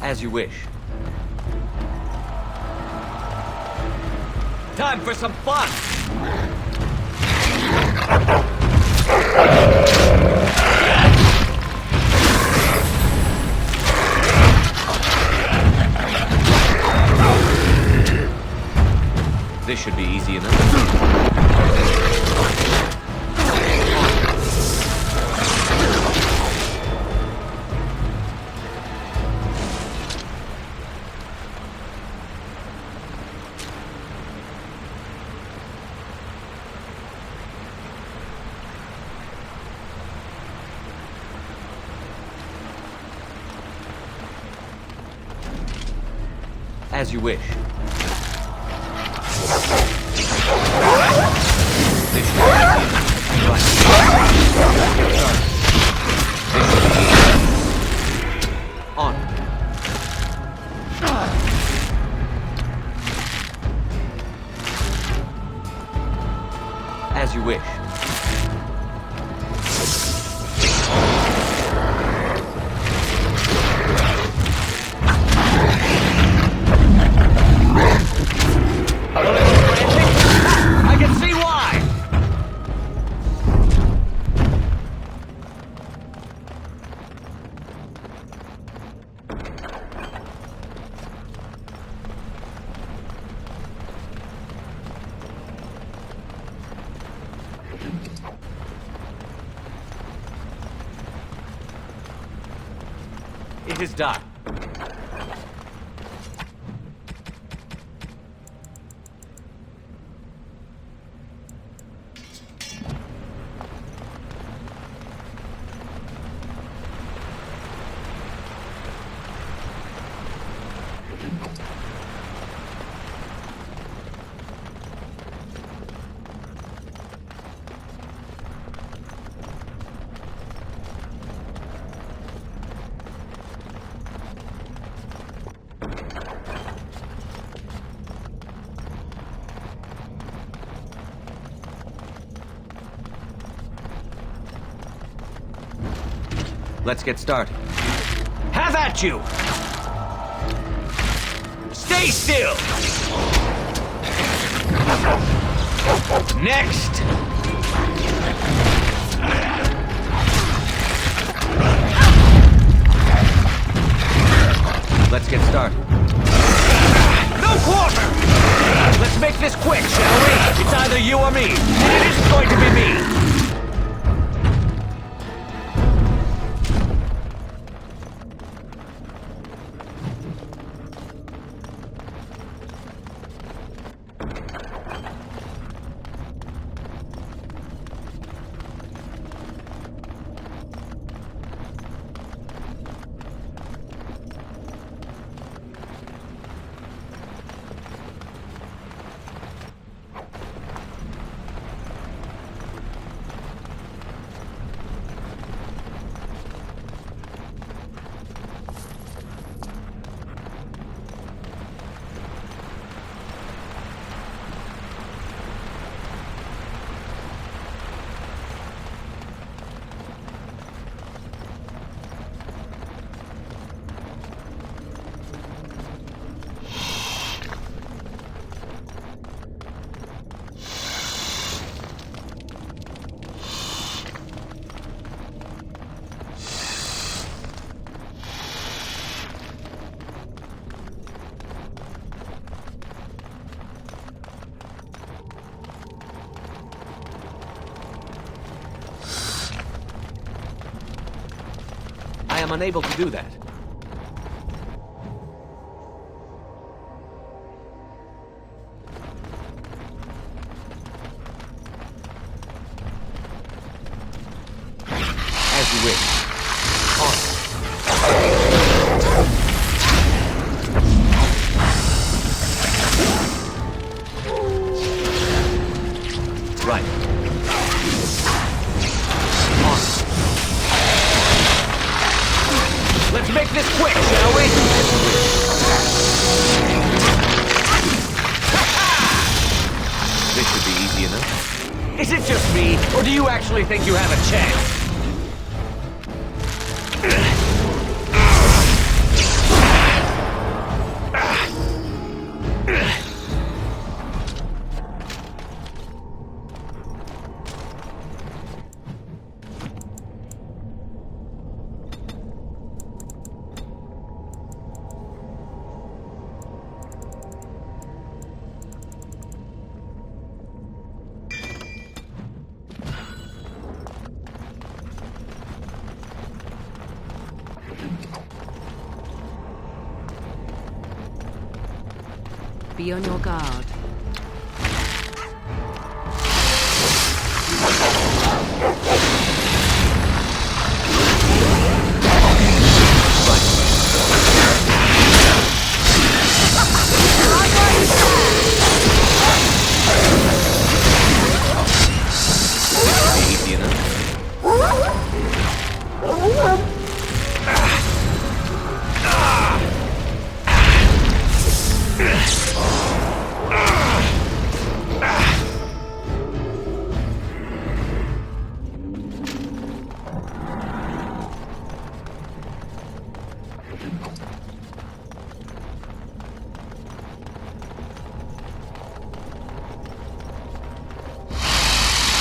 As you wish. Time for some fun! This should be easy enough. As you wish. This should be on. As you wish. It is done. Let's get started. Have at you! Stay still! Next! Let's get started. No quarter! Let's make this quick, shall we? It's either you or me, and it isn't going to be me! I am unable to do that. As you wish. Right. Let's make this quick, shall we? This should be easy enough. Is it just me, or do you actually think you have a chance? Be on your guard. Easy enough.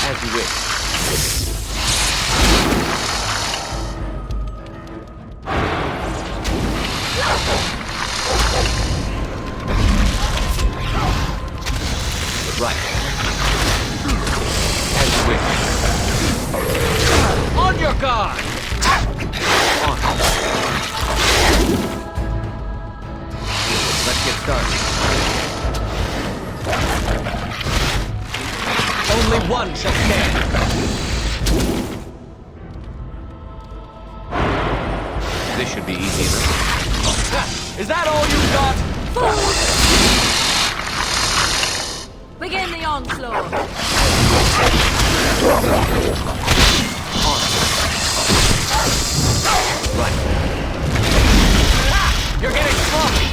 As you wish. Right. As you wish. On your guard! On. Let's get started. Only one shall stand. This should be easy enough. Is that all you've got? Begin the onslaught. Right. You're getting sloppy.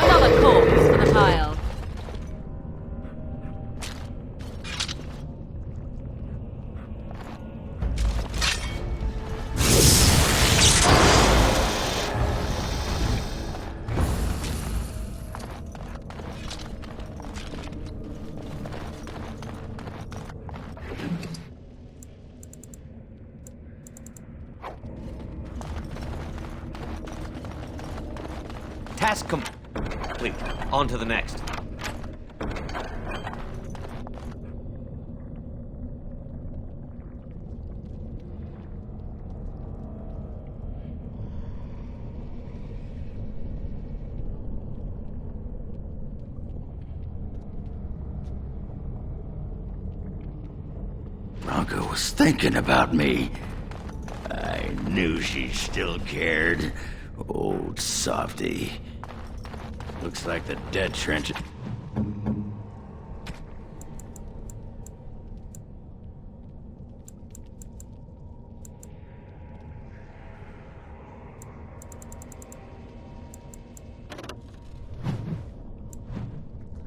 Another corpse for the pile. Task complete. On to the next. Bronco was thinking about me. I knew she still cared. Old softy. Looks like the dead trench.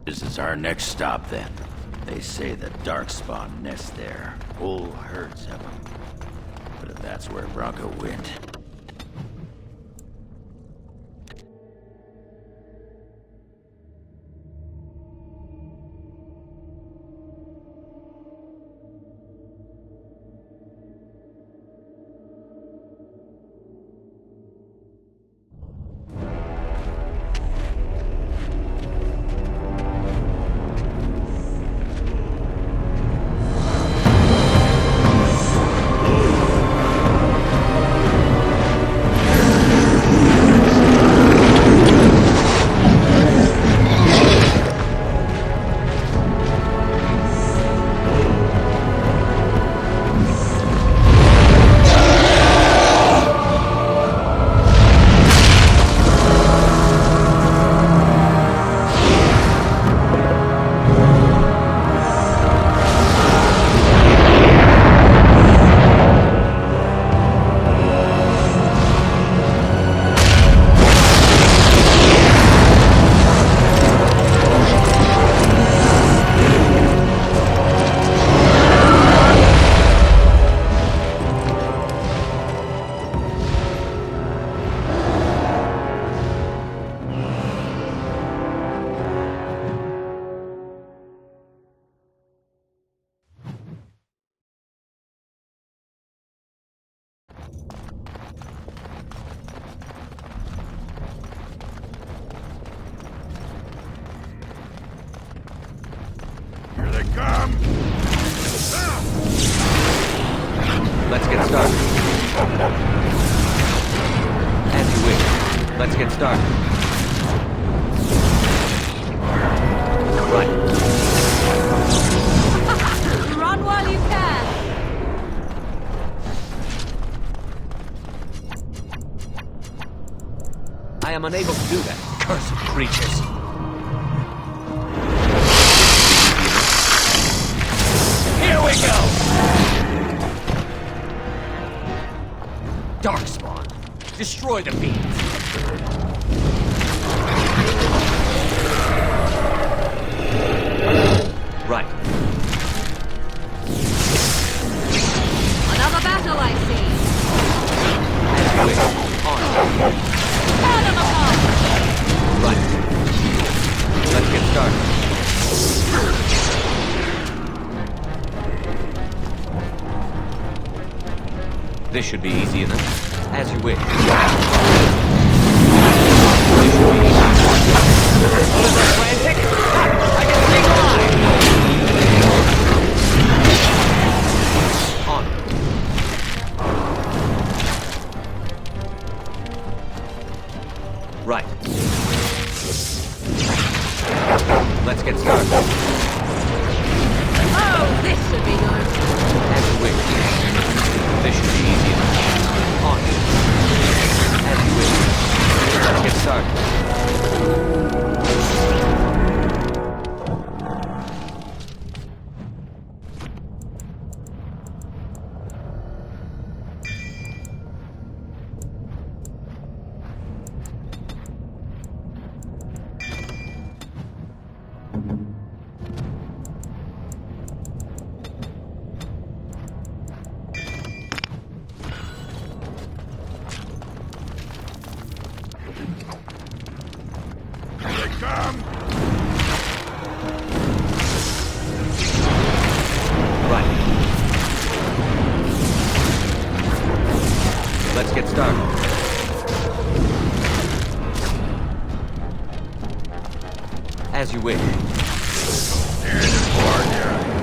This is our next stop then. They say the Darkspawn nest there. Whole herds of them. But if that's where Bronco went... Let's get started. As you wish. Let's get started. Right. Run while you can. I am unable to do that. Cursed creatures. Here we go! Darkspawn. Destroy the beams. Right. Another battle, I see. As you wish. On. Tear them apart. Right. Let's get started. This should be easy enough. As you wish. This should be easy enough. Frantic? I can see mine! On. Right. Let's get started. Oh, this should be good. As you wish. This should be easy enough. On. As you wish. Let's get started. Right. Let's get started. As you wish.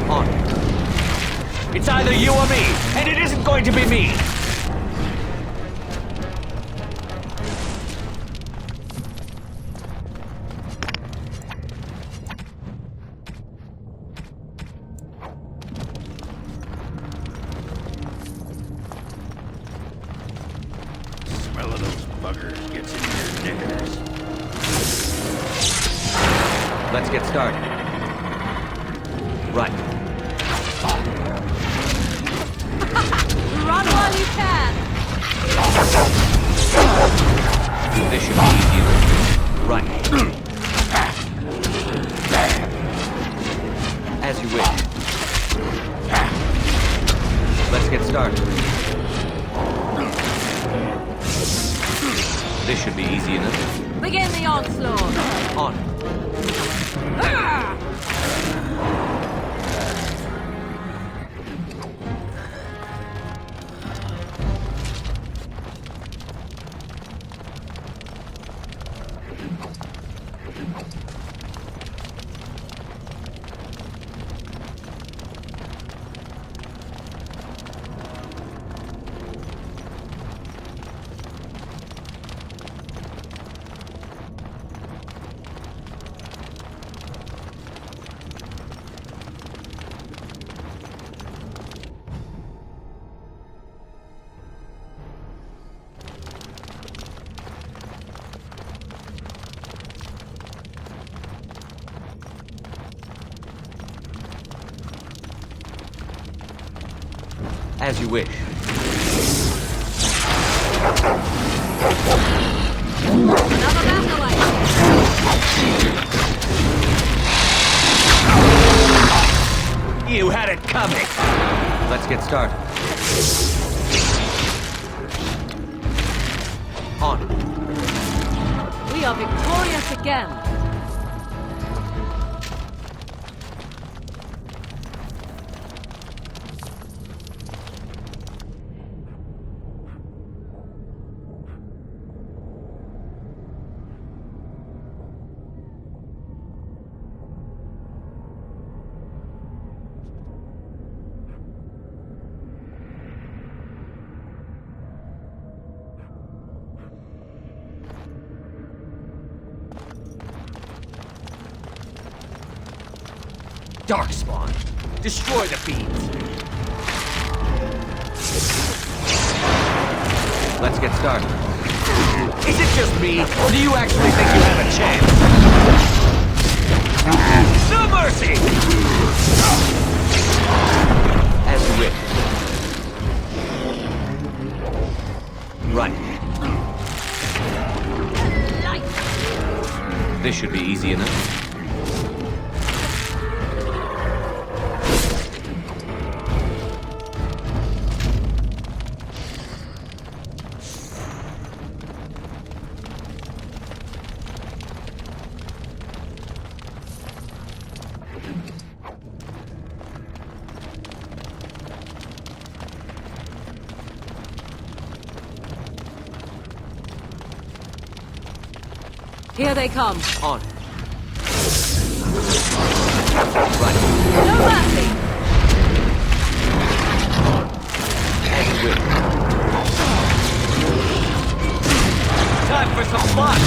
On. It's either you or me, and it isn't going to be me. Smell of those buggers gets in your knickers. Let's get started. Right. Run while you can. This should be easy enough. Right. As you wish. Let's get started. This should be easy enough. Begin the onslaught. On. Ah! As you wish. Another battle, I see. You had it coming. Let's get started. On. We are victorious again. Darkspawn. Destroy the feeds. Let's get started. Is it just me, or do you actually think you have a chance? No mercy! As you wish. Right. This should be easy enough. Here they come. On. Right. No mercy! As you wish. Time for some fun!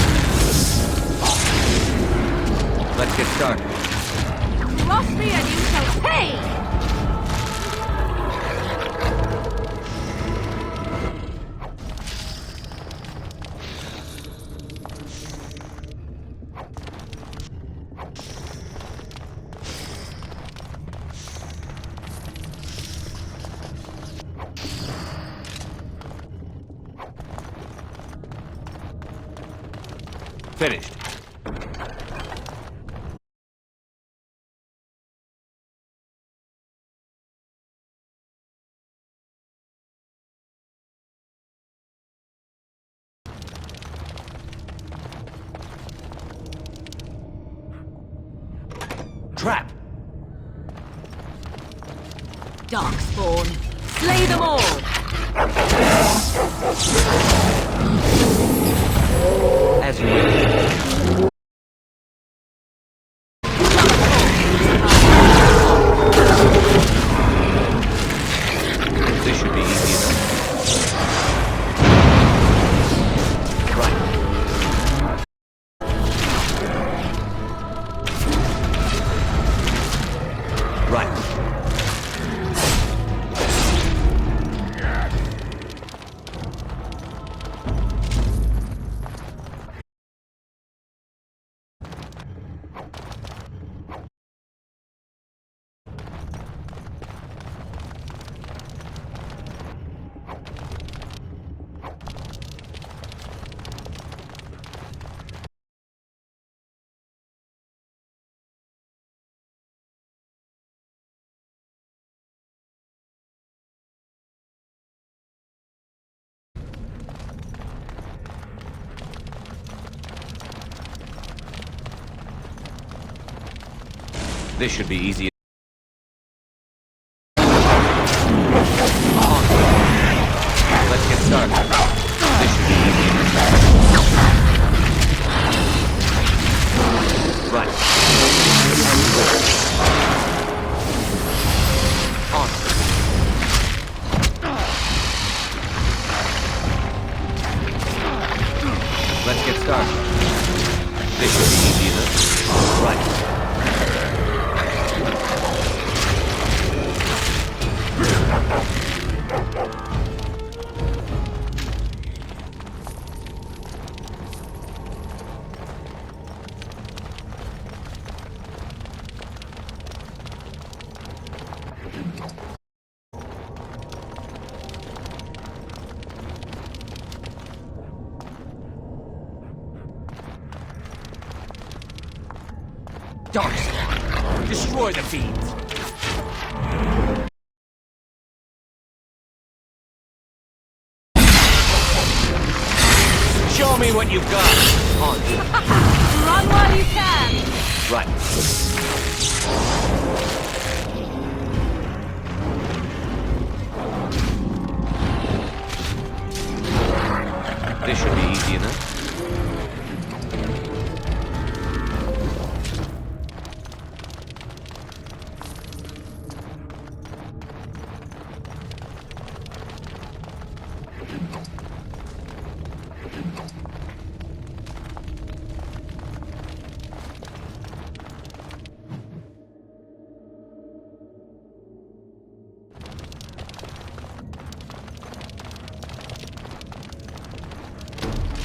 Let's get started. Cross me and you shall pay! Finished. Trap! Darkspawn. Slay them all! As you wish. This should be easy enough. Right. Right. This should be easy. On. Let's get started. This should be easy. Right. On. Let's get started. This should be easy enough. Right. Darkspawn. Destroy the feeds. Show me what you've got. On. Run while you can! Right. This should be easy enough.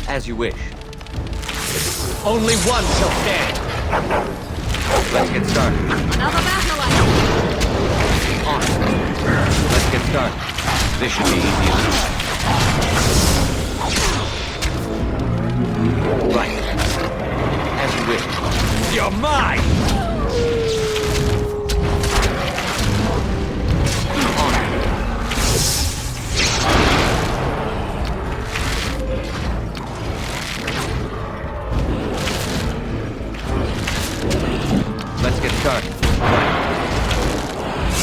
As you wish. Only one shall stand. Let's get started. Another battle ahead. On. Let's get started. This should be easy enough. Right. As you wish. You're mine! On. Let's get started. Right.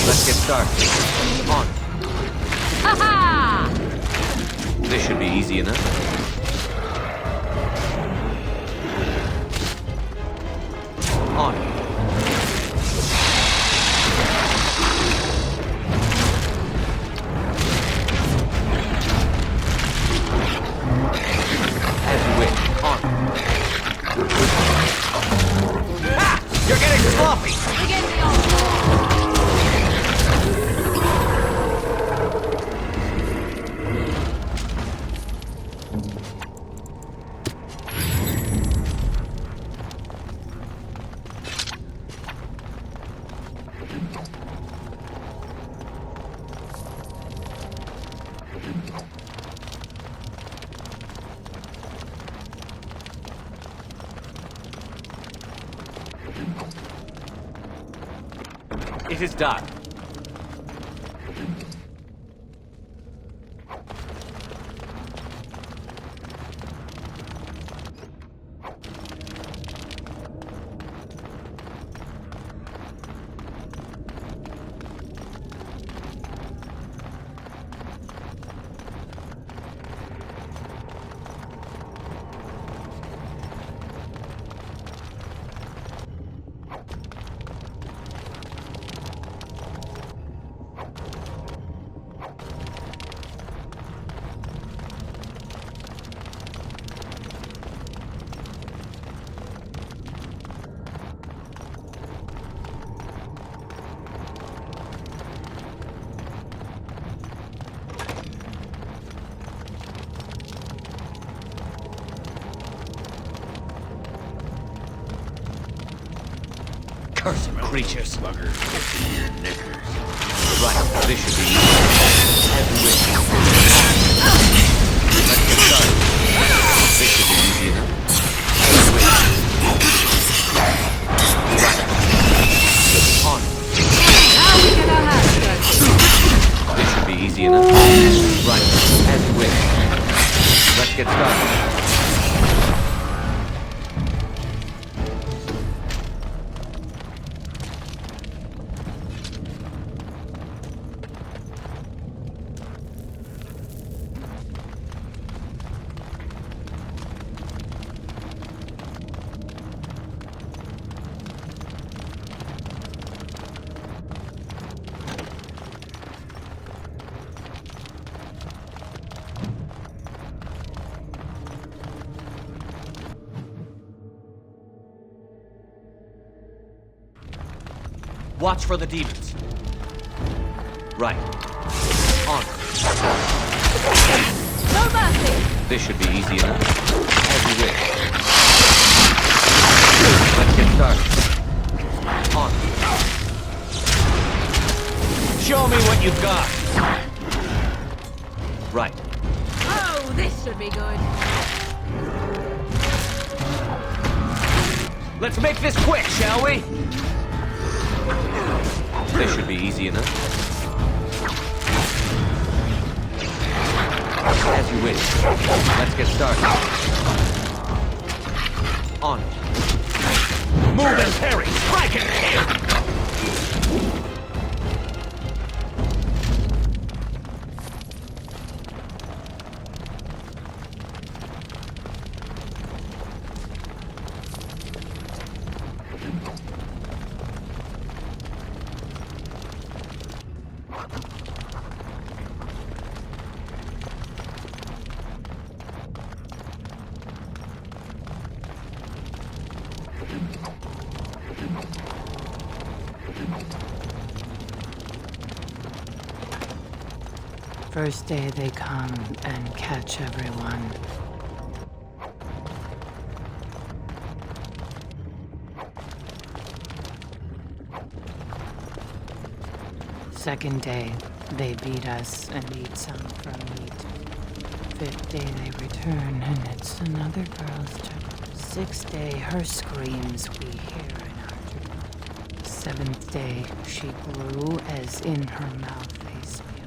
Let's get started. On. Ha-ha! This should be easy enough. On. As you wish. On. Ah! You're getting sloppy! Begin the onslaught. It is done. Cursed creatures. Bugger, get in your knickers. Right, this should be easy. As you wish. Let's get started. This should be easy enough. As you wish. Right. On. Now we get our hands dirty. This should be easy enough. Right, as you wish. Let's get started. Watch for the demons. Right. On. No mercy. This should be easy enough. As you wish. Let's get started. On. Show me what you've got. Right. Oh, this should be good. Let's make this quick, shall we? This should be easy enough. As you wish. Let's get started. On. Move and parry! Strike and kill! First day they come and catch everyone. Second day, they beat us and eat some from meat. Fifth day, they return, and it's another girl's turn. Sixth day, her screams we hear in our dream. Seventh day, she grew as in her mouth they spew.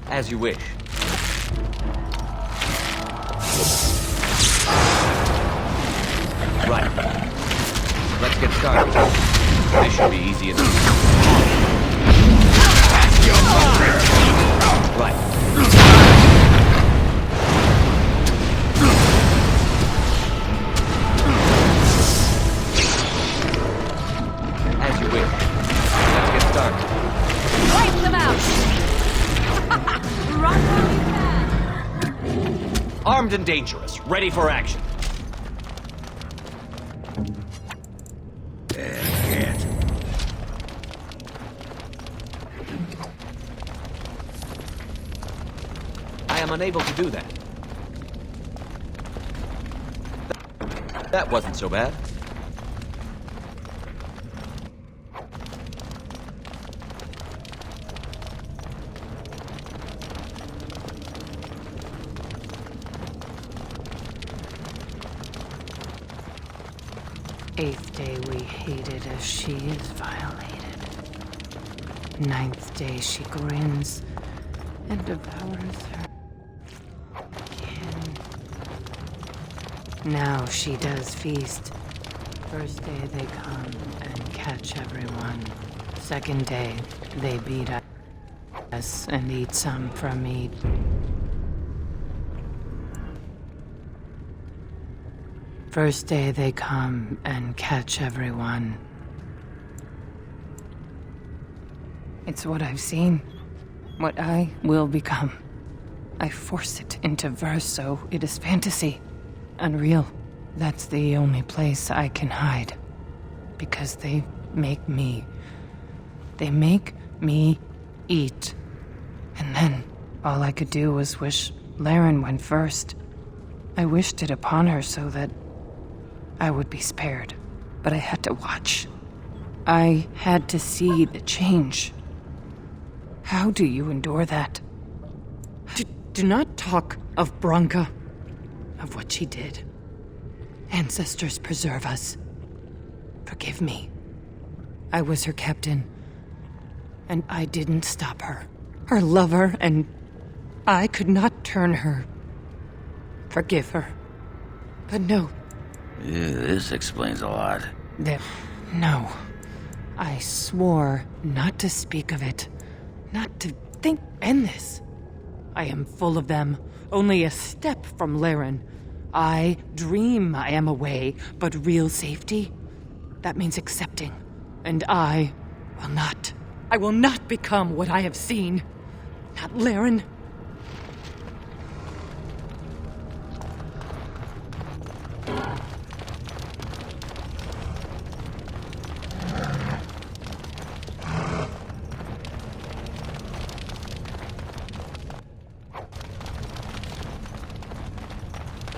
As you wish. Right. Let's get started. This should be easy enough. Right. As you wish. Let's get started. Wipe them out! Run while you can! Armed and dangerous. Ready for action. Can't. I am unable to do that. That wasn't so bad. Eighth day, we hated as she is violated. Ninth day, she grins and devours her kin. Now she does feast. First day, they come and catch everyone. Second day, they beat us and eat some from meat. First day they come and catch everyone. It's what I've seen. What I will become. I force it into verse, so it is fantasy. Unreal. That's the only place I can hide. Because they make me. They make me eat. And then, all I could do was wish Laren went first. I wished it upon her so that I would be spared, but I had to watch. I had to see the change. How do you endure that? Do not talk of Branka, of what she did. Ancestors preserve us. Forgive me. I was her captain, and I didn't stop her. Her lover, and I could not turn her. Forgive her. But no. Yeah, this explains a lot. No. I swore not to speak of it. Not to think end this. I am full of them. Only a step from Laren. I dream I am away, but real safety? That means accepting. And I will not. I will not become what I have seen. Not Laren.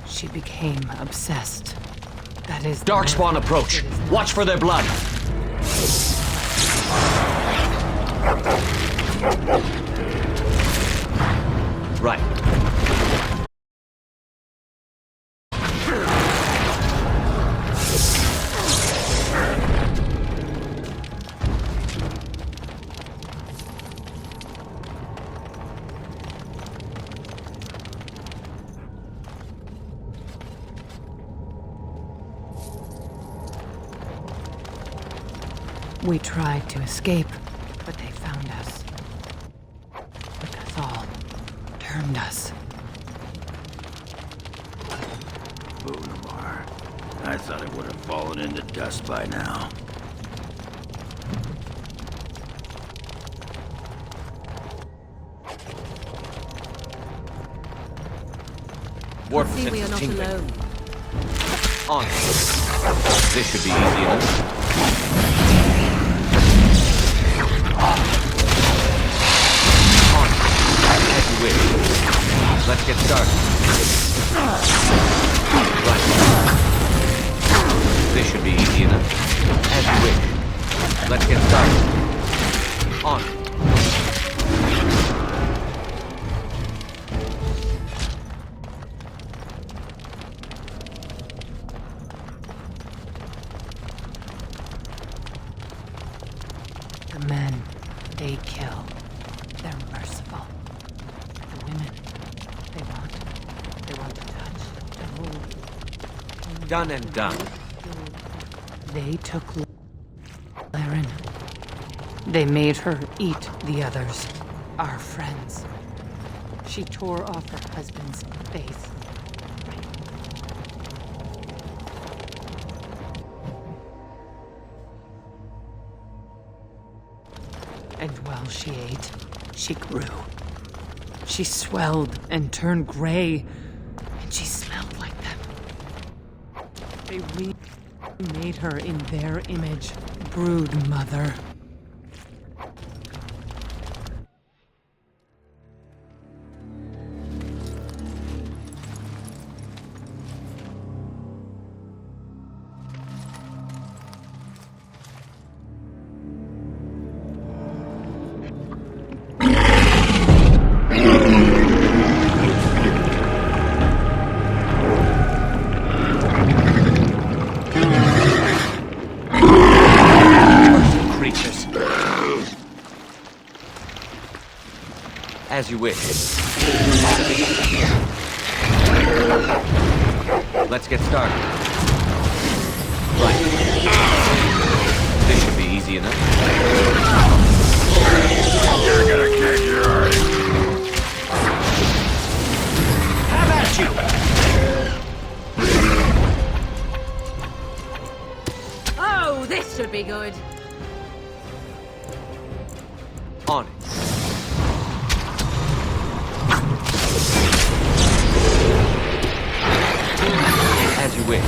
She became obsessed. That is... Darkspawn approach. Watch for their blood. Right. We tried to escape, but they found us. Took us all. Turned us. Bonamar. I thought it would have fallen into dust by now. Warp See, we are not tingling. alone. On. This should be easy enough. On. As you wish. Let's get started. Right. This should should be easy enough. As you wish. Let's get started. On it. The men, they kill. They're merciful. The women, they want to touch, to hold. Done and done. They took Laren. They made her eat the others, our friends. She tore off her husband's face. And while she ate, she grew. She swelled and turned gray, and she smelled like them. They remade her in their image, brood mother. As you wish. Let's get started. Right. This should be easy enough. You're gonna kick yours. Have at you! Oh, this should be good. On it. As you wish.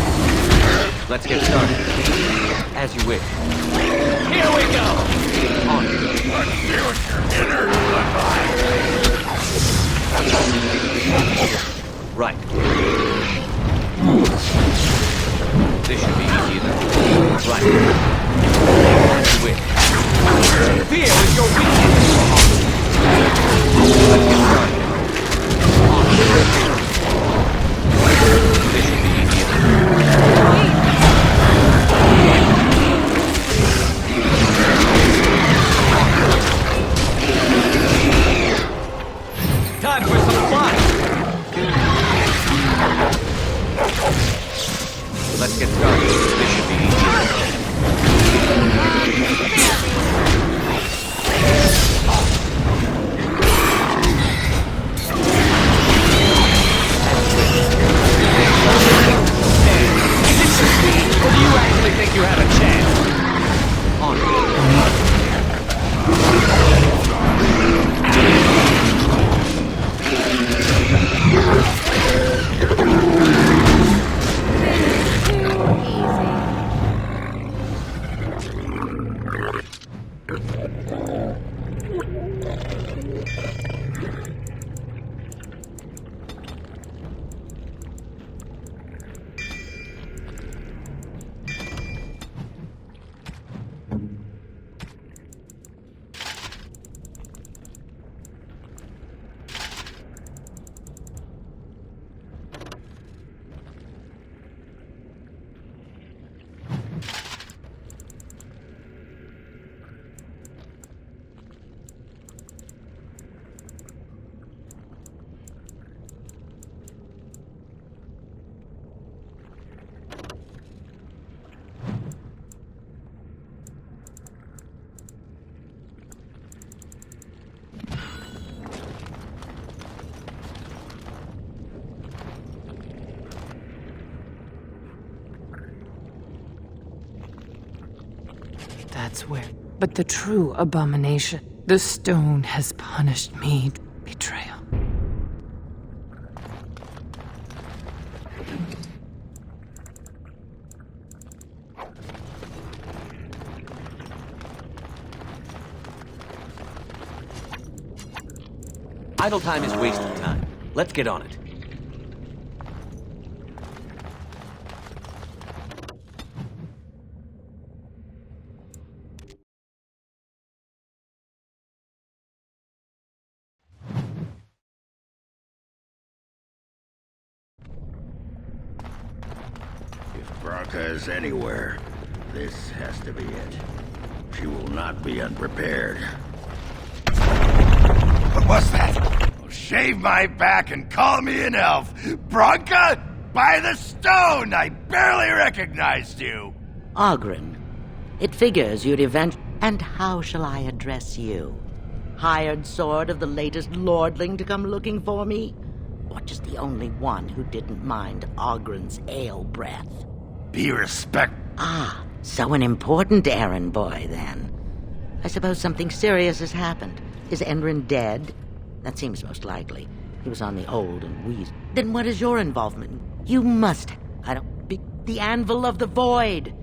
Let's get started. As you wish. Here we go! On it. Let's see what your innards look like. Right. This should be easy enough. Right. As you wish. Fear is your weakness. Let's get started. On it. This should be easy enough. Time for some fun! Let's get started. This should be easy enough. Or do you actually think you have a chance? On it. That's where. But the true abomination, the stone has punished me. Betrayal. Idle time is wasted time. Let's get on it. Bronca is anywhere, this has to be it. She will not be unprepared. What was that? Well, shave my back and call me an elf. Bronca? By the stone! I barely recognized you! Ogren. It figures you'd event... And how shall I address you? Hired sword of the latest lordling to come looking for me? Or just the only one who didn't mind Ogren's ale breath? Be respect... Ah, so an important errand boy, then. I suppose something serious has happened. Is Enrin dead? That seems most likely. He was on the old and wheezed. Then what is your involvement? You must... I don't... Be the Anvil of the Void!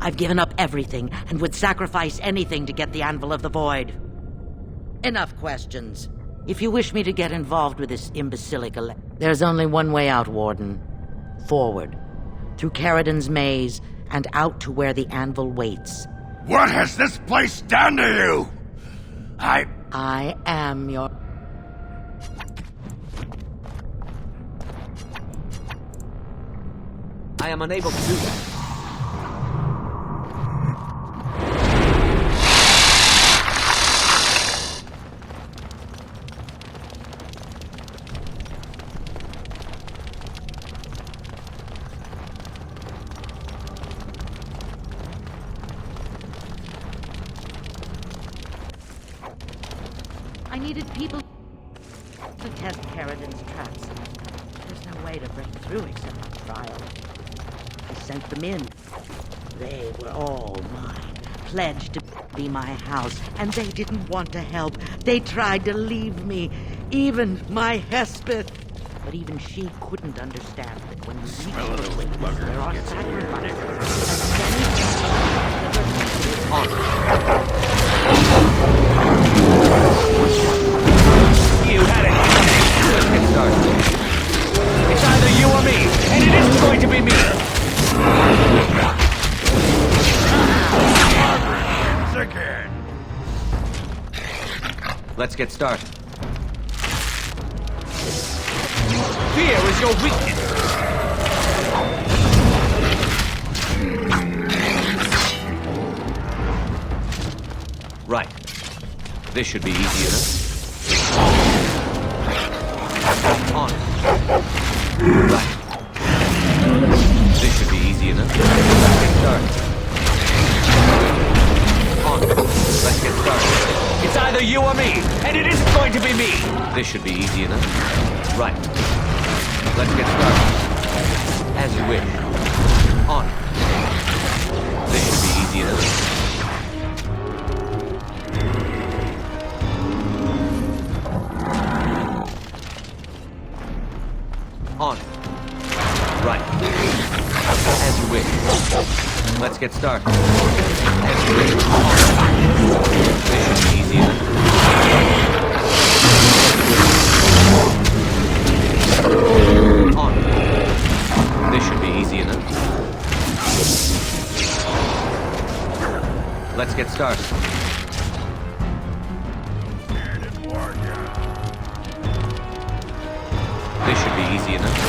I've given up everything and would sacrifice anything to get the Anvil of the Void. Enough questions. If you wish me to get involved with this imbecilic there's only one way out, Warden. Forward. Through Caridon's maze and out to where the Anvil waits. What has this place done to you? I am your... I am unable to do that. I needed people to test Caridon's traps. There's no way to break through except on trial. I sent them in. They were all mine, pledged to be my house, and they didn't want to help. They tried to leave me, even my Hespeth. But even she couldn't understand that when you reach the witness, there are sacrifices. You had it. Let's get started. It's either you or me, and it isn't going to be me. Again. Let's get started. Fear is your weakness. Right. This should be easy enough. On. Right. This should be easy enough. Let's get started. On. Let's get started. It's either you or me, and it isn't going to be me. This should be easy enough. Right. Let's get started. As you wish. On. This should be easy enough. On. Right. As you wish. Let's get started. As you wish. On. This should be easy enough. On. This should be easy enough. Let's get started. This should be easy enough.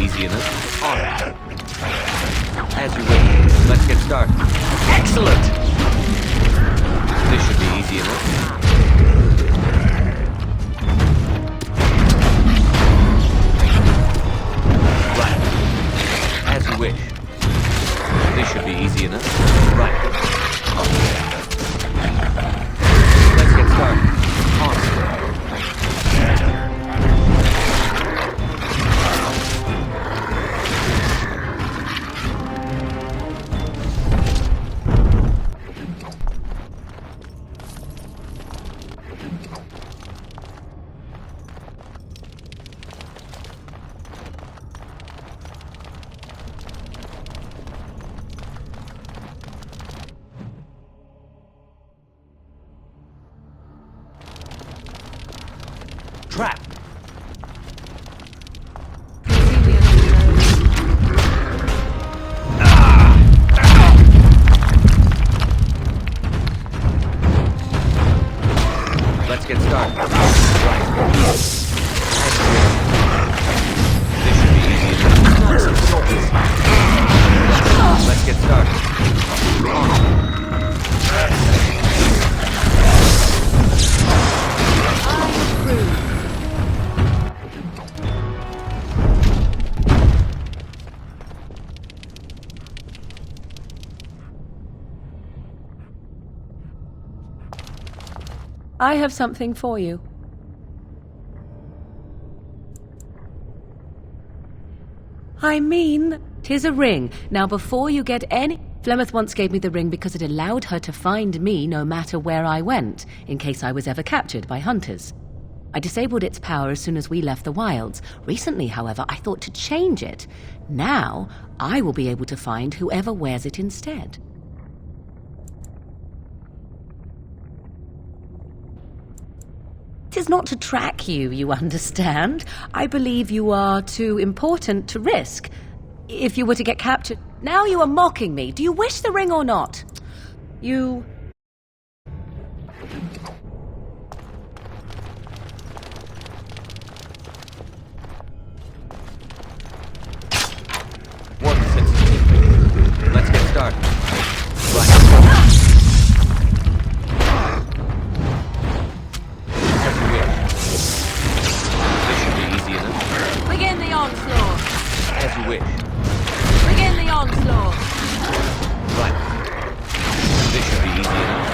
easy enough. On. As you wish. Let's get started. Excellent! This should be easy enough. Right. As you wish. This should be easy enough. Right. Let's get started. On. Trap! Let's get started. Right. This should be easy. Let's get started. On. I have something for you. I mean, 'tis a ring. Now before you get any... Flemeth once gave me the ring because it allowed her to find me no matter where I went, in case I was ever captured by hunters. I disabled its power as soon as we left the wilds. Recently, however, I thought to change it. Now, I will be able to find whoever wears it instead. It is not to track you, you understand. I believe you are too important to risk. If you were to get captured... Now you are mocking me. Do you wish the ring or not? You... Let's get started. Right. This should be easy enough. Begin the onslaught. As you wish. Begin the onslaught. Right. This should be easy enough.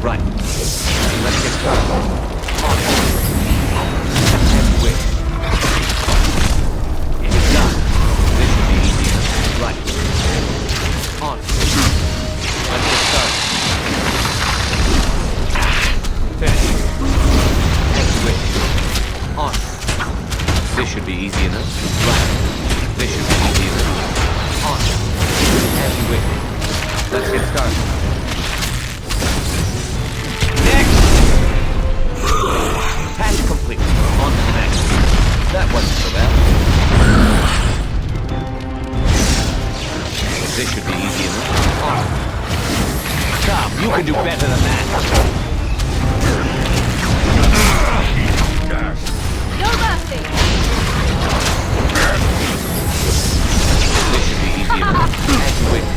Right. Let's get started. On. As you wish. It is done. This should be easy enough. Right. On. Let's get started. Finish. As you wish. On. This should be easy enough. Right. This should be easy enough. On. As you wish. Let's get started. Task complete. On to the next. That wasn't so bad. This should be easy enough. On. Come, you can do better than that. No mercy. This should be easy enough. As you wish.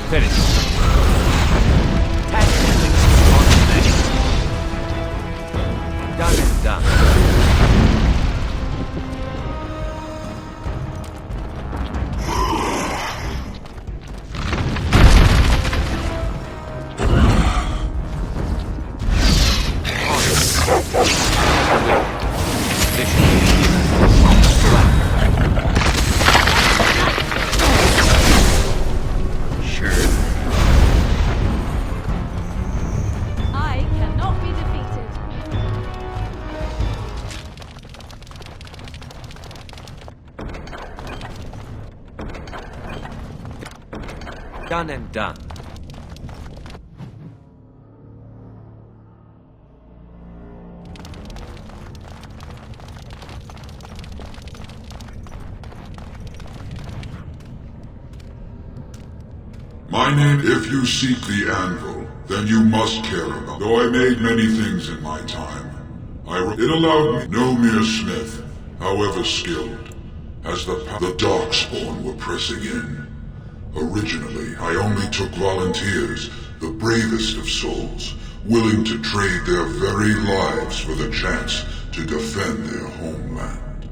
Finish. Done is done. This should be easy. Done and done. My name, if you seek the anvil, then you must care about. Though I made many things in my time, it allowed me no mere smith, however skilled, as the Darkspawn were pressing in. Originally, I only took volunteers, the bravest of souls, willing to trade their very lives for the chance to defend their homeland.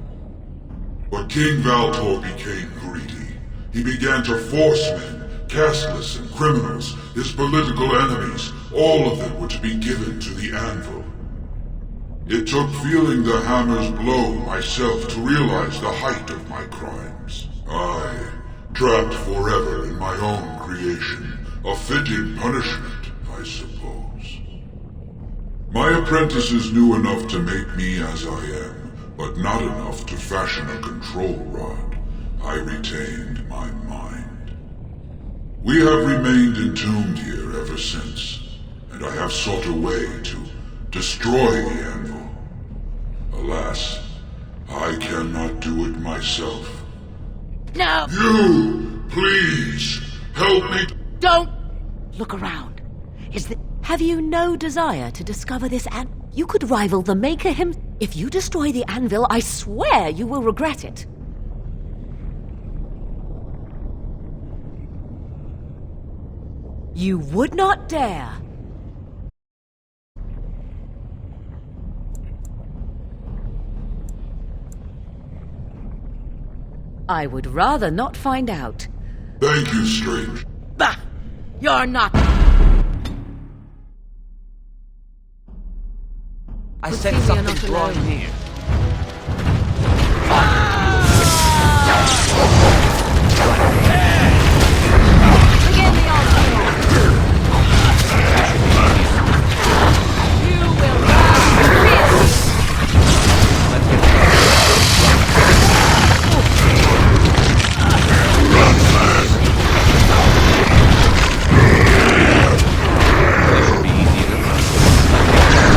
But King Valtor became greedy. He began to force men, casteless and criminals, his political enemies, all of them were to be given to the anvil. It took feeling the hammer's blow myself to realize the height of my crimes. I, trapped forever in my own creation, a fitting punishment, I suppose. My apprentices knew enough to make me as I am, but not enough to fashion a control rod. I retained my mind. We have remained entombed here ever since, and I have sought a way to destroy the anvil. Alas, I cannot do it myself. No! You, please, help me. Don't look around. Have you no desire to discover this You could rival the Maker him. If you destroy the anvil, I swear you will regret it. You would not dare. I would rather not find out. Thank you, strange. Bah! You're not. I said Proceed, we are something not drawing alone. near. Begin the onslaught. You will die. Let's get started. This should be easy enough.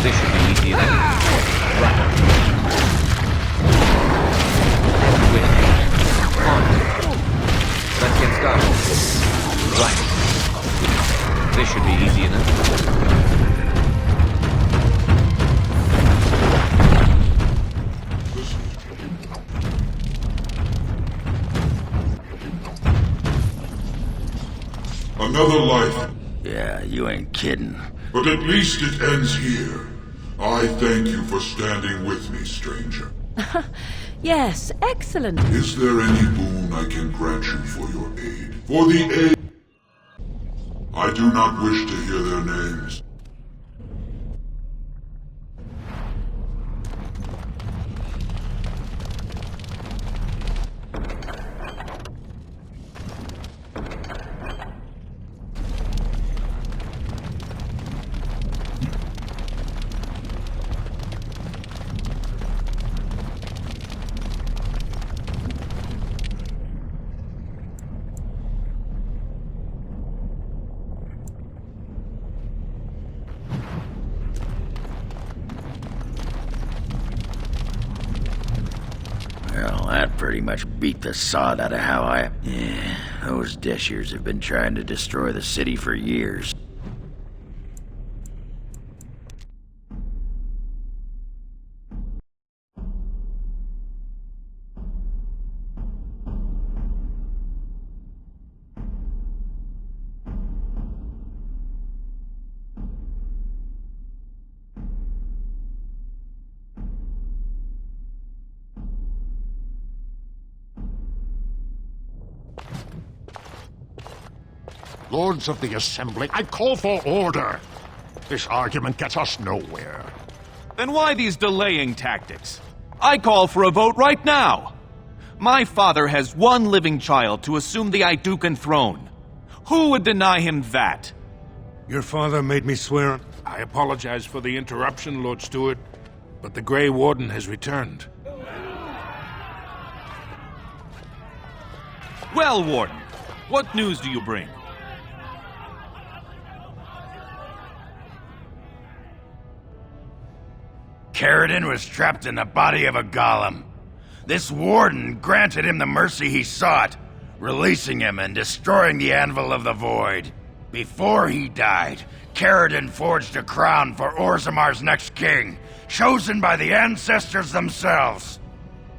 This should be easy enough. Right. As you wish. On. Let's get started. Right. This should be easy enough. Another life, Yeah, you ain't kidding. but at least it ends here. I thank you for standing with me, stranger. Yes, excellent. Is there any boon I can grant you for your aid? For the aid... I do not wish to hear their names. Well, that pretty much beat the sod out of how I... Yeah, those Deshirs have been trying to destroy the city for years. Lords of the Assembly, I call for order. This argument gets us nowhere. Then why these delaying tactics? I call for a vote right now. My father has one living child to assume the Idukan throne. Who would deny him that? Your father made me swear. I apologize for the interruption, Lord Steward, but the Grey Warden has returned. Well, Warden, what news do you bring? Caridin was trapped in the body of a golem. This warden granted him the mercy he sought, releasing him and destroying the Anvil of the Void. Before he died, Caridin forged a crown for Orzamar's next king, chosen by the ancestors themselves.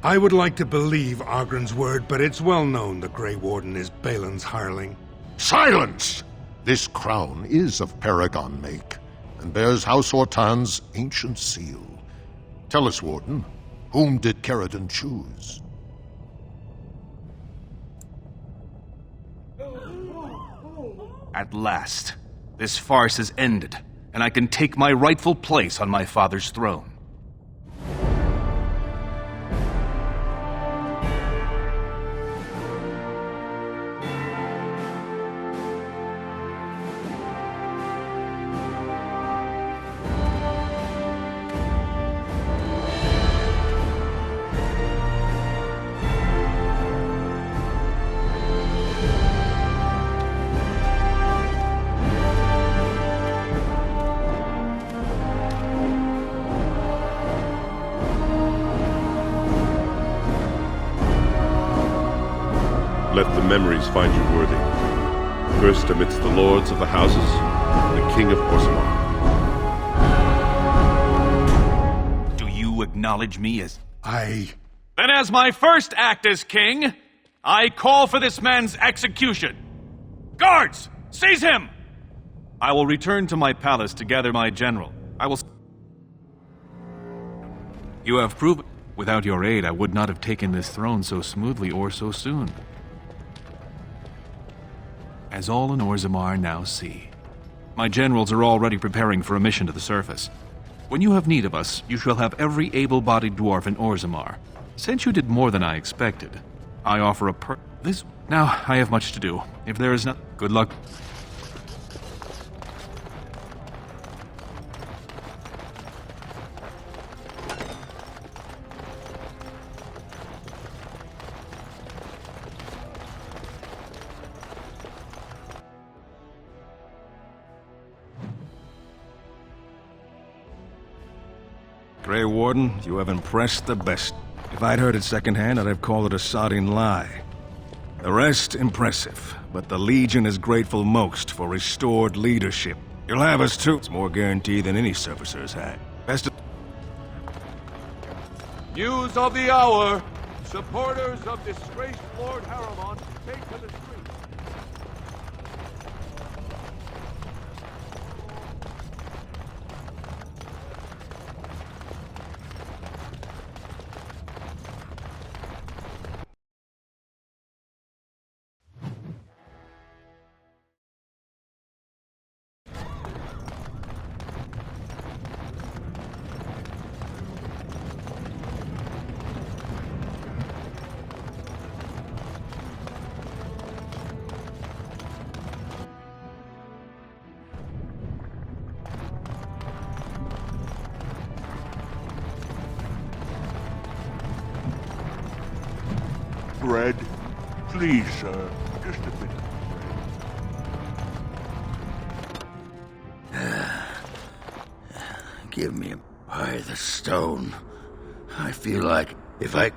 I would like to believe Ogren's word, but it's well known the Grey Warden is Balin's hireling. Silence! This crown is of Paragon make, and bears House Hortan's ancient seal. Tell us, Warden, whom did Caridin choose? At last, this farce is ended, and I can take my rightful place on my father's throne. Let the memories find you worthy. First amidst the lords of the houses, the King of Orzammar. Do you acknowledge me as... Then as my first act as king, I call for this man's execution. Guards, seize him! I will return to my palace to gather my general. I will... You have proven... Without your aid, I would not have taken this throne so smoothly or so soon. As all in Orzammar now see, my generals are already preparing for a mission to the surface. When you have need of us, you shall have every able-bodied dwarf in Orzammar. Since you did more than I expected, I offer this... Now, I have much to do. If there is not... Good luck. Grey Warden, you have impressed the best. If I'd heard it secondhand, I'd have called it a sodding lie. The rest, impressive, but the Legion is grateful most for restored leadership. You'll have us too. It's more guaranteed than any servicer's had. Best of... News of the hour! Supporters of disgraced Lord Harrimon take to the streets. Bread? Please, sir. Just a bit of bread. Give me by the stone. I feel like if I...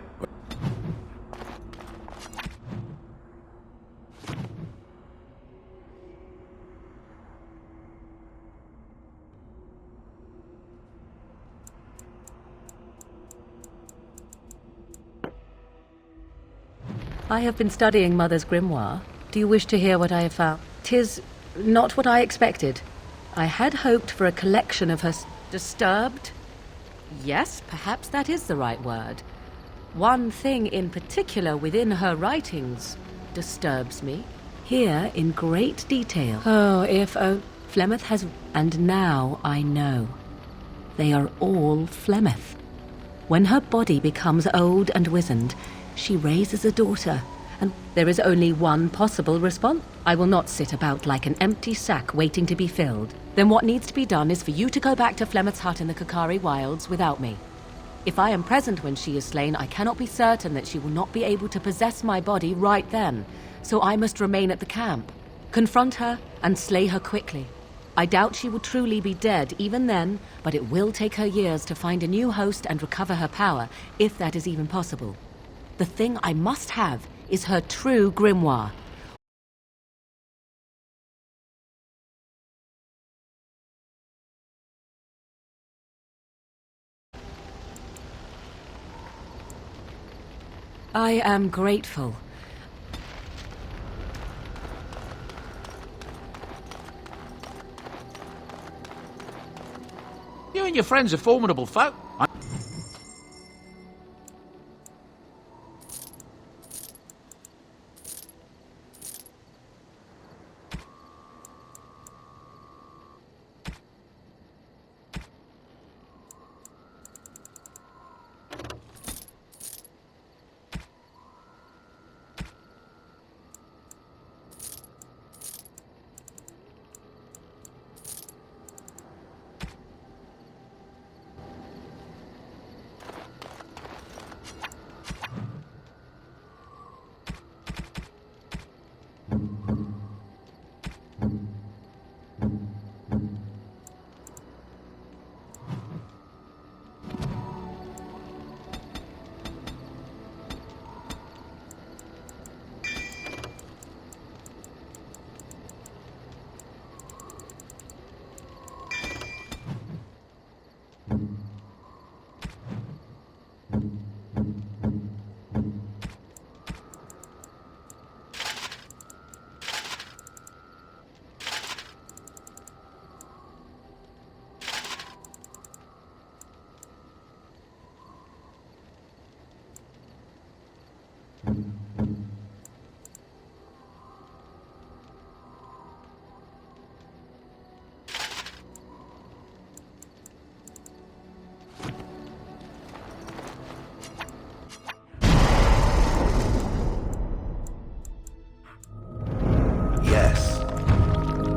I have been studying Mother's grimoire. Do you wish to hear what I have found? 'Tis not what I expected. I had hoped for a collection of her... Disturbed? Yes, perhaps that is the right word. One thing in particular within her writings disturbs me. Here, in great detail. Oh, if Flemeth has... And now I know. They are all Flemeth. When her body becomes old and wizened, she raises a daughter, and there is only one possible response. I will not sit about like an empty sack waiting to be filled. Then what needs to be done is for you to go back to Flemeth's hut in the Kakari Wilds without me. If I am present when she is slain, I cannot be certain that she will not be able to possess my body right then. so I must remain at the camp. Confront her and slay her quickly. I doubt she will truly be dead even then, but it will take her years to find a new host and recover her power, if that is even possible. The thing I must have is her true grimoire. I am grateful. You and your friends are formidable folk.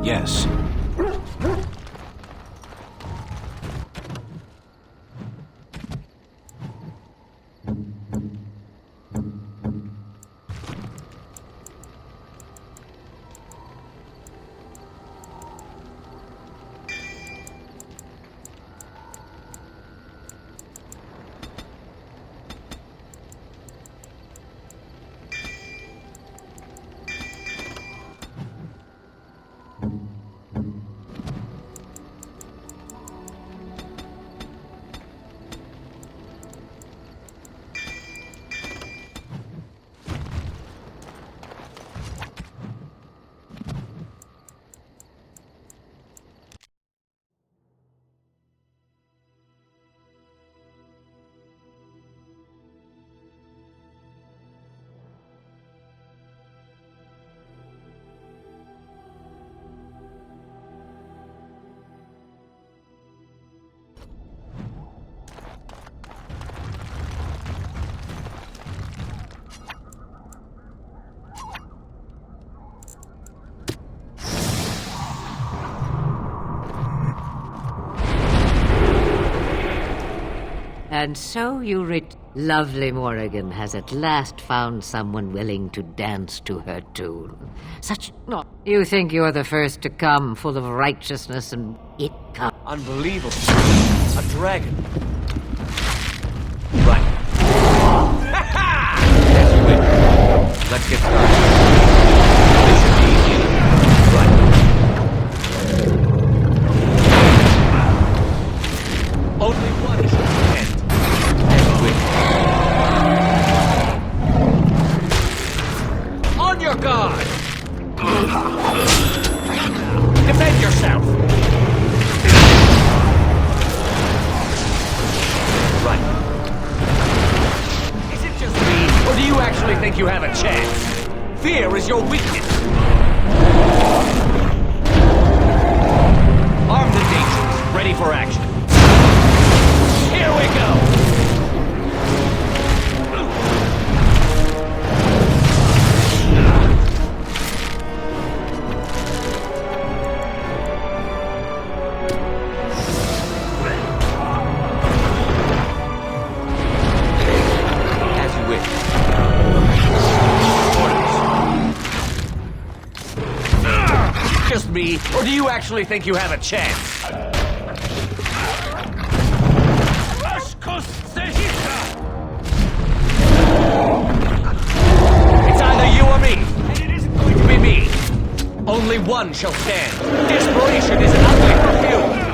Yes. And so you Lovely Morrigan has at last found someone willing to dance to her tune. You think you're the first to come, full of righteousness, and it comes. Unbelievable. A dragon. Right. Yes, you win. Let's get started. This should be easy. Right. Only one should end. Yes, you win. On your guard! Defend yourself! Right. Is it just me, or do you actually think you have a chance? Fear is your weakness. Armed and dangerous, ready for action. Here we go! me, or do you actually think you have a chance? It's either you or me, and it isn't going to be me. Only one shall stand. Desperation is an ugly perfume.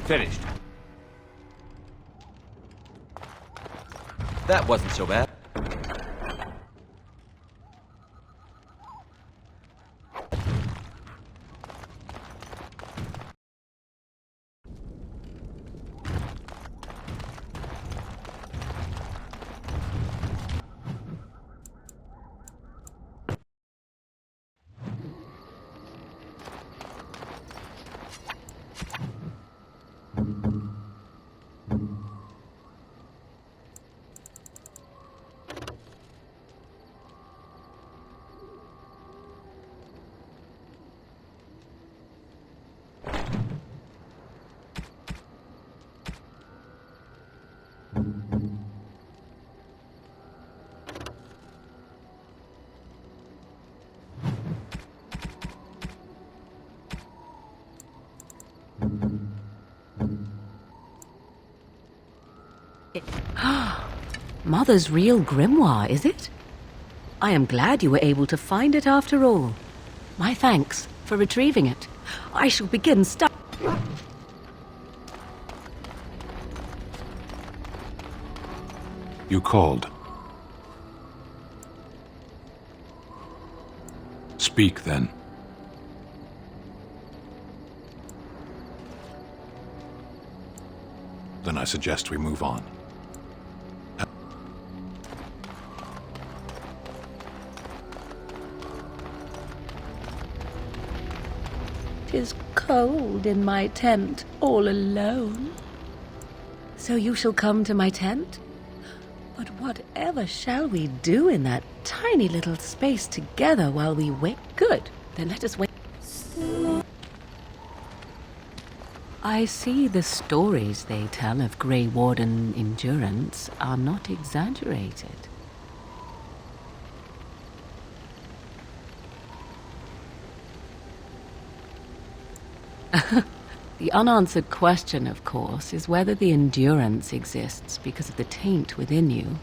Finished. That wasn't so bad. Mother's real grimoire, is it? I am glad you were able to find it after all. My thanks for retrieving it. I shall begin You called. Speak, then. Then I suggest we move on. 'Tis cold in my tent, all alone. So you shall come to my tent? But whatever shall we do in that tiny little space together while we wait? Good, then let us wait. I see the stories they tell of Grey Warden endurance are not exaggerated. The unanswered question, of course, is whether the endurance exists because of the taint within you,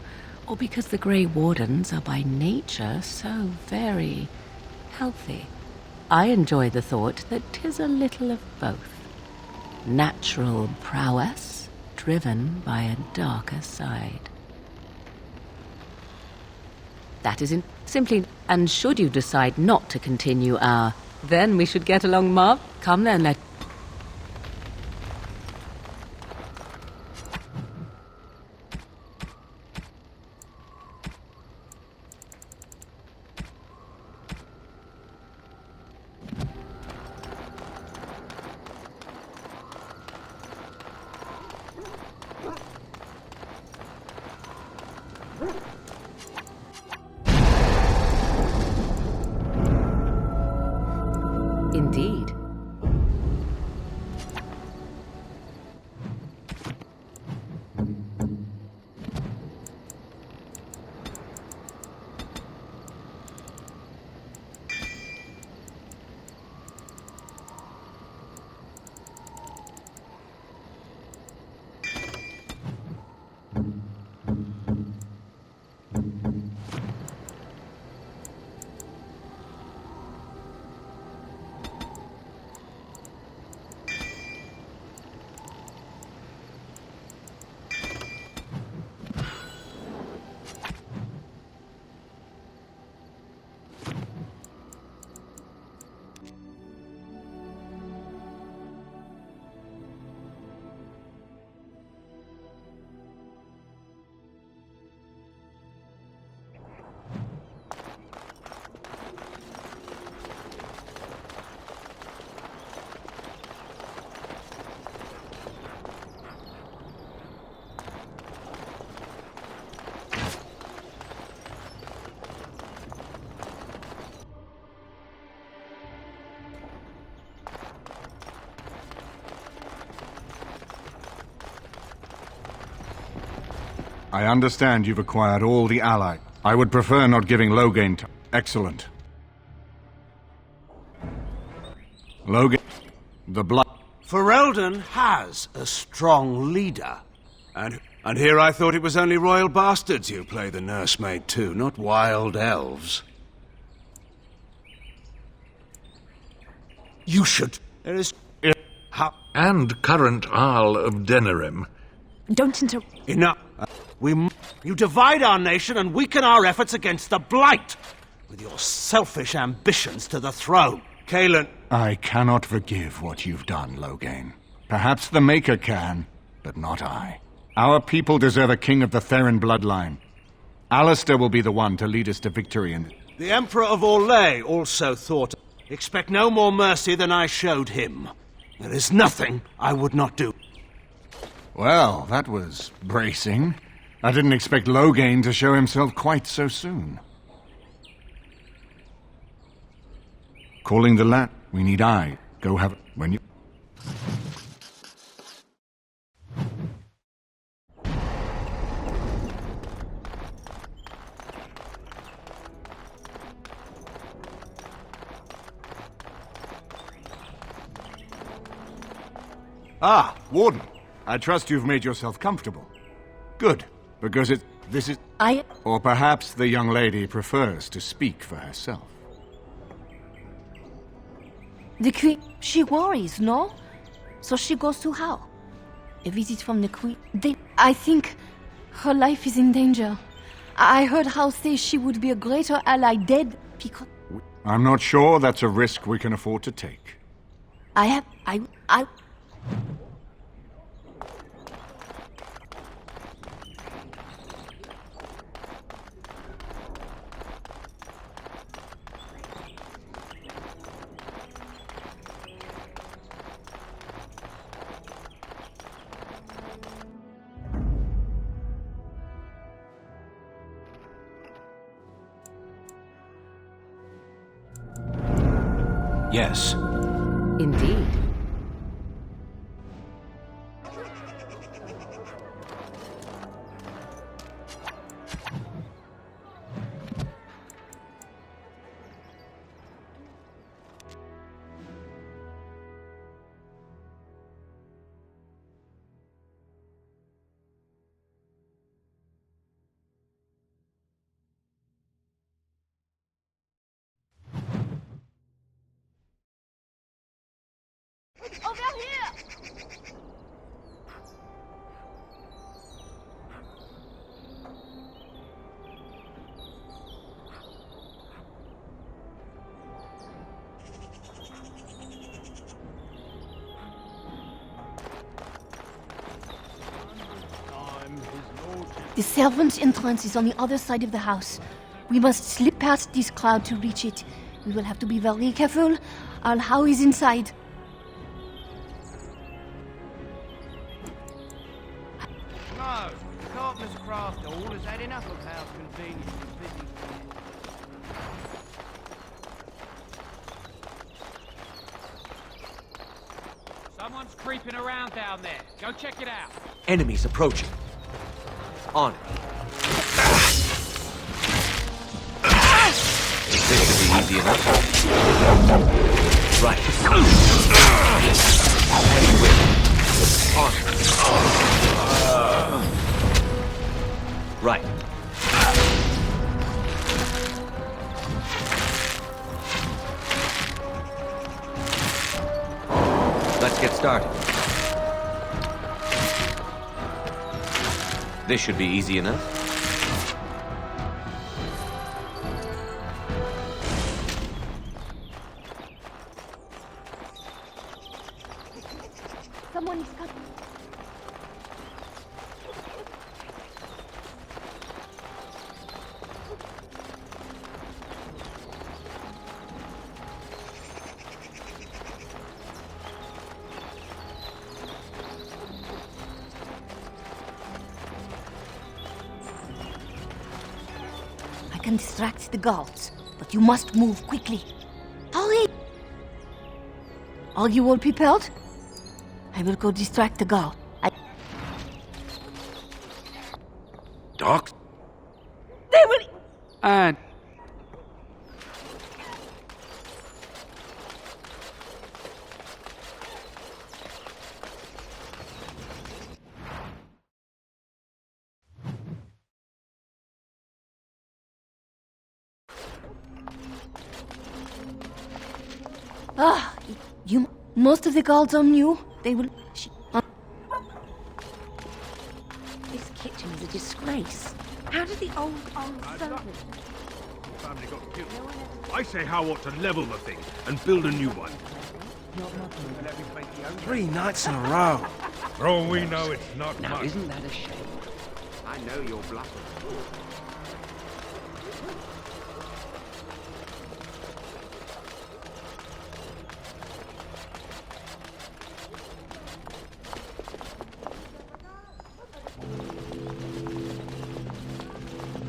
or because the Grey Wardens are by nature so very healthy. I enjoy the thought that 'tis a little of both. Natural prowess, driven by a darker side. That is simply, and should you decide not to continue then we should get along, Marv. Come then, let... Indeed. I understand you've acquired all the allies. I would prefer not giving Loghain time. Excellent. Loghain, the blood. Ferelden has a strong leader. And here I thought it was only royal bastards who play the nursemaid too, not wild elves. You should... There is... And current Jarl of Denerim. Don't interrupt. Enough. You divide our nation and weaken our efforts against the Blight, with your selfish ambitions to the throne. Cailan... I cannot forgive what you've done, Loghain. Perhaps the Maker can, but not I. Our people deserve a king of the Theron bloodline. Alistair will be the one to lead us to victory in... The Emperor of Orlais also thought... Expect no more mercy than I showed him. There is nothing I would not do. Well, that was bracing. I didn't expect Loghain to show himself quite so soon. Calling the lad. We need eye. Go have it when you... Ah, Warden. I trust you've made yourself comfortable. Good, because this is... Or perhaps the young lady prefers to speak for herself. The Queen... She worries, no? So she goes to how? A visit from the Queen... I think her life is in danger. I heard Howe say she would be a greater ally dead because... I'm not sure that's a risk we can afford to take. I... Yes. Indeed. Over here! The servant entrance is on the other side of the house. We must slip past this crowd to reach it. We will have to be very careful. Our Howe is inside. No, the carpenter's craft hall has had enough of house convenience and busy. Someone's creeping around down there. Go check it out. Enemies approaching. On it. This should be easy enough. Right. Heavy whip. On it. Right. Let's get started. This should be easy enough. Someone is coming. I can distract the guards, but you must move quickly. Hurry! Are you all prepared? I will go distract the guard. Doc? They will... And... Ah, you... Most of the guards are new. They will... This kitchen is a disgrace. How did the old servant... Family got killed. I say how ought to level the thing and build a new one. 3 nights in a row. For all we know, it's not Now, much. isn't that a shame? I know you're bluffing.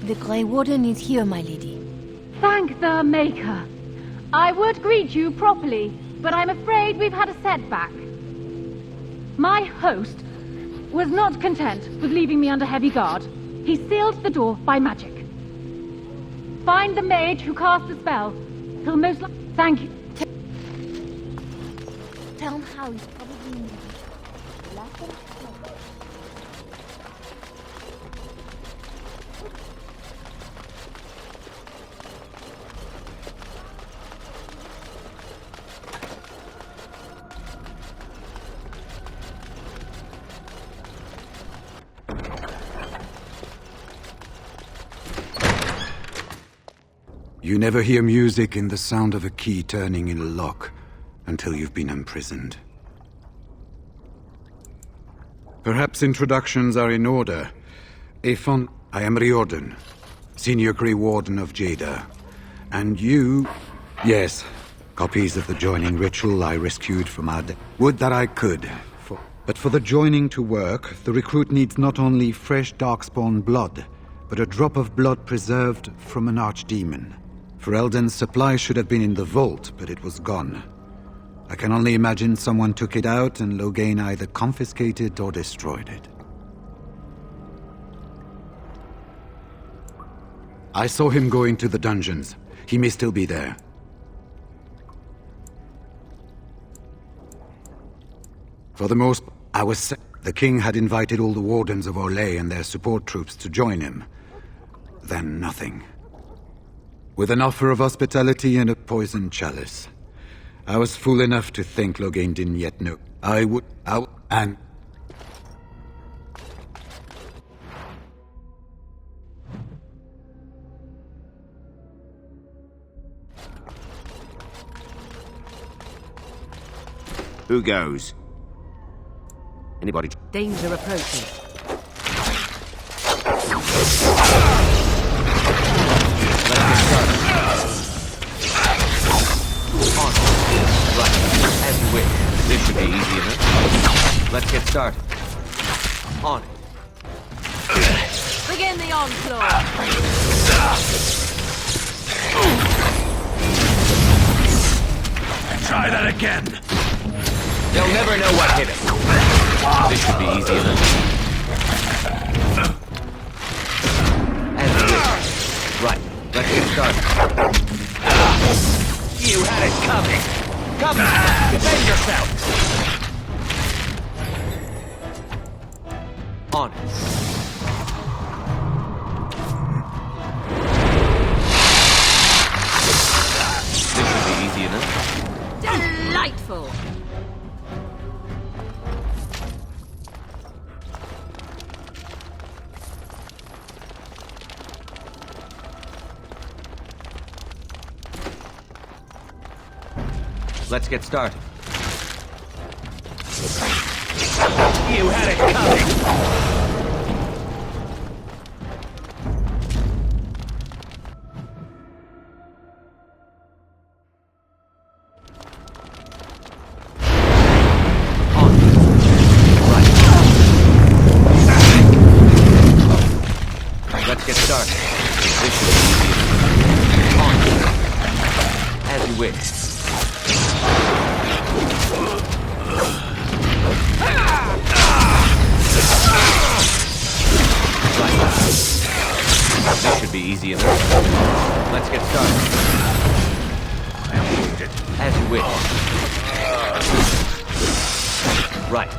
The Grey Warden is here, my lady. Thank the Maker. I would greet you properly, but I'm afraid we've had a setback. My host was not content with leaving me under heavy guard. He sealed the door by magic. Find the mage who cast the spell. He'll most likely... Thank you. Tell him how he's probably... You never hear music in the sound of a key turning in a lock until you've been imprisoned. Perhaps introductions are in order. Aphon, I am Riordan, Senior Grey Warden of Jada. And you... Yes, copies of the joining ritual I rescued from our... Would that I could. But for the joining to work, the recruit needs not only fresh darkspawn blood, but a drop of blood preserved from an archdemon. Ferelden's supply should have been in the vault, but it was gone. I can only imagine someone took it out and Loghain either confiscated or destroyed it. I saw him go into the dungeons. He may still be there. For the most, the king had invited all the wardens of Orlais and their support troops to join him. Then nothing. With an offer of hospitality and a poisoned chalice. I was fool enough to think Loghain didn't yet know. And... Who goes? Anybody? Danger approaching. As you wish. This should be easy enough. Let's get started. On it. Begin the onslaught. Try that again. They'll never know what hit us. This should be easy enough. As you wish. Right. Let's get started. You had it coming. Come on, defend yourself! On it. This should be easy enough. Delightful! Let's get started. You had it coming! Let's get started. This should be easy. On. As you wish. Right. This should be easy enough. Let's get started. I am wounded. As you wish. Right.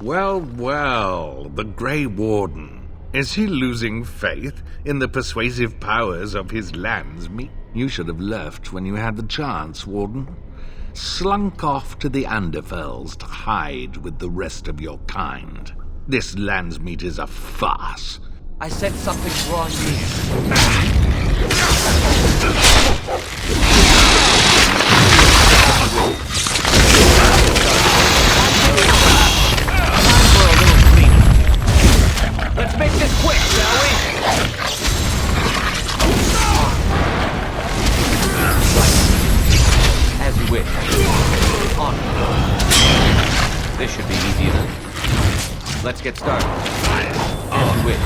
Well, well, the Grey Warden. Is he losing faith in the persuasive powers of his landsmeet? You should have left when you had the chance, Warden. Slunk off to the Anderfells to hide with the rest of your kind. This landsmeet is a farce. I said something wrong here. Let's make this quick, shall we? As you wish. On. This should be easy enough. Let's get started. As you wish.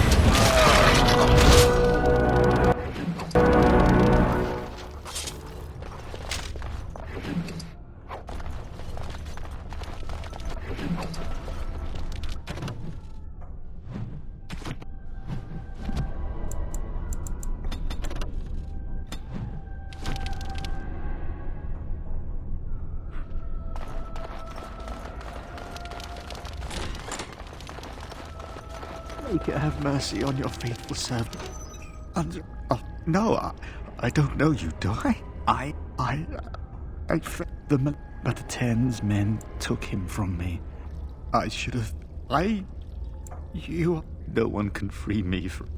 Maker, have mercy on your faithful servant. No, I don't know you, do I? But the Ten's men took him from me. I should have... No one can free me from...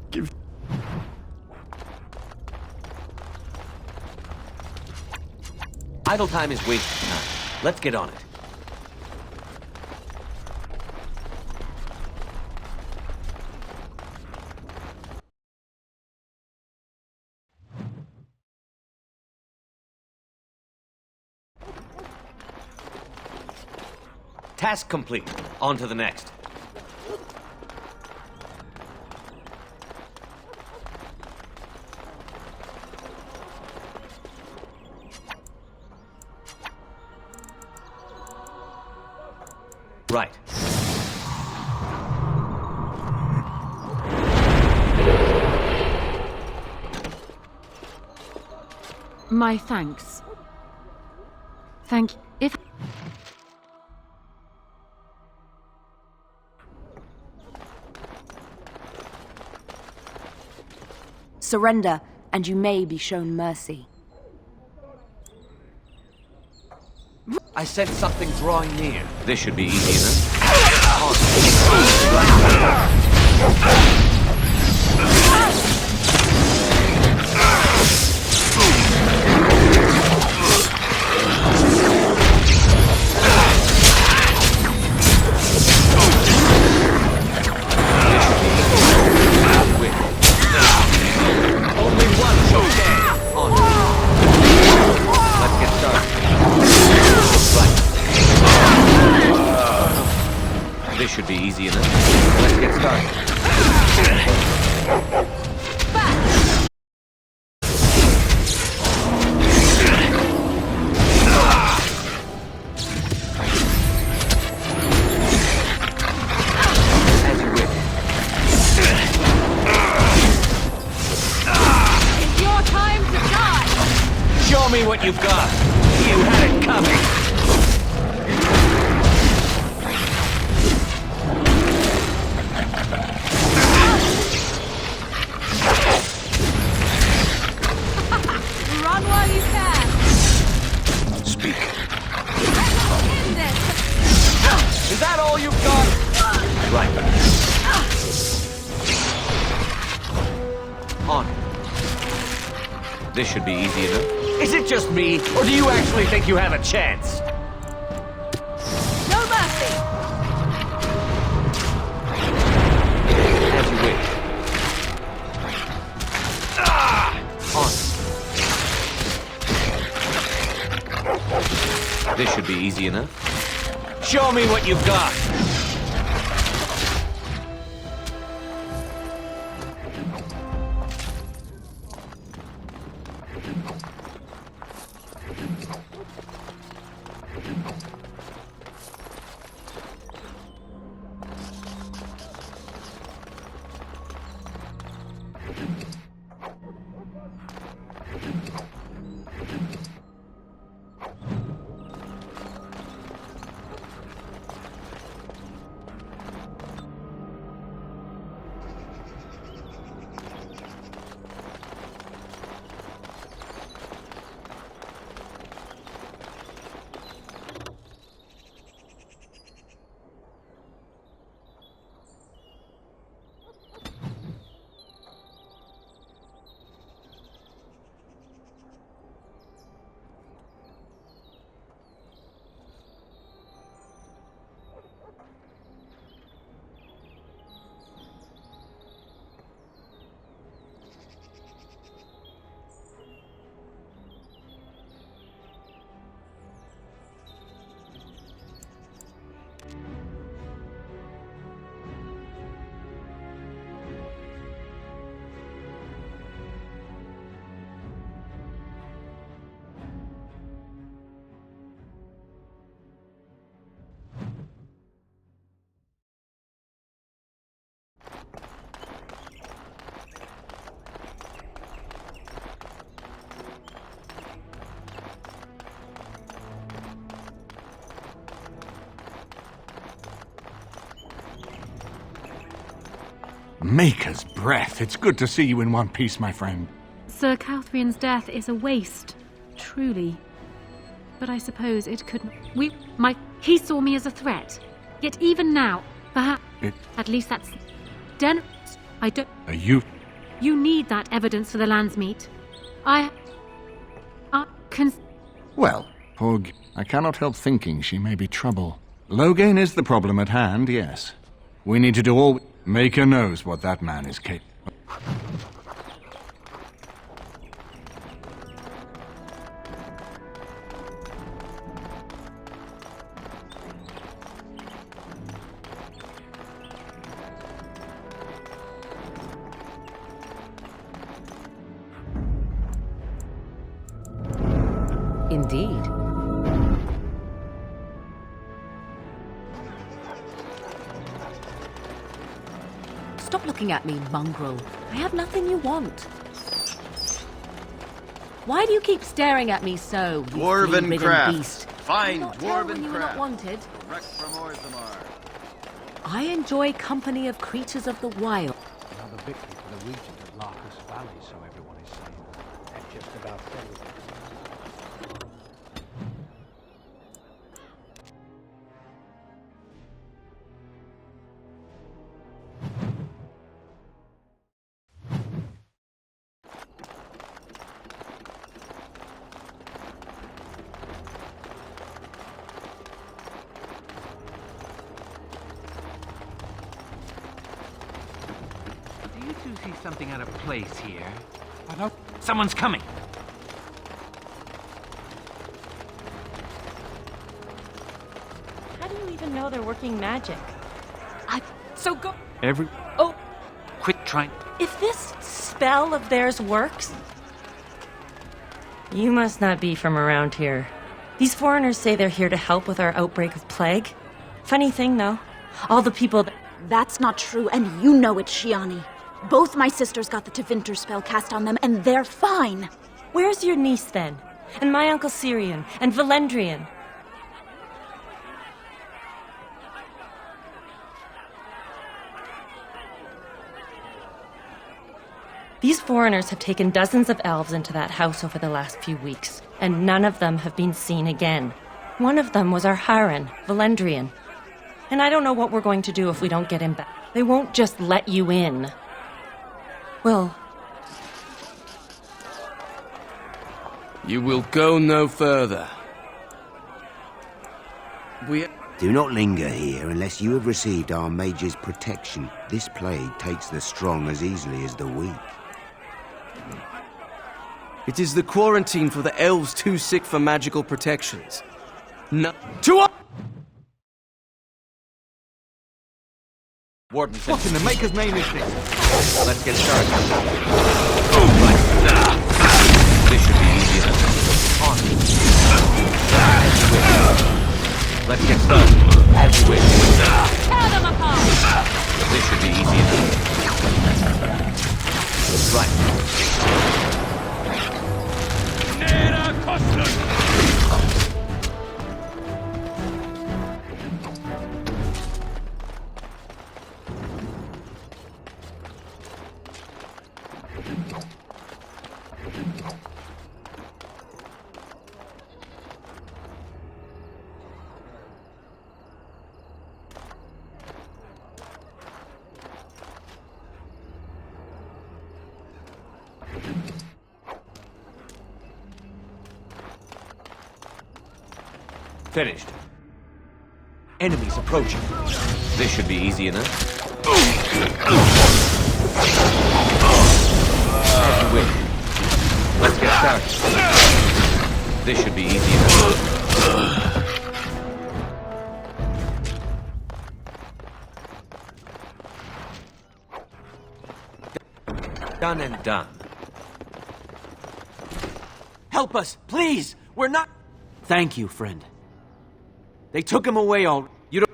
Idle time is wasted time. Let's get on it. Task complete. On to the next. Right. My thanks. Thank you. If... Surrender, and you may be shown mercy. I sense something drawing near. This should be easy enough. This should be easy enough. Let's get started. As you wish. It's your time to die! Show me what you've got. You had it coming. Run while you can! Speak. Is that all you've got? Right. On. This should be easy enough. Is it just me, or do you actually think you have a chance? No mercy! As you wish. On. This should be easy enough. Show me what you've got! Maker's breath. It's good to see you in one piece, my friend. Sir Calthrian's death is a waste, truly. But I suppose it could... He saw me as a threat. Yet even now, perhaps... At least that's... I don't... You need that evidence for the Landsmeet. Well, Pug, I cannot help thinking she may be trouble. Loghain is the problem at hand, yes. We need to do all... Maker knows what that man is capable of. Indeed. Stop looking at me, mongrel. I have nothing you want. Why do you keep staring at me so, you Dwarven flea-ridden craft. beast? Fine Did you not tell when dwarven you were not craft. wanted? Direct from Orzammar. I enjoy company of creatures of the wild. Another victory for the regent of Larkus Valley, so everyone is saying. That just about settles it. Do you two see something out of place here? I don't... Someone's coming! How do you even know they're working magic? Oh! Quit trying... If this spell of theirs works... You must not be from around here. These foreigners say they're here to help with our outbreak of plague. Funny thing, though. All the people that... That's not true, and you know it, Shiani. Both my sisters got the Tevinter spell cast on them, and they're fine. Where's your niece, then? And my uncle Syrian? And Valendrian? These foreigners have taken dozens of elves into that house over the last few weeks, and none of them have been seen again. One of them was our Haran, Valendrian. And I don't know what we're going to do if we don't get him back. They won't just let you in. Well... You will go no further. Do not linger here unless you have received our mage's protection. This plague takes the strong as easily as the weak. It is the quarantine for the elves too sick for magical protections. No. To up! Warden, What in the maker's name is this? Let's get started. Right. This should be easy enough. On. As you wish. Let's get started. As you wish. Tear them apart! This should be easy enough. Right. Nera Costa! Finished. Enemies approaching. This should be easy enough. As you wish. Let's get started. This should be easy enough. Done and done. Help us, please! We're not... Thank you, friend. They took him away all... You don't...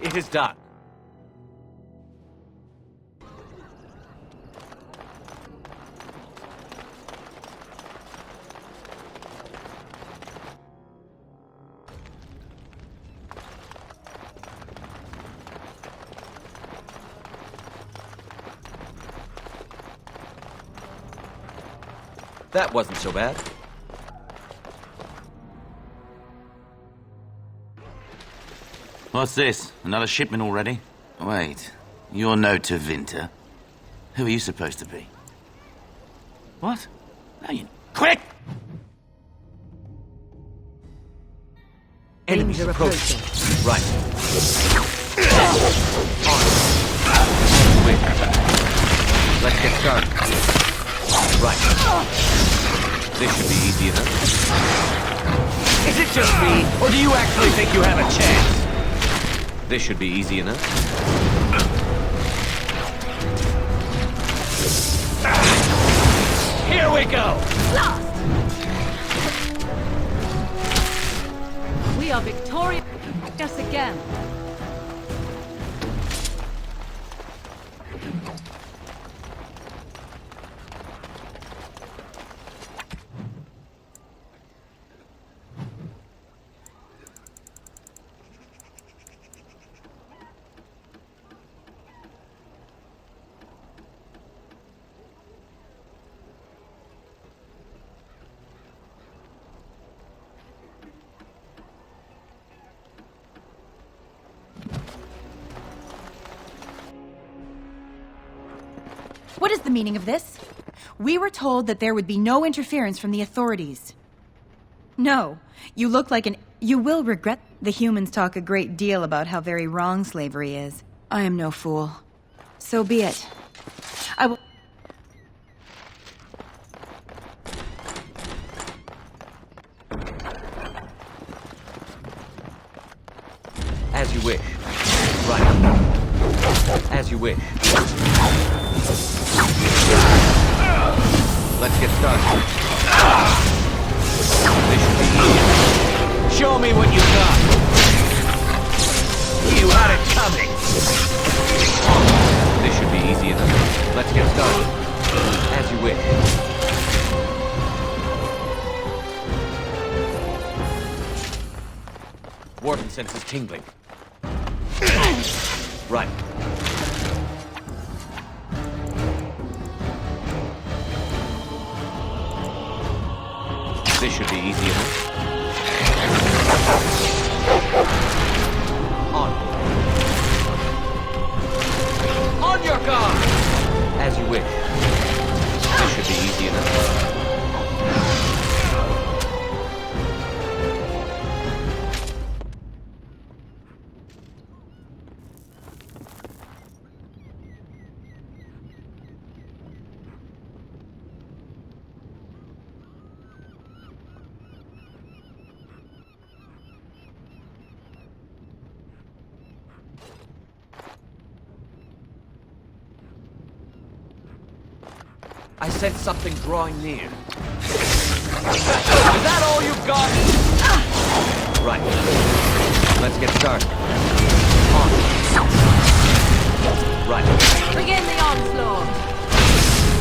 It is done. That wasn't so bad. What's this? Another shipment already? Wait, you're no Tevinter. Who are you supposed to be? What? No, you... Quick! Enemies approaching. Right. On. Wait. Let's get started. Right. This should be easy enough. Is it just me, or do you actually think you have a chance? This should be easy enough. Here we go! Lost! We are victorious again. What is the meaning of this? We were told that there would be no interference from the authorities. No, you look like an... You will regret... The humans talk a great deal about how very wrong slavery is. I am no fool. So be it. I will... As you wish. Right. As you wish. Let's get started. This should be easy. Show me what you got. You had it coming. This should be easy enough. Let's get started. As you wish. Warden senses tingling. Right. This should be easy enough. On your guard! As you wish. This should be easy enough. I sense something drawing near. Is that all you've got? Right. Let's get started. On. Right. Begin the onslaught.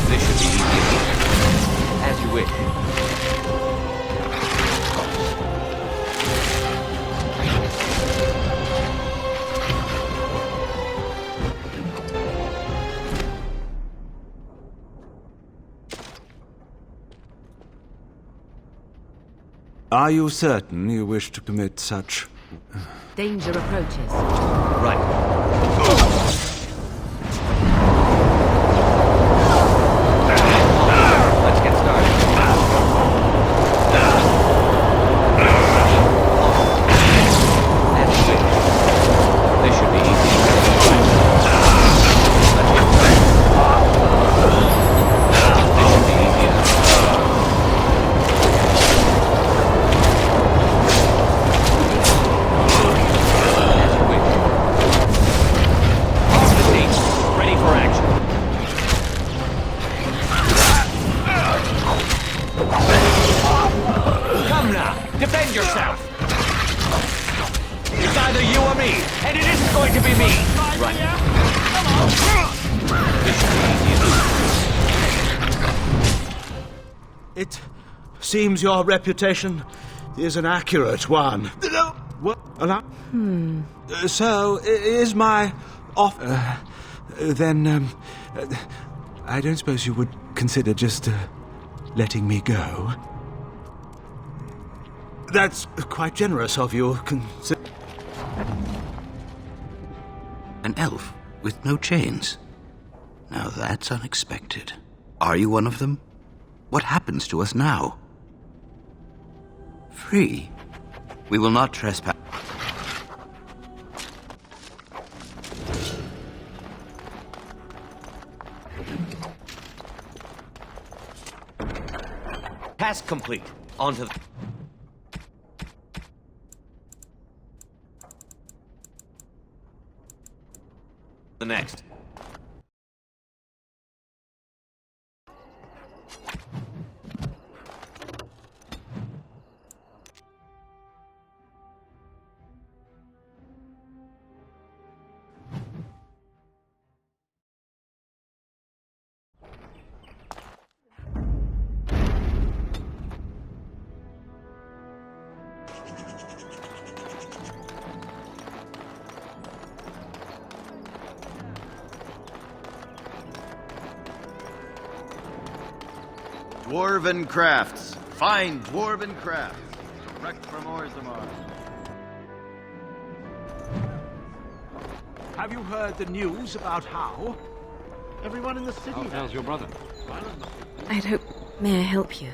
This should be easy. As you wish. Are you certain you wish to commit such... Danger approaches. Right. Let's get started. As you wish. This should be easy. Let's get started. This should be easy enough. Ready for action. Come now, defend yourself. It's either you or me, and it isn't going to be me. Right. This should be easy. It seems your reputation is an accurate one. What? So, is my offer... then, I don't suppose you would consider just letting me go? That's quite generous of you. An elf with no chains. Now that's unexpected. Are you one of them? What happens to us now? Free? We will not trespass. Task complete. On to the next. Dwarven crafts. Find dwarven crafts. Direct from Orzammar. Have you heard the news about how? Everyone in the city. How's your brother? I'd hope... May I help you?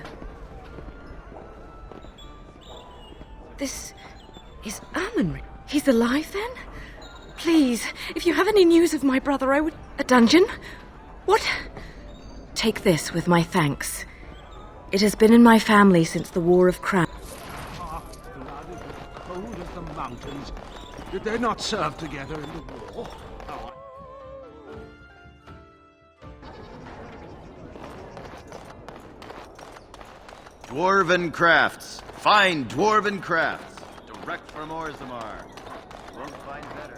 This is Amun. He's alive then? Please, if you have any news of my brother, I would... A dungeon? What? Take this with my thanks. It has been in my family since the War of Crown. Blood is as cold as the mountains. Did they not serve together in the war? Dwarven crafts. Find dwarven crafts. Direct from Orzammar. Won't find better.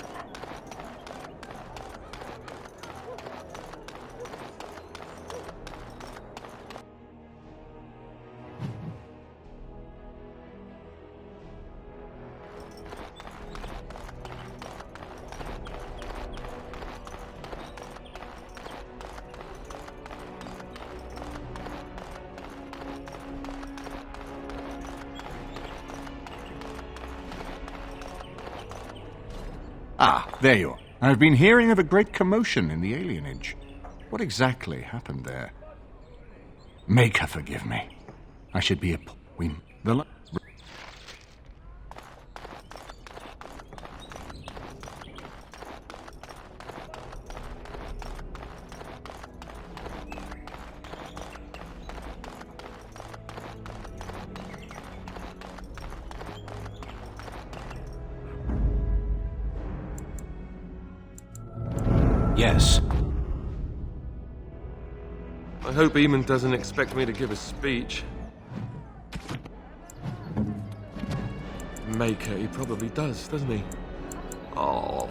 Ah, there you are. I've been hearing of a great commotion in the alienage. What exactly happened there? Make her forgive me. I should be a... Yes. I hope Eamon doesn't expect me to give a speech. Maker, he probably does, doesn't he? Oh.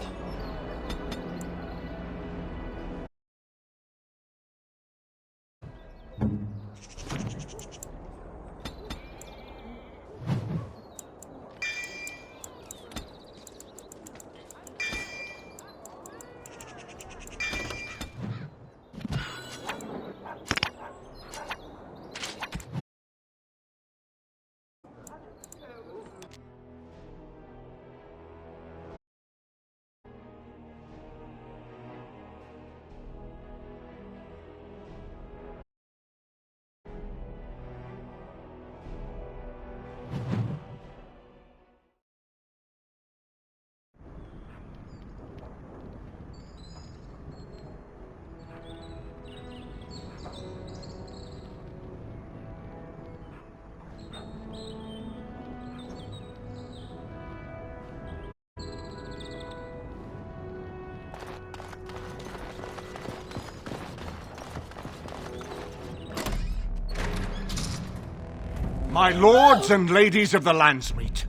My lords and ladies of the Landsmeet,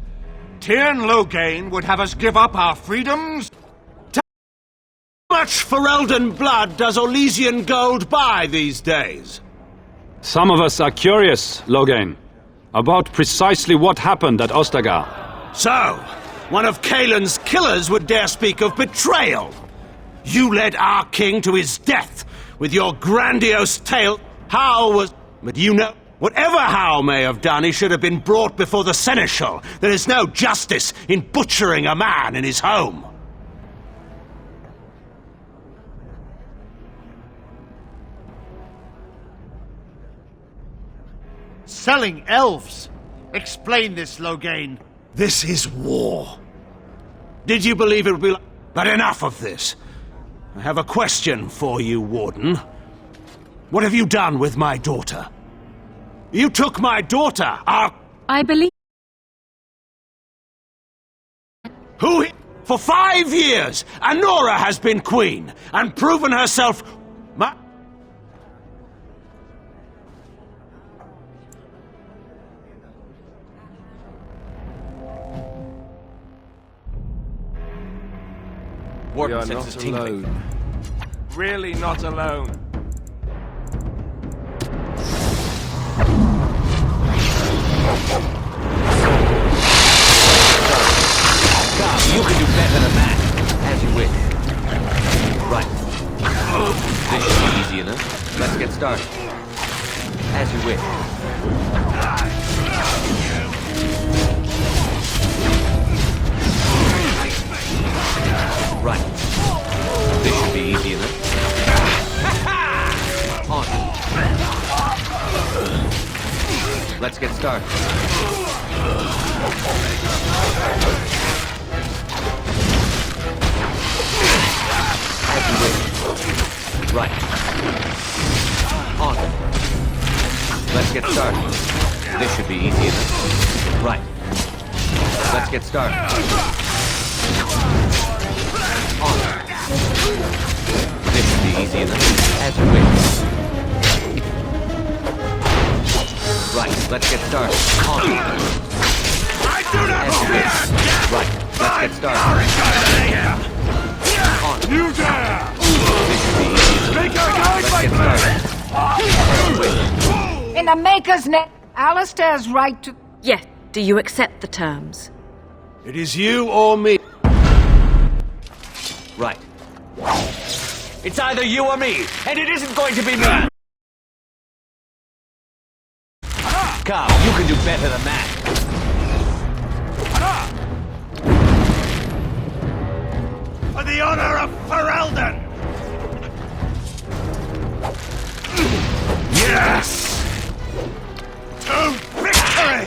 Tyrn Loghain would have us give up our freedoms? How much Ferelden blood does Orlesian gold buy these days? Some of us are curious, Loghain, about precisely what happened at Ostagar. So, one of Kaelin's killers would dare speak of betrayal. You led our king to his death with your grandiose tale. How was... But you know... Whatever Howe may have done, he should have been brought before the Seneschal. There is no justice in butchering a man in his home. Selling elves? Explain this, Loghain. This is war. Did you believe it would be like... But enough of this. I have a question for you, Warden. What have you done with my daughter? You took my daughter, I believe... Who... For 5 years, Anora has been queen, and proven herself... We are not alone. Really not alone. You can do better than that, as you wish. Right. This should be easy enough. Let's get started. As you wish. Right. This should be easy enough. On. Let's get started. As you wish. Right. On. Let's get started. This should be easy enough. Right. Let's get started. On. This should be easy enough. As you wish. Right, let's get started. On. I do not wish. Right, let's get started. On. You dare! This should be easy enough. Make our guide, let's my get friend! started. As you wish. In the Maker's name, Alistair's right to... Yes, do you accept the terms? It is you or me. Right. It's either you or me, and it isn't going to be me! Come, you can do better than that. For the honor of Ferelden! Yes! To victory!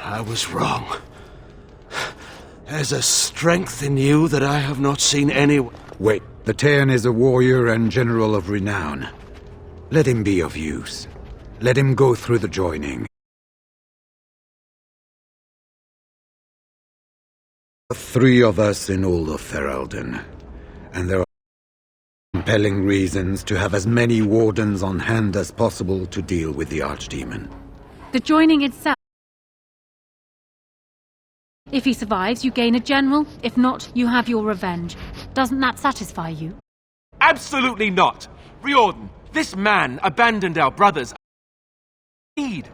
I was wrong. There's a strength in you that I have not seen anywhere. Wait, the Tyrn is a warrior and general of renown. Let him be of use. Let him go through the joining. Three of us in all of Ferelden, and there are compelling reasons to have as many wardens on hand as possible to deal with the Archdemon. The joining itself. If he survives, you gain a general. If not, you have your revenge. Doesn't that satisfy you? Absolutely not! Riordan, this man abandoned our brothers. He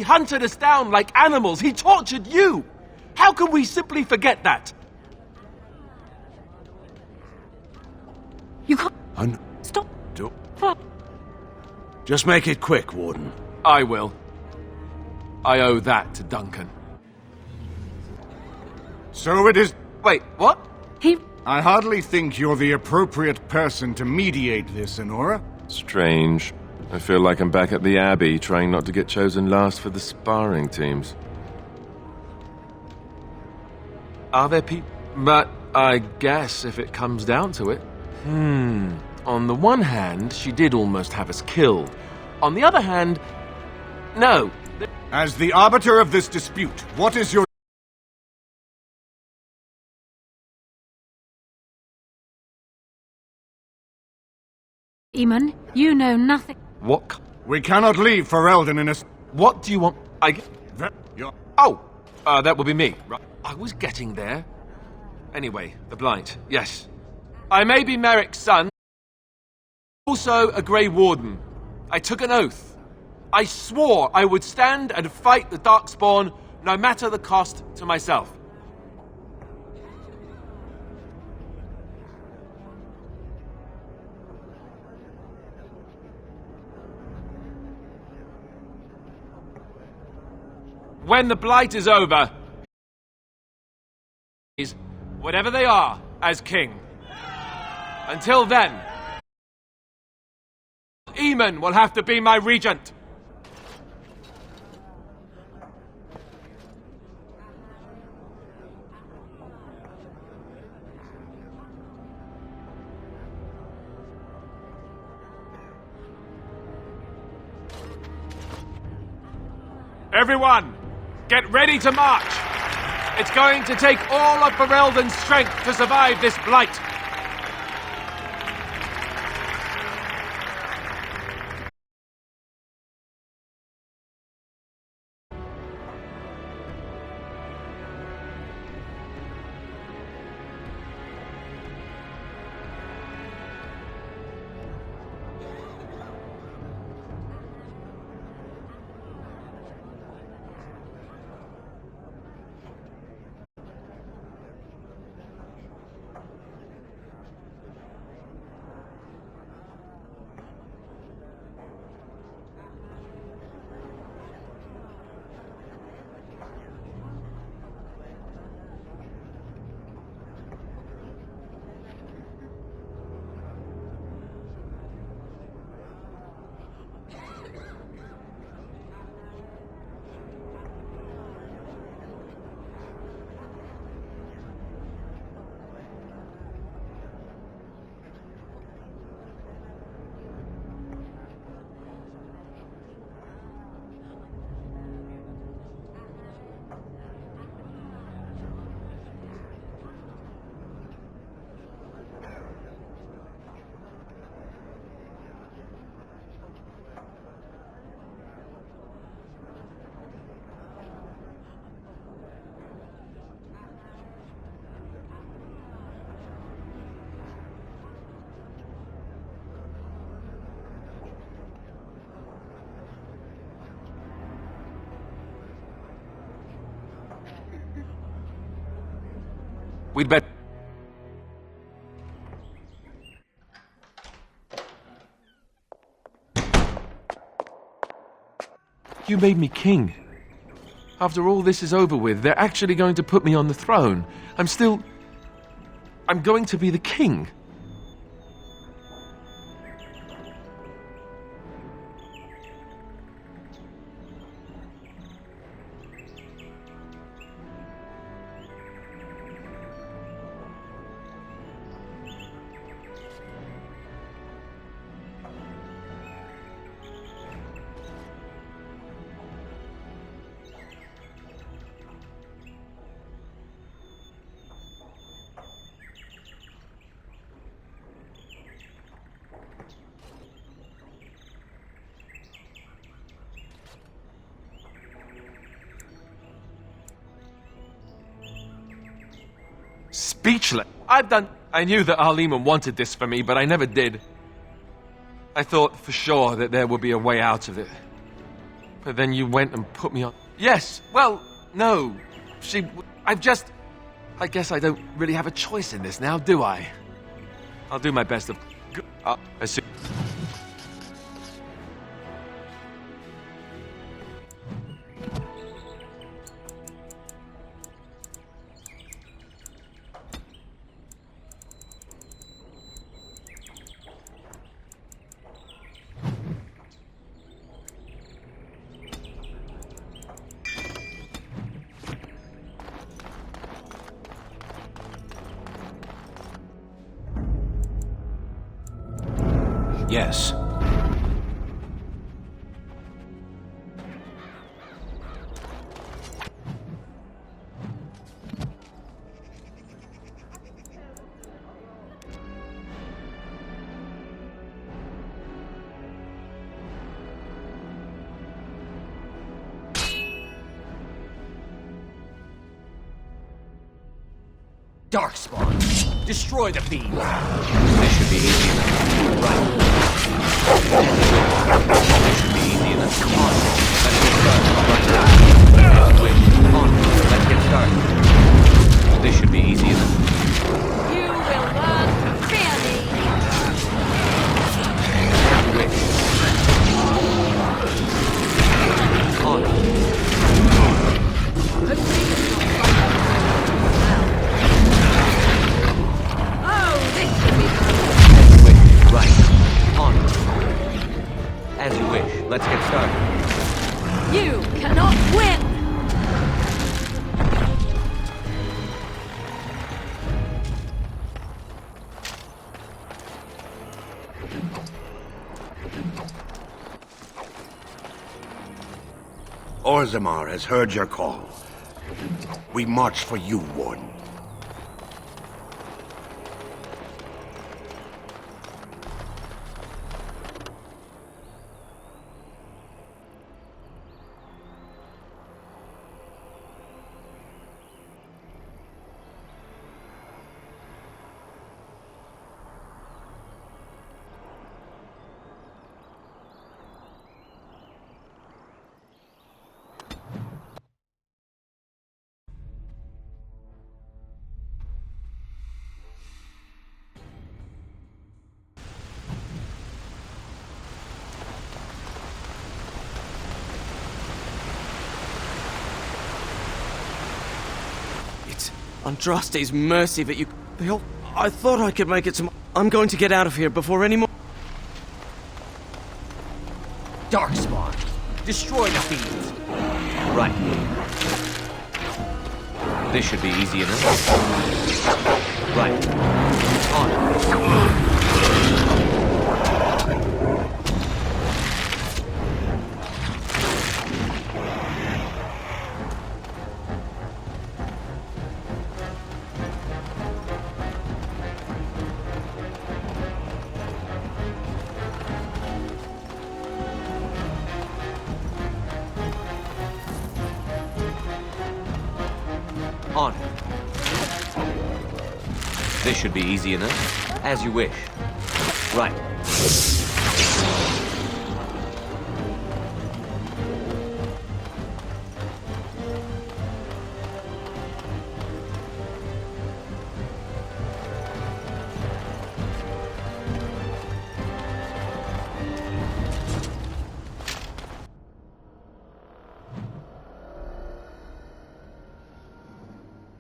hunted us down like animals. He tortured you! How can we simply forget that? You can't... Stop. Just make it quick, Warden. I will. I owe that to Duncan. So it is... Wait, what? I hardly think you're the appropriate person to mediate this, Enora. Strange. I feel like I'm back at the Abbey, trying not to get chosen last for the sparring teams. Are there people? But I guess if it comes down to it. On the one hand, she did almost have us killed. On the other hand, no. As the arbiter of this dispute, what is your... Eamon, you know nothing. What? We cannot leave Ferelden in a... What do you want? That will be me. Right. I was getting there. Anyway, the Blight. Yes. I may be Merrick's son. Also a Grey Warden. I took an oath. I swore I would stand and fight the Darkspawn, no matter the cost to myself. When the Blight is over, whatever they are, as king. Until then, Eamon will have to be my regent. Everyone, get ready to march! It's going to take all of Ferelden's strength to survive this blight! We'd better... You made me king. After all this is over with, they're actually going to put me on the throne. I'm going to be the king. speechless. I knew that Arleman wanted this for me, but I never did. I thought for sure that there would be a way out of it. But then you went and put me on... Yes, well, no. I guess I don't really have a choice in this now, do I? I'll do my best to... I see. Yes. Darkspawn, destroy the fiend. This should be easy enough. Right. This should be easy enough. On. Let's get started. Right. Wait. On. Let's get started. This should be easy enough. You will learn to fear me. Wait. On. As you wish. Let's get started. You cannot win! Orzammar has heard your call. We march for you, Warden. Andraste's mercy that you... I thought I could make it to... I'm going to get out of here before any more... Darkspawn, destroy the fiend. Right. This should be easy enough. Right. On. On. This should be easy enough. As you wish. Right.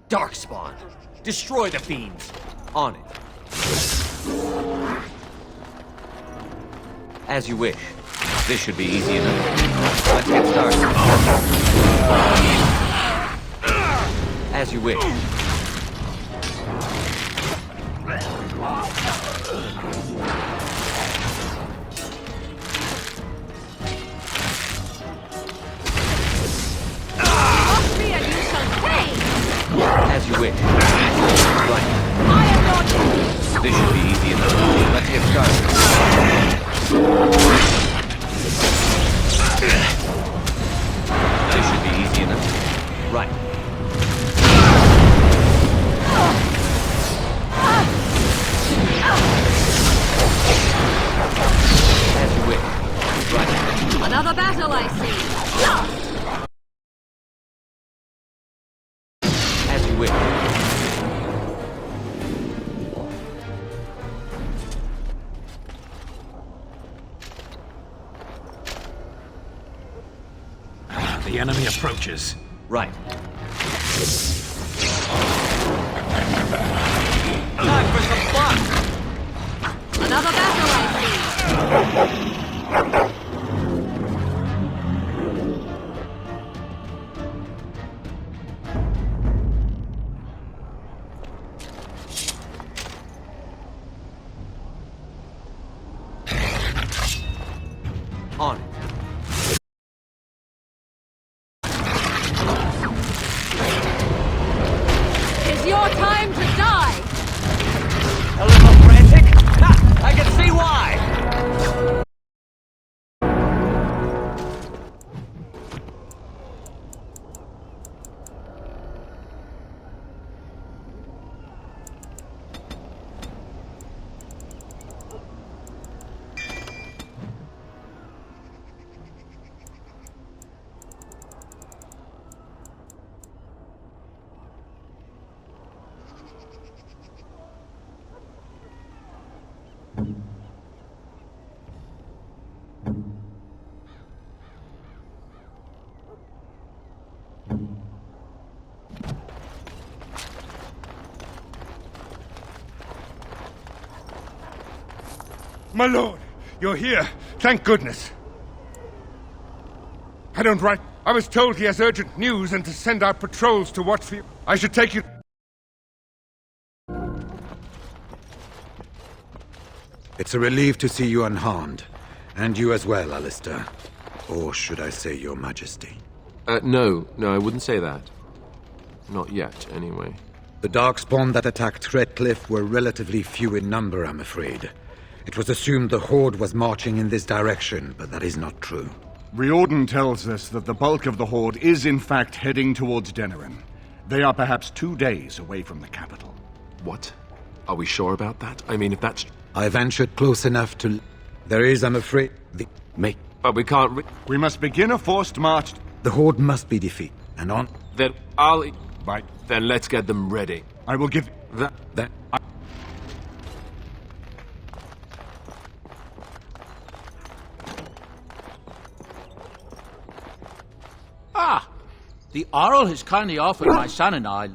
Darkspawn, destroy the fiends. On it. As you wish. This should be easy enough. Let's get started. As you wish. As you wish. Right. This should be easy enough. Let's get started. This should be easy enough. Right. the enemy approaches. Right. Time for some fun! Another battle, I see. On. It's your time to die! A little frantic? Ha! I can see why! My lord, you're here. Thank goodness. I don't write. I was told he has urgent news and to send out patrols to watch for you. I should take you. It's a relief to see you unharmed. And you as well, Alistair. Or should I say your majesty? No, I wouldn't say that. Not yet, anyway. The Darkspawn that attacked Redcliffe were relatively few in number, I'm afraid. It was assumed the Horde was marching in this direction, but that is not true. Riordan tells us that the bulk of the Horde is in fact heading towards Denerim. They are perhaps 2 days away from the capital. What? Are we sure about that? I mean, if that's... I ventured close enough to... There is, I'm afraid, the... Mate, but we can't... We must begin a forced march. The Horde must be defeated, and on... Then I'll... Right. Then let's get them ready. I will give... That... Ah! The Arl has kindly offered my son and I...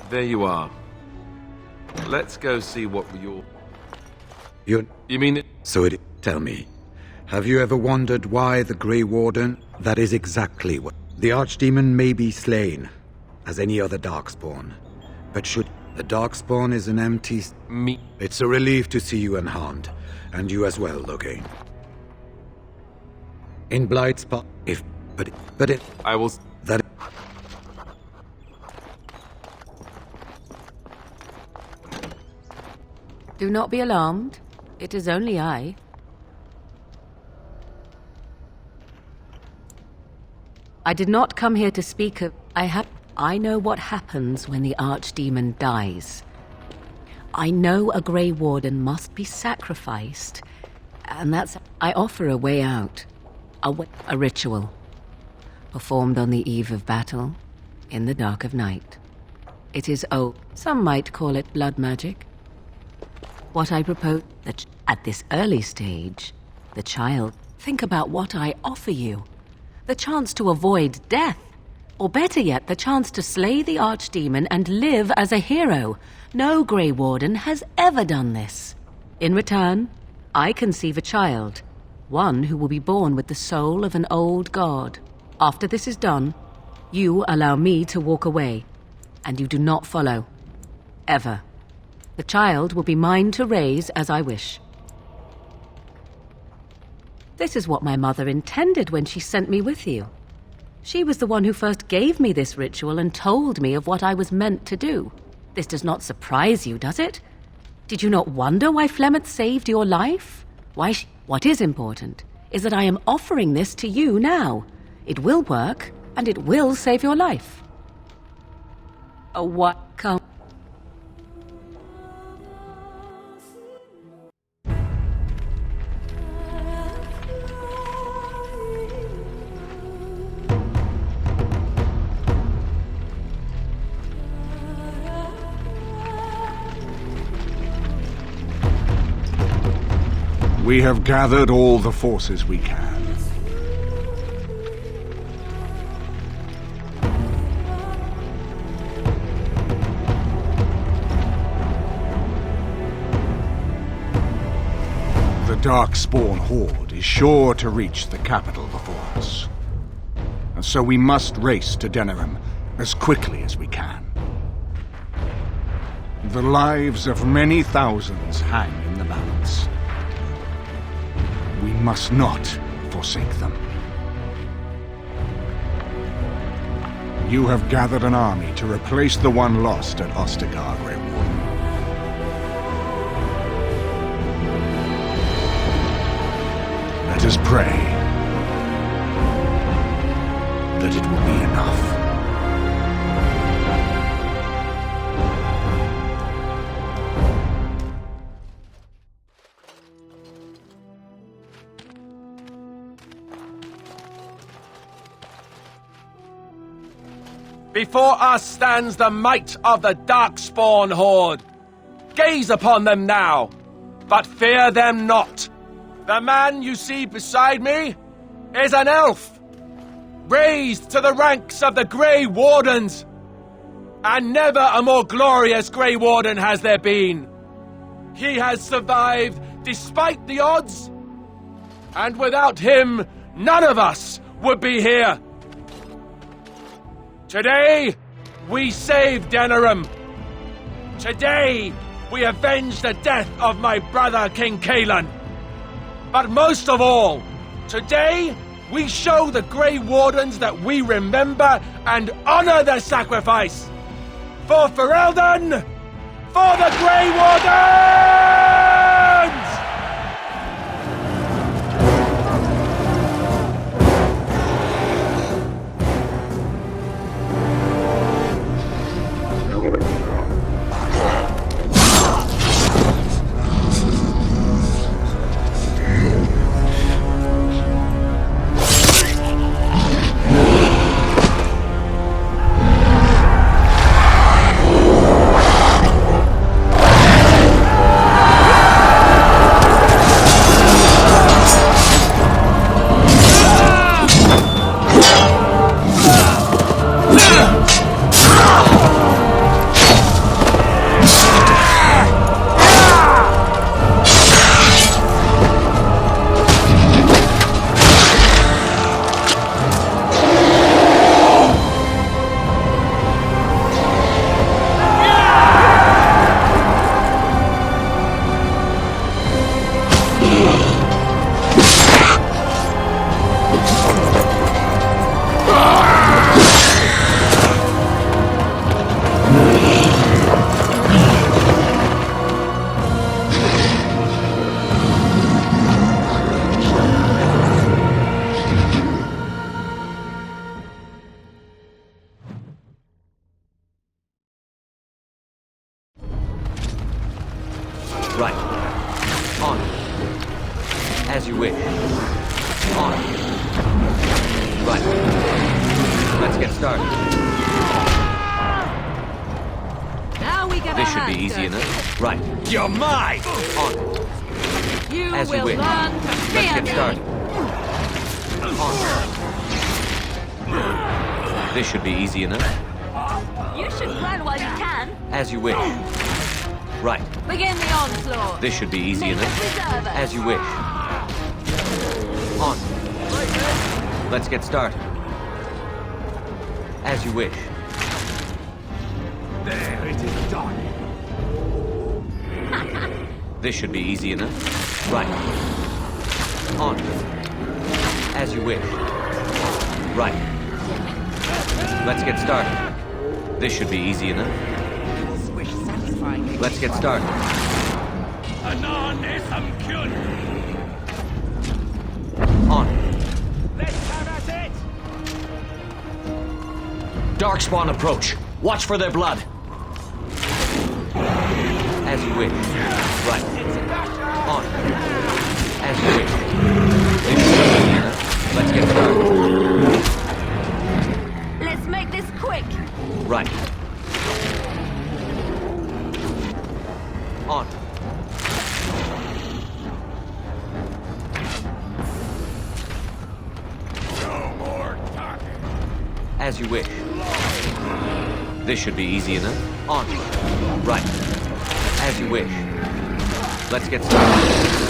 There you are. Let's go see what you're... You mean it? So it... Tell me, have you ever wondered why the Grey Warden... That is exactly what... The Archdemon may be slain, as any other Darkspawn. But should... The Darkspawn is an empty... Me? It's a relief to see you unharmed. And you as well, Logain. In Blightspot... If... But it... I will... That... Do not be alarmed. It is only I. I did not come here to speak of... I know what happens when the Archdemon dies. I know a Grey Warden must be sacrificed, and that's... I offer a way out. A ritual. Performed on the eve of battle, in the dark of night. It is some might call it blood magic. What I propose, that at this early stage, the child... Think about what I offer you. The chance to avoid death. Or better yet, the chance to slay the Archdemon and live as a hero. No Grey Warden has ever done this. In return, I conceive a child. One who will be born with the soul of an old god. After this is done, you allow me to walk away. And you do not follow. Ever. The child will be mine to raise as I wish. This is what my mother intended when she sent me with you. She was the one who first gave me this ritual and told me of what I was meant to do. This does not surprise you, does it? Did you not wonder why Flemeth saved your life? What is important is that I am offering this to you now. It will work, and it will save your life. What come? We have gathered all the forces we can. The Darkspawn Horde is sure to reach the capital before us. And so we must race to Denerim as quickly as we can. The lives of many thousands hang in the balance. We must not forsake them. You have gathered an army to replace the one lost at Ostagar, Grey Warden. Let us pray that it will be enough. Before us stands the might of the Darkspawn Horde. Gaze upon them now, but fear them not. The man you see beside me is an elf, raised to the ranks of the Grey Wardens. And never a more glorious Grey Warden has there been. He has survived despite the odds, and without him, none of us would be here. Today, we saved Denerim. Today, we avenged the death of my brother, King Kaelan. But most of all, today, we show the Grey Wardens that we remember and honor their sacrifice. For Ferelden! For the Grey Wardens! Right. On. As you wish. On. Right. Let's get started. Now we get This our should be hands easy dirty. enough. Right. You're mine! On. You As you will wish. learn to Let's fear get me. started. On. This should be easy enough. You should run while you can. As you wish. Right. Begin the onslaught. This should be easy Make enough. us reserve it. As you wish. On. Let's get started. As you wish. There it is done. This should be easy enough. Right. On. As you wish. Right. Let's get started. This should be easy enough. Let's get started. On. Let's have at it! Darkspawn approach. Watch for their blood. As you wish. Right. On. As you wish. This should be easy enough. Let's get started. Let's make this quick. Right. On. No more talking. As you wish. This should be easy enough. On. Right. As you wish. Let's get started.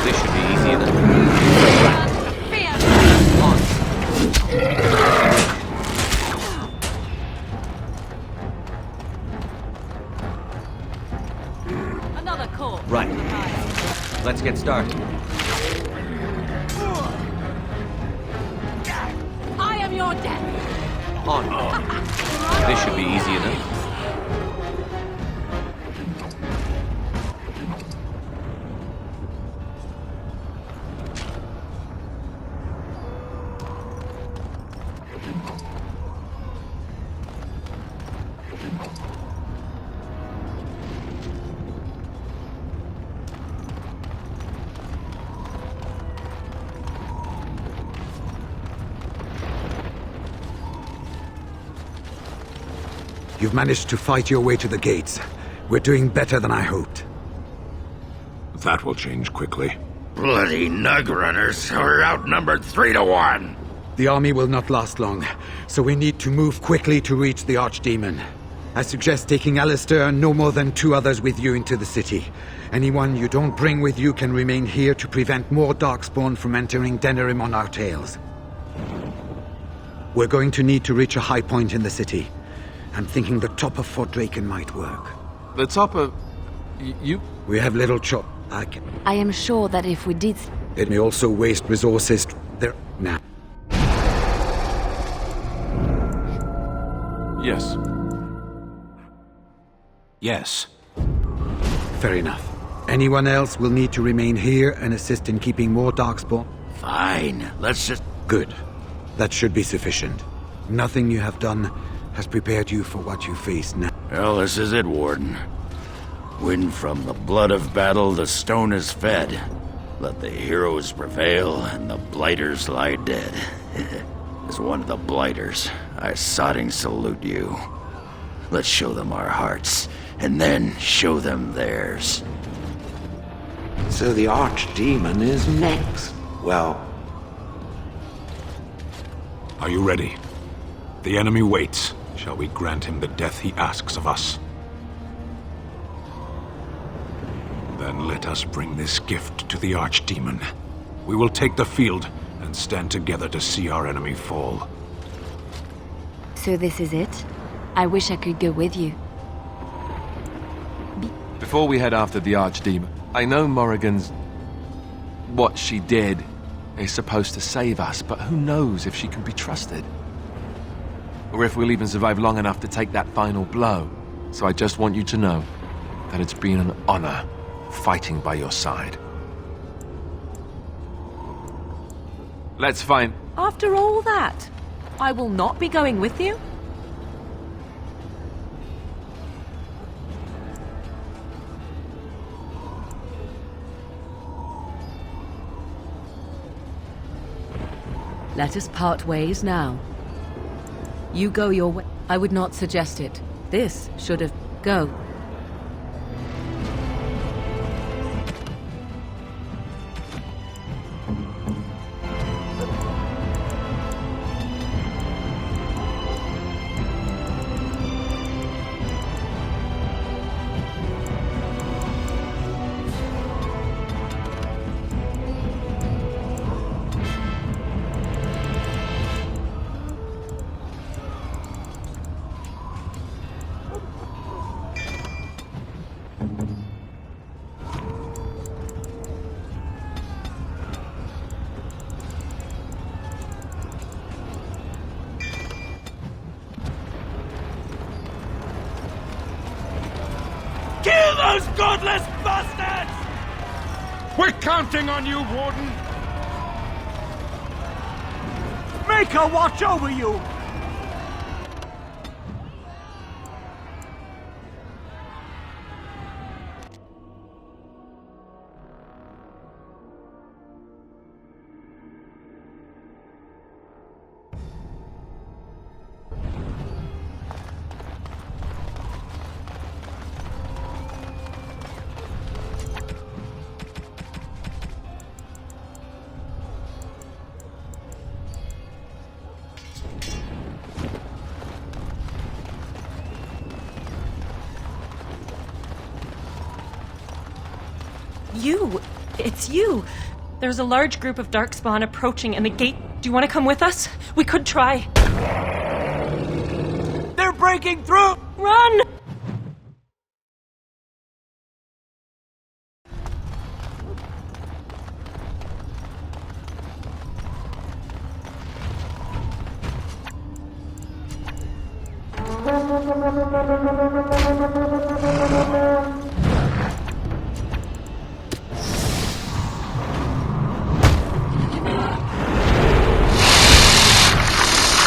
This should be easy enough. Right. On. Another call. Right. Let's get started. I am your death. On. This should be easy enough. You've managed to fight your way to the gates. We're doing better than I hoped. That will change quickly. Bloody nug runners are outnumbered 3 to 1. The army will not last long, so we need to move quickly to reach the Archdemon. I suggest taking Alistair and no more than 2 others with you into the city. Anyone you don't bring with you can remain here to prevent more Darkspawn from entering Denerim on our tails. We're going to need to reach a high point in the city. I'm thinking the top of Fort Draken might work. The top of... you... We have little I am sure that if we did... It may also waste resources there now. Yes. Yes. Fair enough. Anyone else will need to remain here and assist in keeping more Darkspawn? Fine. Let's just... Good. That should be sufficient. Nothing you have done has prepared you for what you face now. Well, this is it, Warden. When from the blood of battle the stone is fed, let the heroes prevail and the blighters lie dead. As one of the blighters, I sodding salute you. Let's show them our hearts, and then show them theirs. So the Archdemon is next. Well... Are you ready? The enemy waits. Shall we grant him the death he asks of us? Then let us bring this gift to the Archdemon. We will take the field and stand together to see our enemy fall. So this is it? I wish I could go with you. Before we head after the Archdemon, I know Morrigan's... what she did is supposed to save us, but who knows if she can be trusted? Or if we'll even survive long enough to take that final blow. So I just want you to know that it's been an honor fighting by your side. Let's find... After all that, I will not be going with you? Let us part ways now. You go your way. I would not suggest it. This should have... Go. Kill those godless bastards! We're counting on you, Warden! Make her watch over you! You! It's you! There's a large group of Darkspawn approaching and the gate... Do you want to come with us? We could try. They're breaking through! Run!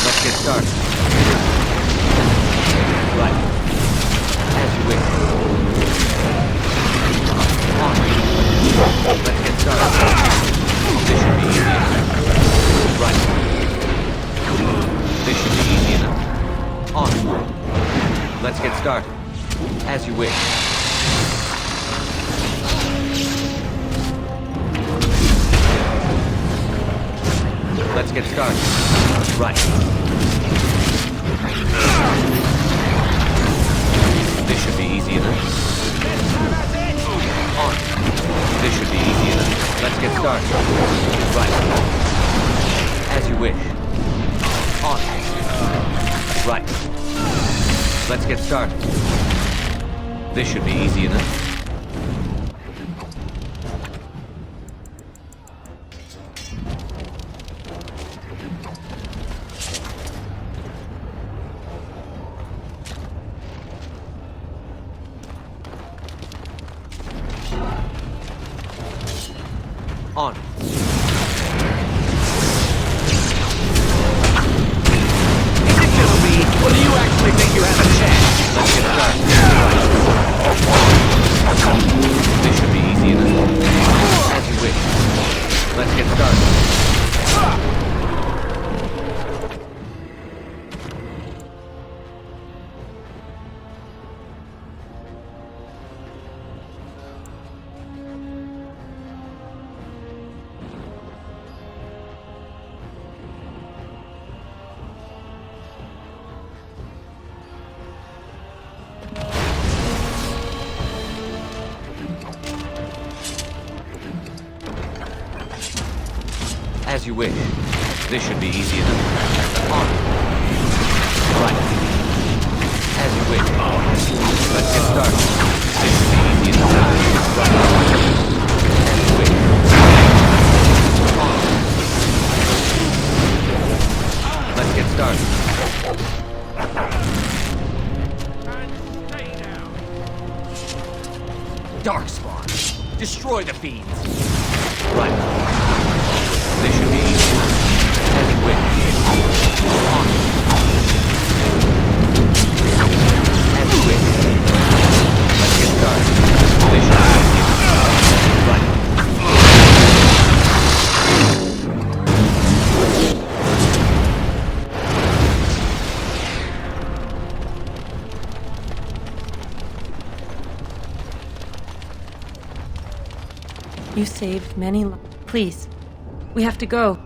Let's get started. Right. As you wish. On. Let's get started. This should be easy enough. Right. This should be easy enough. On. Let's get started. As you wish. Let's get started. Right. This should be easy enough. On. This should be easy enough. Let's get started. Right. As you wish. On. Right. Let's get started. This should be easy enough. On. Or do you actually think you have a chance? Let's get started. This should be easy enough. As you wish. Let's get started. As you wish. This should be easy enough. On. Right. As you wish. Let's get started. This should be easy enough. Right. As you wish. On. Let's get started. Darkspawn. Destroy the fiends. Right. This should be easy enough. As you wish. On. As you wish. Let's get started. This should be easy enough. Right. You saved many lives. Please, we have to go.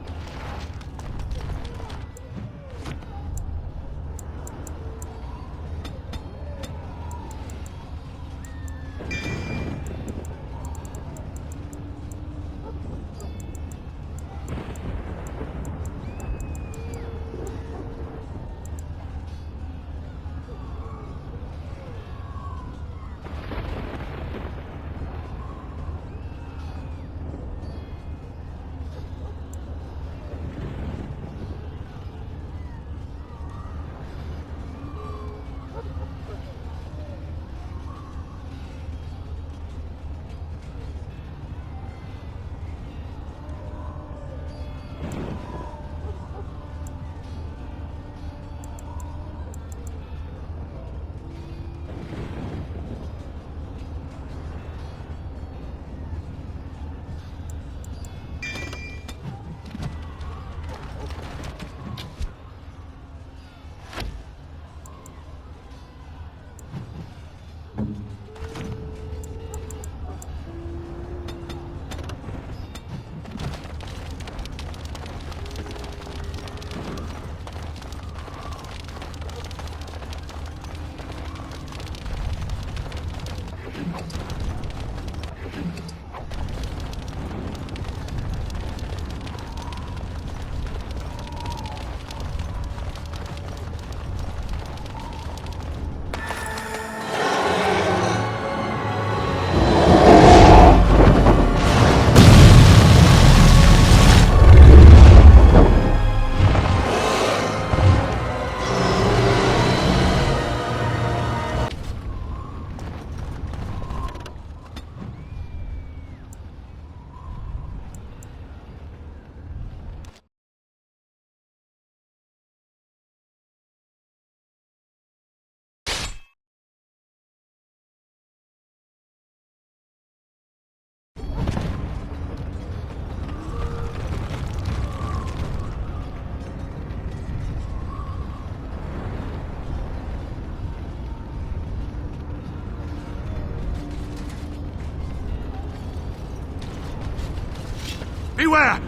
Beware!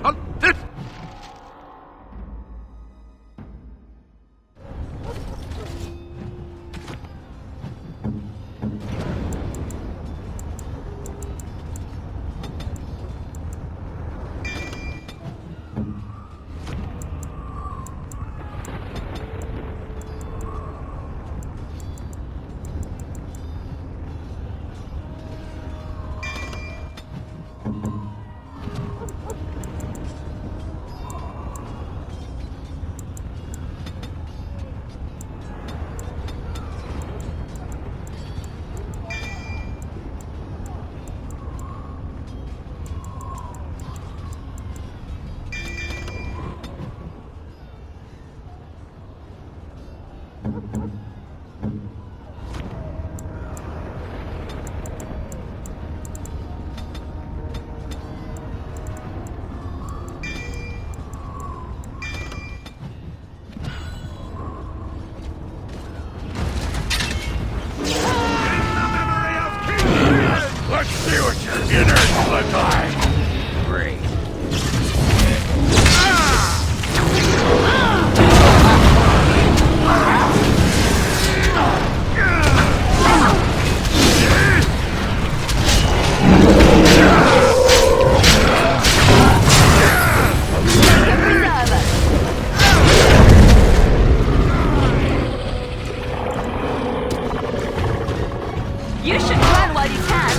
Let's see what your innards look like. Great. You should run while you can.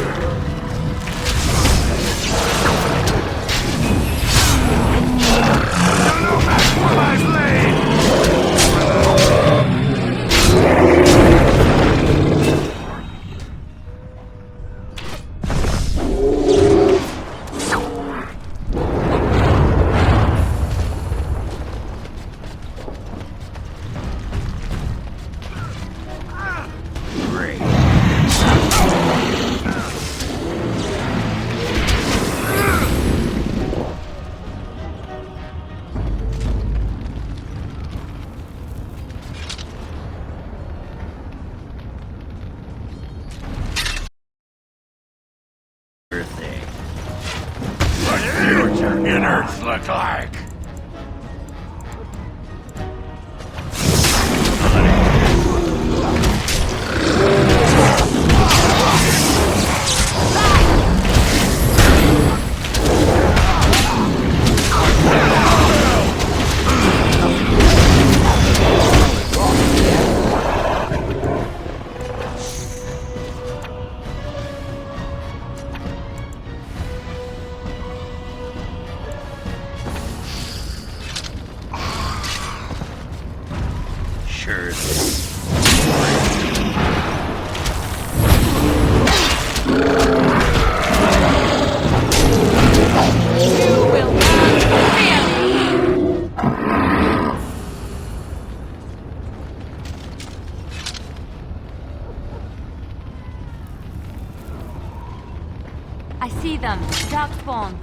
Great. innards look like? Sure. I see them. Dark spawn.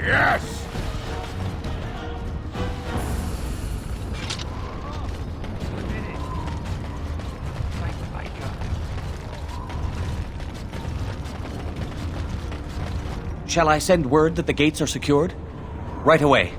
Yes! Shall I send word that the gates are secured? Right away.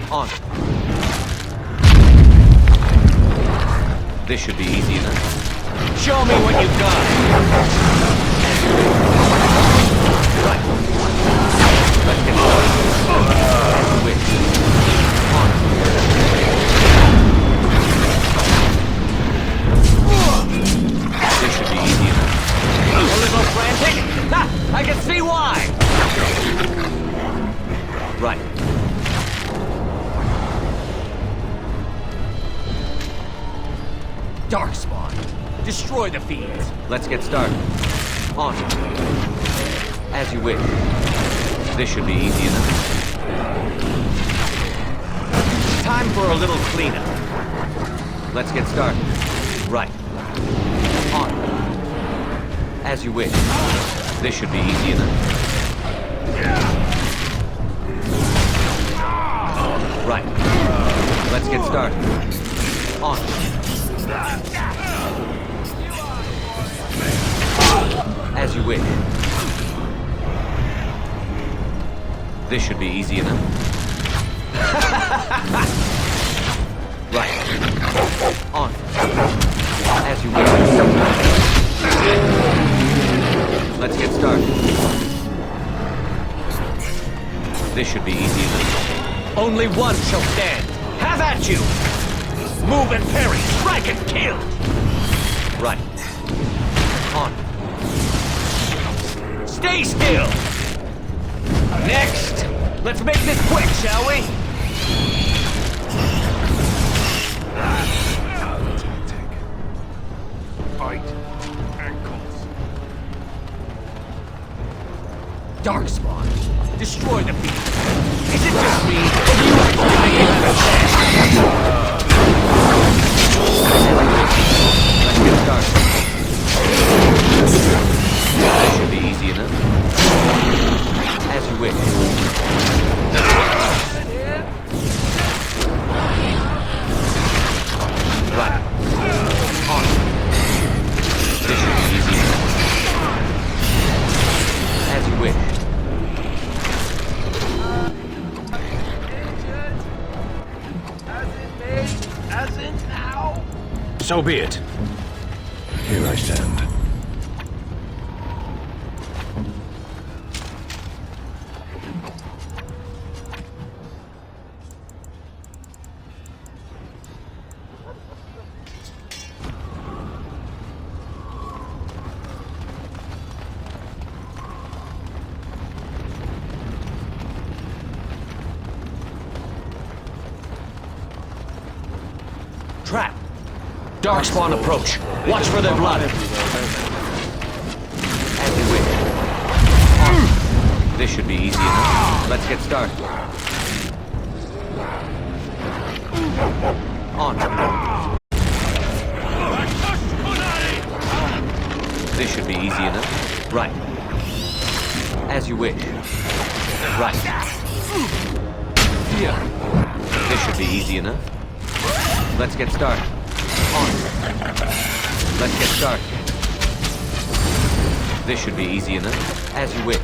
On. This should be easy enough. Show me what you've got! Right. Let's get started. Which? On. This should be easy enough. A little frantic? Ha! I can see why! Right. Darkspawn. Destroy the feeds. Let's get started. On. As you wish. This should be easy enough. Time for a little cleanup. Let's get started. Right. On. As you wish. This should be easy enough. Right. Let's get started. On. As you wish. This should be easy enough. Right. On. As you wish. Let's get started. This should be easy enough. Only one shall stand. Have at you! Move and parry, strike and kill! Right. On. Stay still! Next! Let's make this quick, shall we? Fight. Ankles. Darkspawn, destroy the beast. Is it just me, or do you actually think you have a chance? Let's get started. That should be easy enough. As you wish. Right. On. This should be easy enough. As you wish. As in now? So be it. Here I stand. Trap! Darkspawn approach. Watch for their blood. As you wish. On. This should be easy enough. Let's get started. On. This should be easy enough. Right. As you wish. Right. Here. This should be easy enough. Let's get started. On. Let's get started. This should be easy enough. As you wish.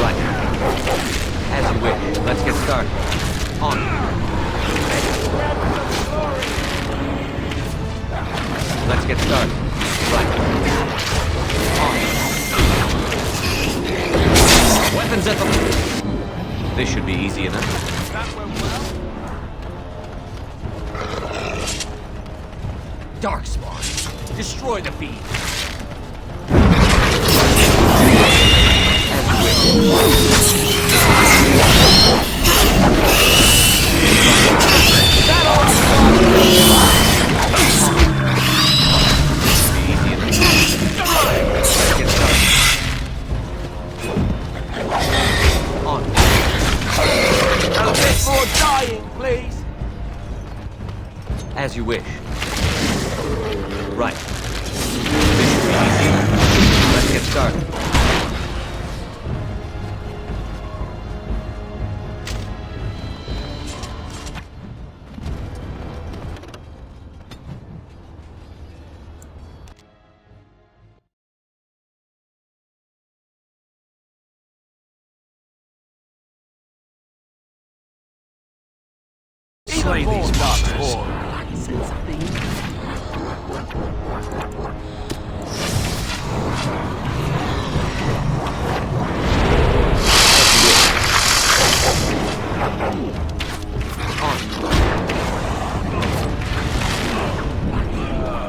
Right. As you wish. Let's get started. On. Let's get started. Right. On. Weapons at the... This should be easy enough. Darkspawn, destroy the beast. As you wish. As you wish. Right. This should be easy. Let's get started. Slay these monsters.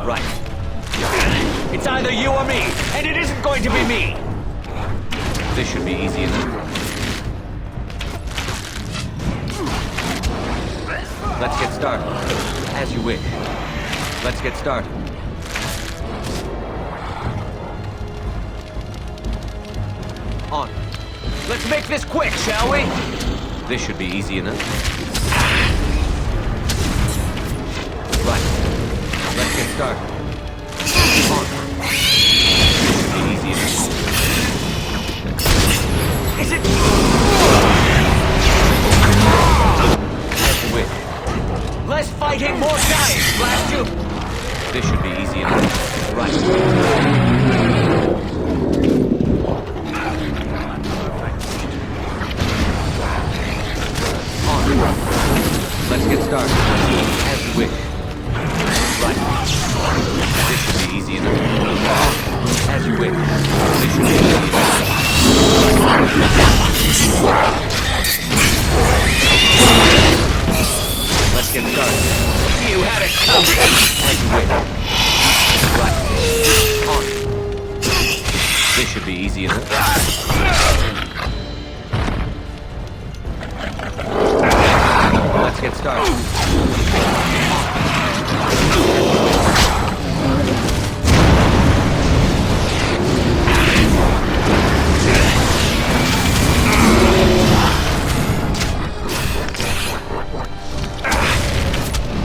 Right. It's either you or me, and it isn't going to be me. This should be easy enough. Let's get started. As you wish. Let's get started. On. Let's make this quick, shall we? This should be easy enough. Right. Let's get started. On. This should be easy enough. Is it? As you wish. Less fighting, more dying, blast you! This should be easy enough. Right. Let's get started. As you wish. Right. This should be easy enough. As you wish. This should be easy enough. Let's get started. You had it coming. As you wish. Right. On. This should be easy enough. Let's get started.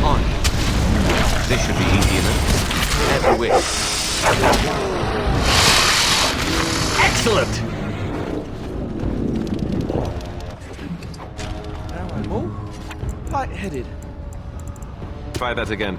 On. This should be easy enough. As you wish. Excellent! Now I'm all light-headed. Try that again.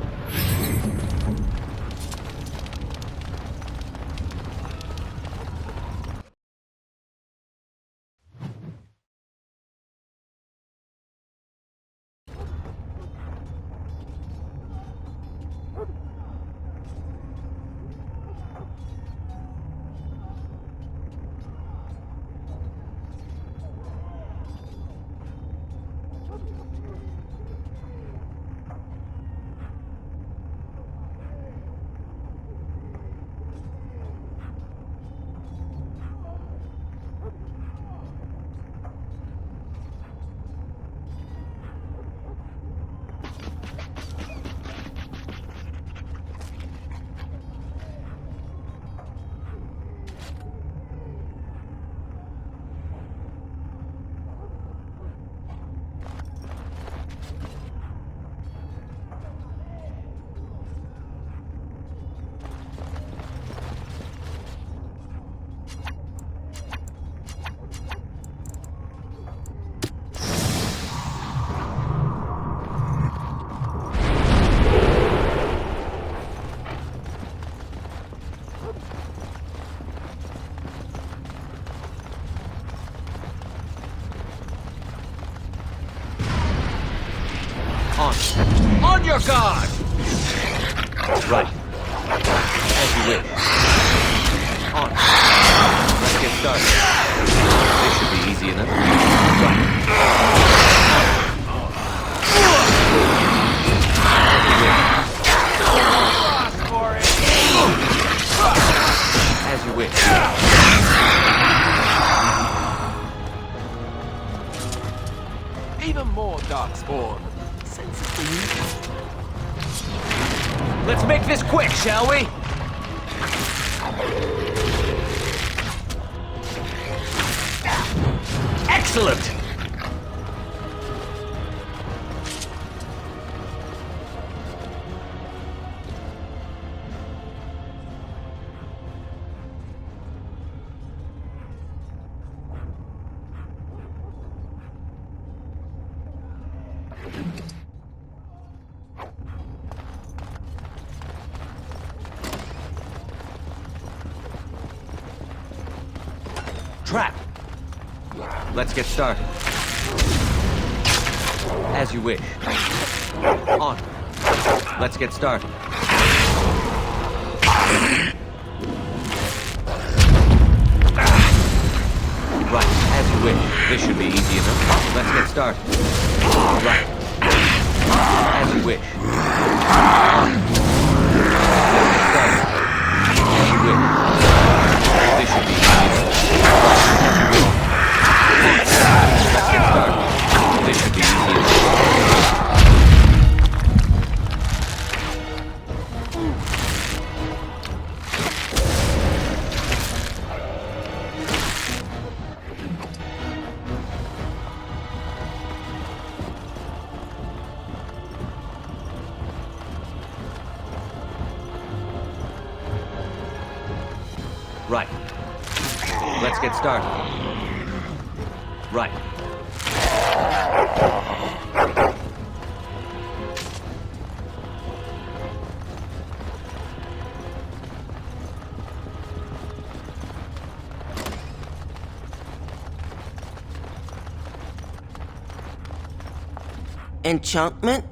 On your guard! Right. As you wish. On. Let's get started. This should be easy enough. Right. As you wish. Even more darkspawn. Let's make this quick, shall we? Excellent! Trap! Let's get started. As you wish. On. Let's get started. Right, as you wish. This should be easy enough. Let's get started. Right. As you wish. Let's get started. As you wish. This should be easy enough. Let's get started. This should be easy enough. Right. Let's get started. Right. Enchantment?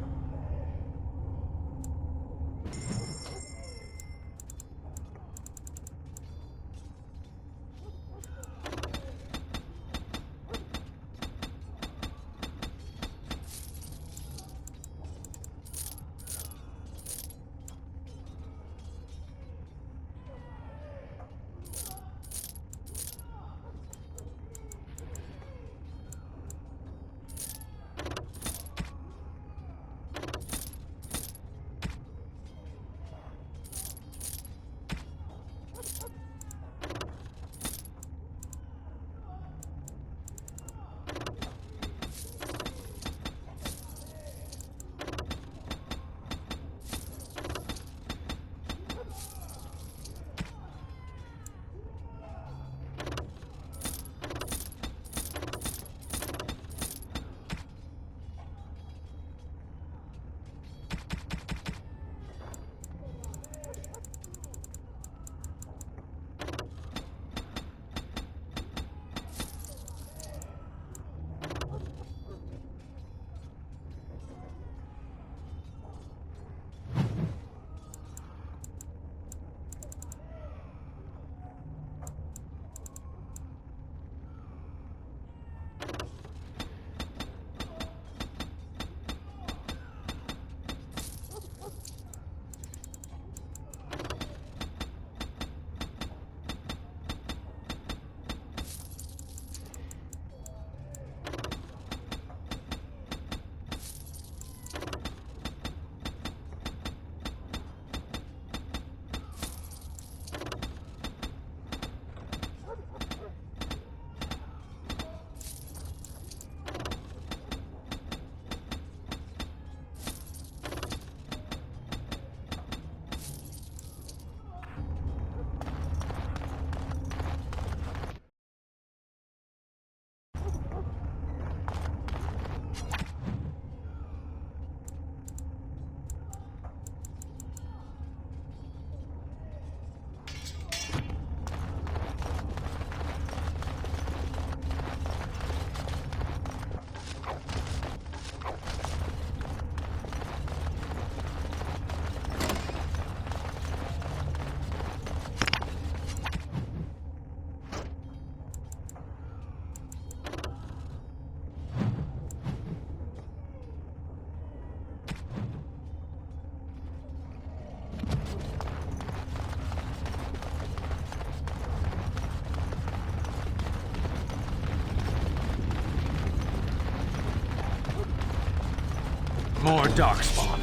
More darkspawn.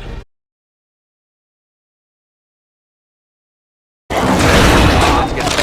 Let's get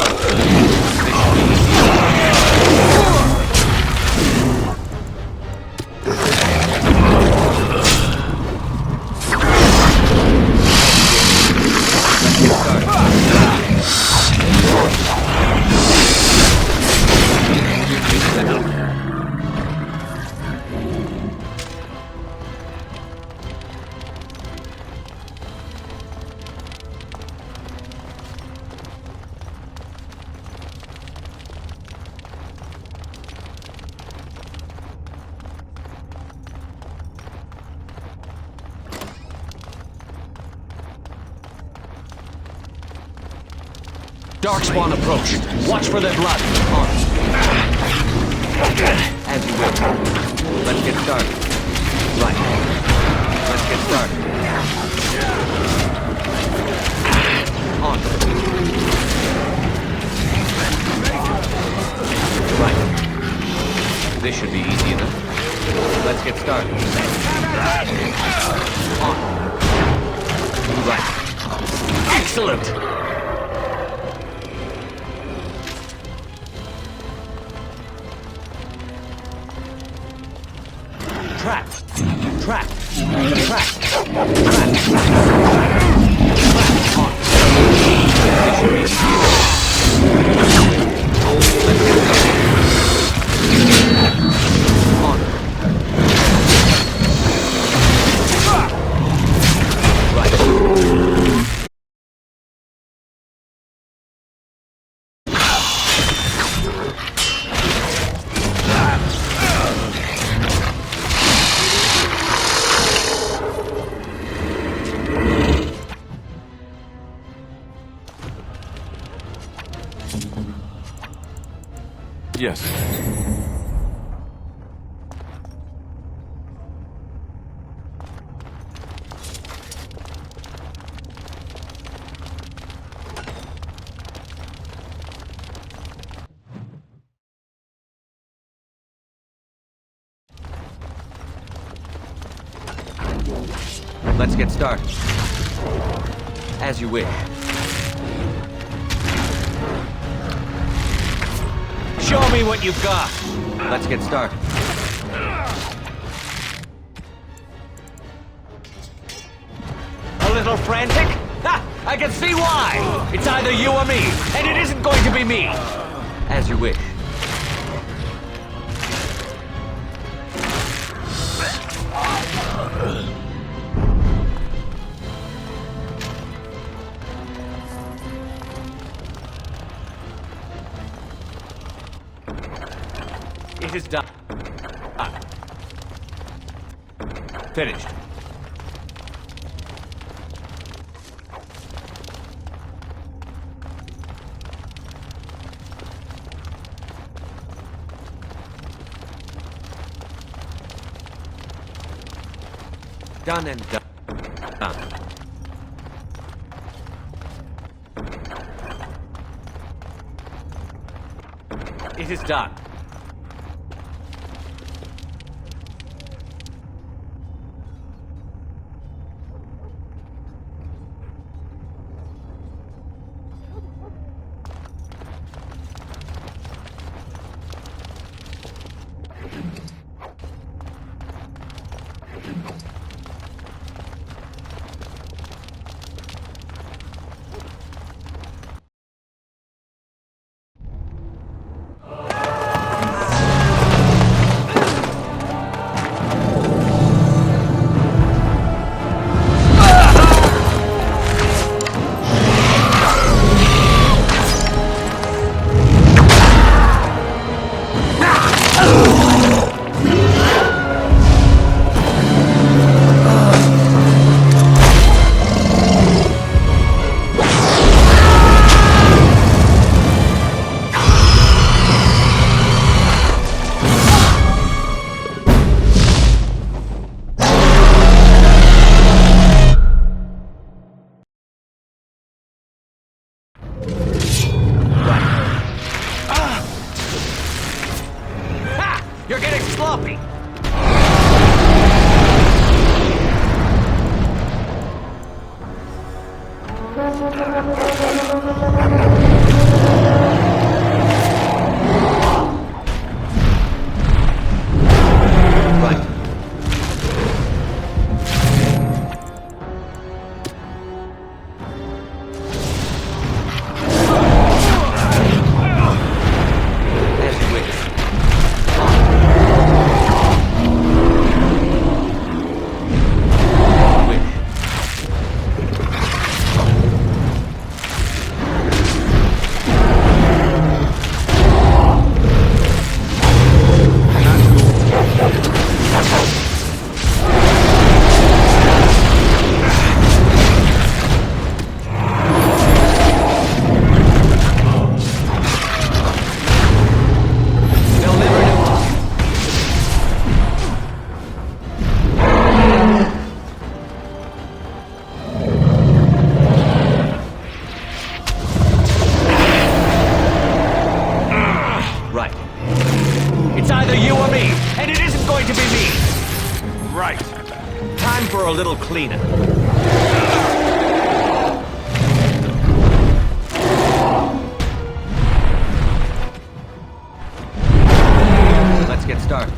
Darkspawn approach. Watch for their blood. On. As you will. Let's get started. Right. Let's get started. On. Right. This should be easy enough. Let's get started. On. Right. Excellent! Trap! Trap! Trap! Trap! Trap! On! This should be easy. Yes. Let's get started. As you wish. Show me what you've got. Let's get started. A little frantic? Ha! I can see why! It's either you or me, and it isn't going to be me! As you wish. It is done. Finished. Done and done. It is done. You're getting sloppy! Right. As you wish. Right. It's either you or me, and it isn't going to be me! Right. Time for a little cleanup. Let's get started.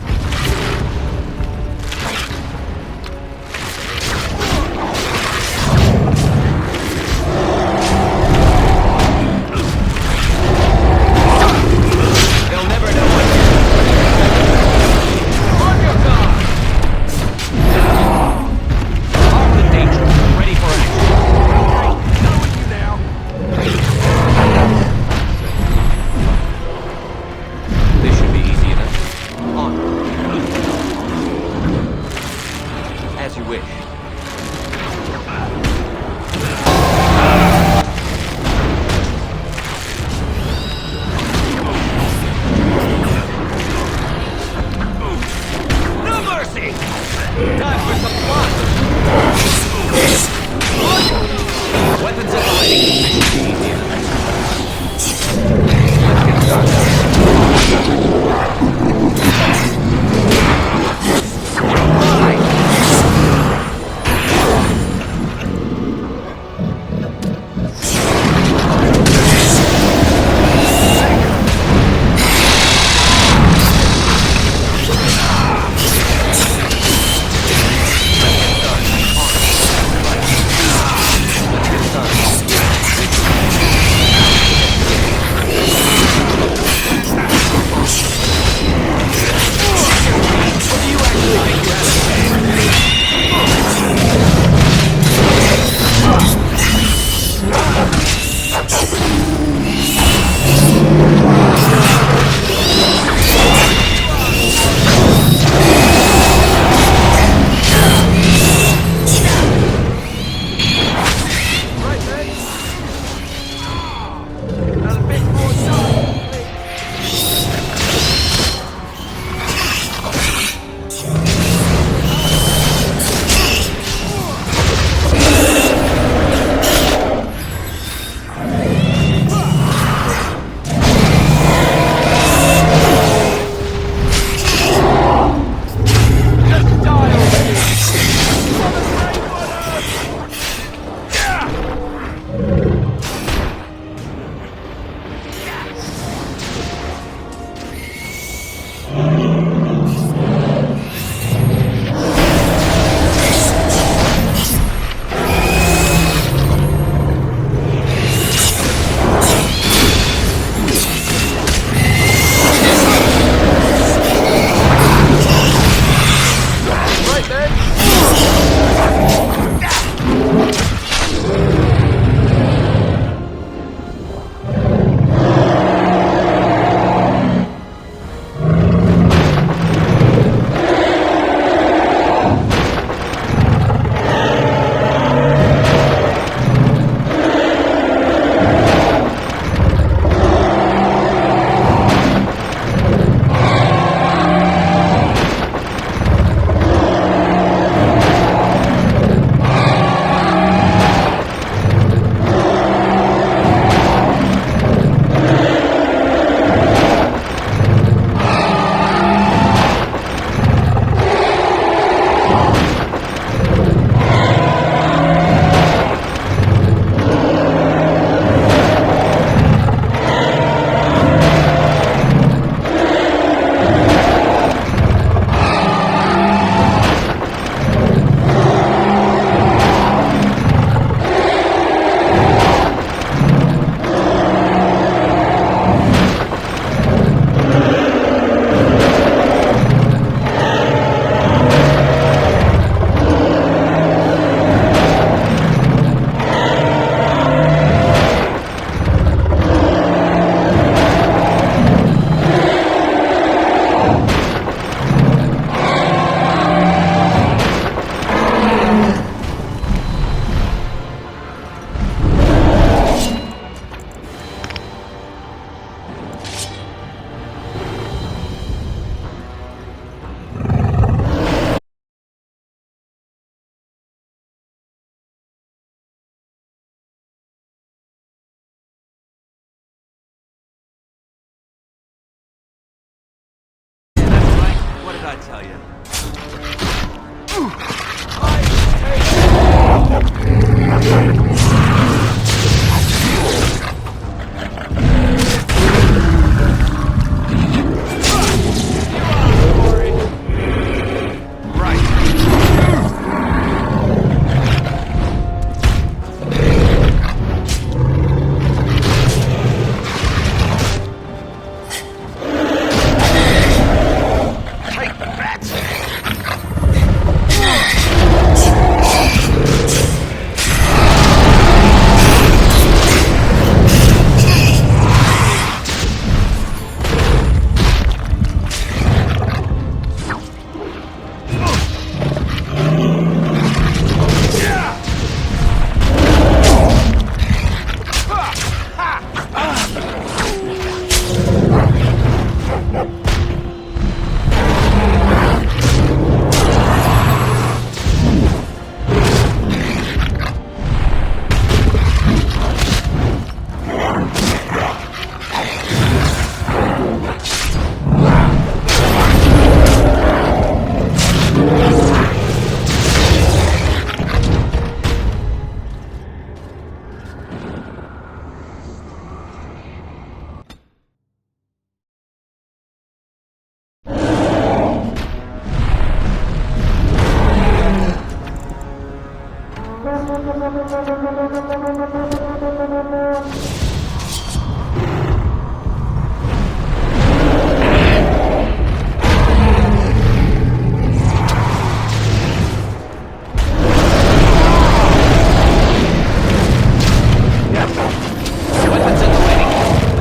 Weapons at the ready.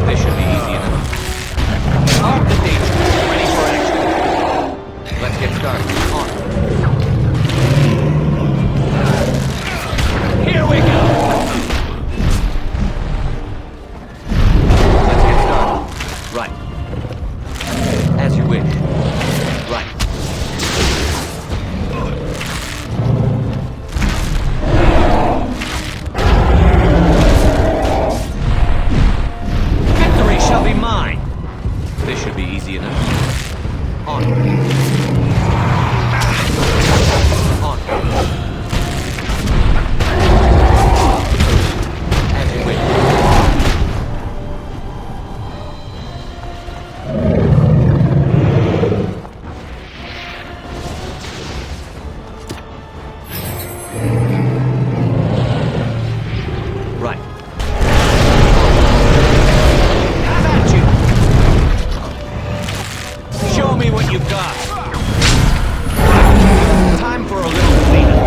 This should be easy enough. Arm the danger. Ready for action. Let's get started. On. Here we go. Let's get started. Right. As you wish. Right. Victory shall be mine. This should be easy enough. On. On. As you wish. Right. Have at you! Show me what you've got. Time for a little cleanup.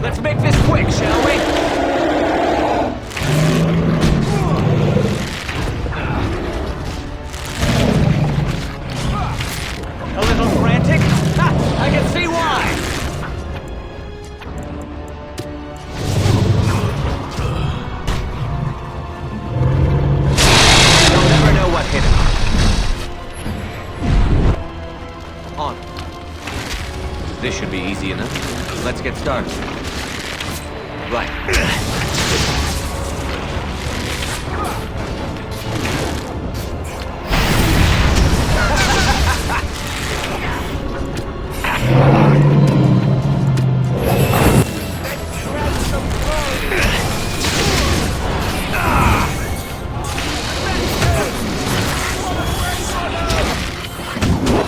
Let's make this quick, shall we? A little frantic? Ha! I can see why! You'll never know what hit him. On. This should be easy enough. Let's get started. Right.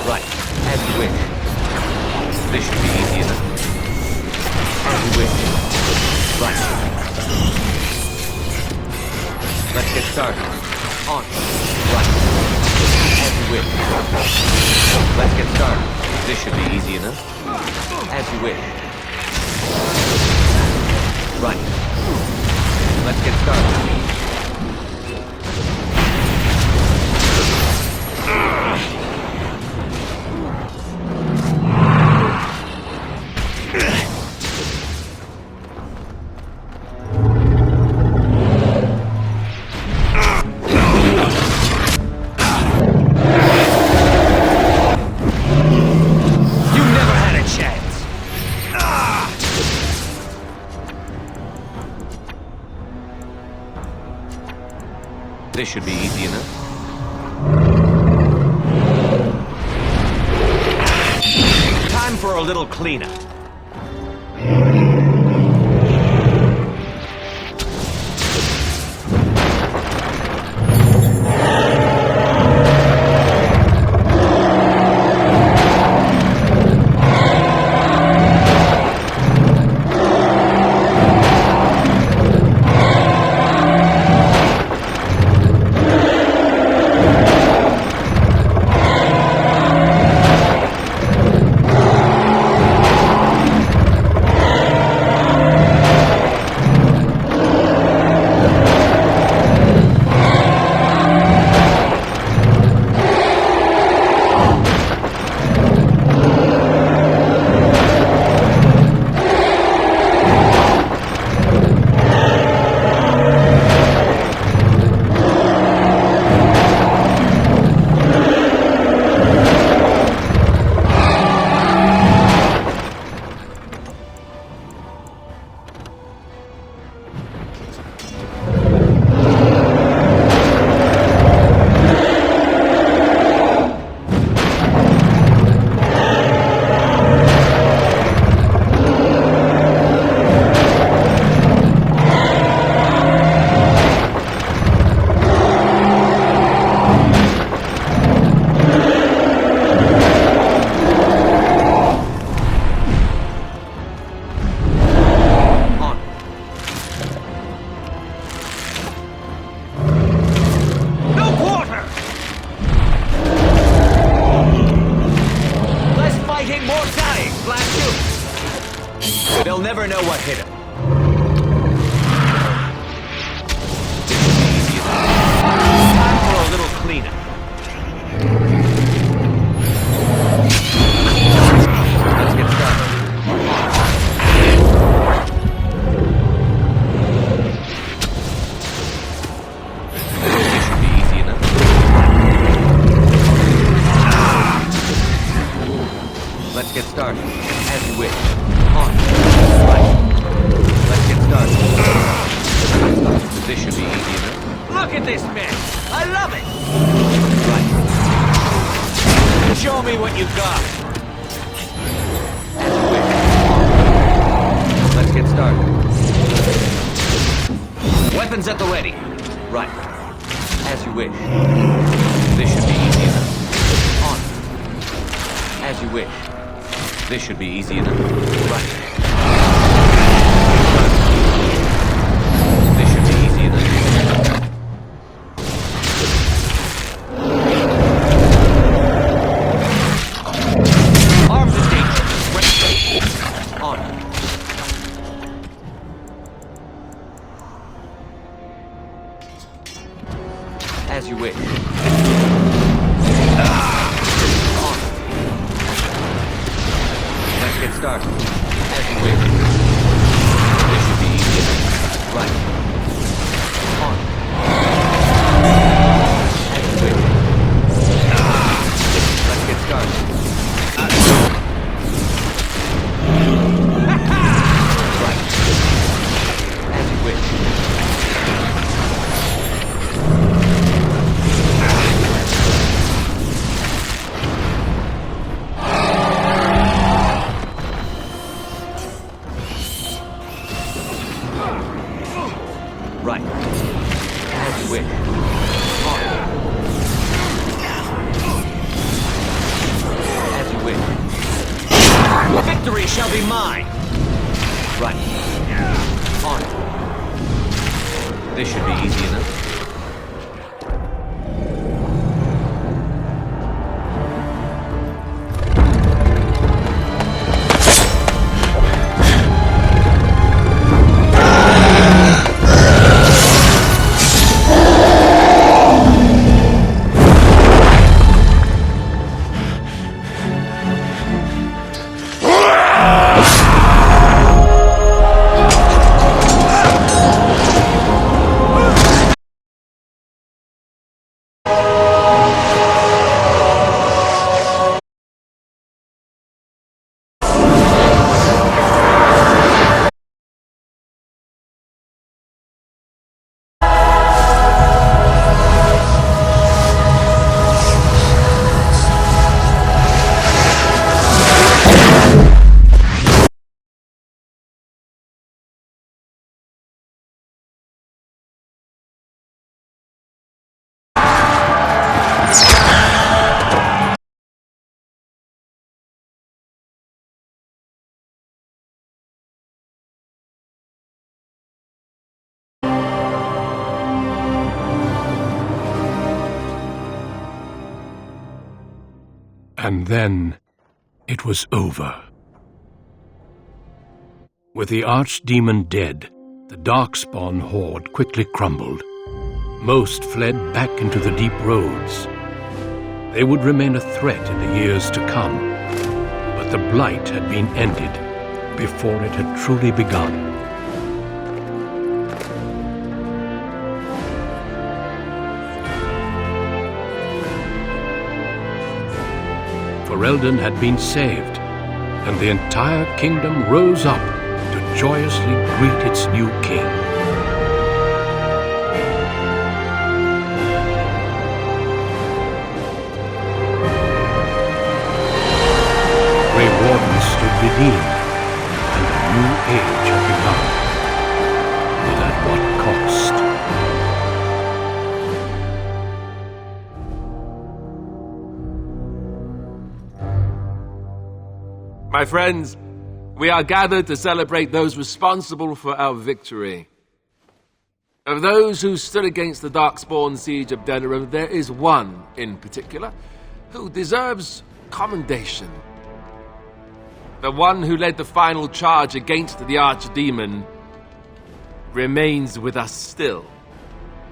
Right. As you wish. This should be easy enough. As you wish. Right. Let's get started. On. Right. As you wish. Let's get started. This should be easy enough. As you wish. Right. Let's get started. You never had a chance. This should be easy enough. Time for a little cleanup. They'll never know what hit him. Time for a little cleanup. Let's get started. This should be easy enough. Let's get started. As you wish. On. Right. Let's get started. This should be easy enough. Look at this mess! I love it! Right. Show me what you've got. As you wish. Let's get started. Weapons at the ready. Right. As you wish. This should be easy enough. On. As you wish. This should be easy enough. Right. This should be easy enough. Arms engaged. Ready. On. As you wish. Get started. As you wish. This should be easy. Right. On. As you wish. Let's get started. Right. As you wish. Right. As you wish. On. As you wish. Victory shall be mine! Right. On. This should be easy enough. And then it was over. With the archdemon dead, the Darkspawn horde quickly crumbled. Most fled back into the deep roads. They would remain a threat in the years to come, but the blight had been ended before it had truly begun. Ferelden had been saved, and the entire kingdom rose up to joyously greet its new king. Grey Warden stood redeemed, and a new age had begun. But at what cost? My friends, we are gathered to celebrate those responsible for our victory. Of those who stood against the Darkspawn siege of Denerim, there is one in particular who deserves commendation. the one who led the final charge against the Archdemon, remains with us still.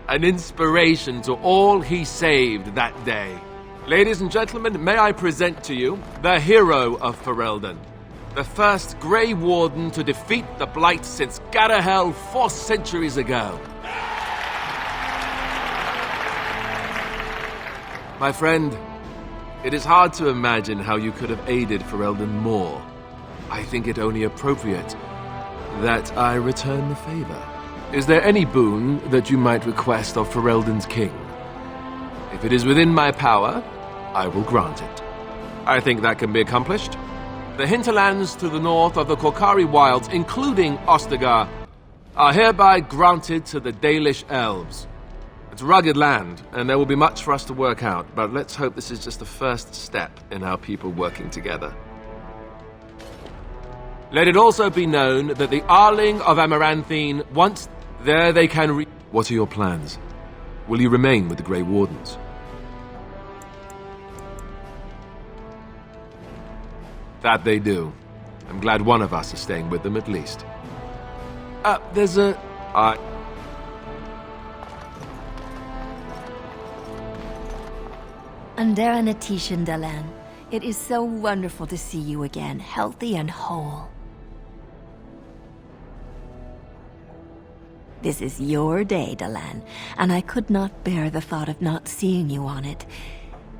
An inspiration to all he saved that day. Ladies and gentlemen, may I present to you the hero of Ferelden, the first Grey Warden to defeat the Blight since Garahel 4 centuries ago. My friend, it is hard to imagine how you could have aided Ferelden more. I think it only appropriate that I return the favor. Is there any boon that you might request of Ferelden's king? If it is within my power, I will grant it. I think that can be accomplished. The hinterlands to the north of the Korkari Wilds, including Ostagar, are hereby granted to the Dalish elves. It's rugged land, and there will be much for us to work out, but let's hope this is just the first step in our people working together. Let it also be known that the Arling of Amaranthine, once there they can What are your plans? Will you remain with the Grey Wardens? That they do. I'm glad one of us is staying with them at least. There's a... Andera Natishan Dalan, it is so wonderful to see you again, healthy and whole. This is your day, Dalan, and I could not bear the thought of not seeing you on it.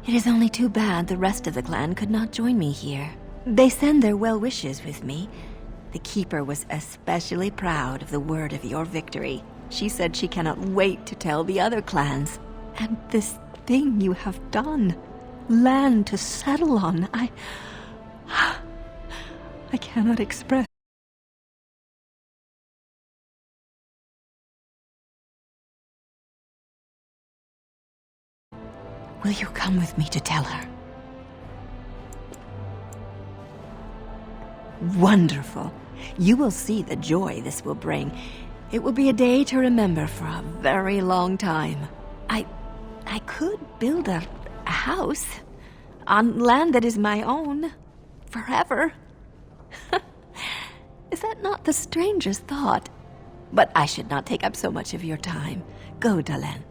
It is only too bad the rest of the clan could not join me here. They send their well wishes with me. The Keeper was especially proud of the word of your victory. She said she cannot wait to tell the other clans. And this thing you have done, land to settle on, I cannot express. Will you come with me to tell her? Wonderful. You will see the joy this will bring. It will be a day to remember for a very long time. I could build a house on land that is my own forever. Is that not the strangest thought? But I should not take up so much of your time. Go, Dalan.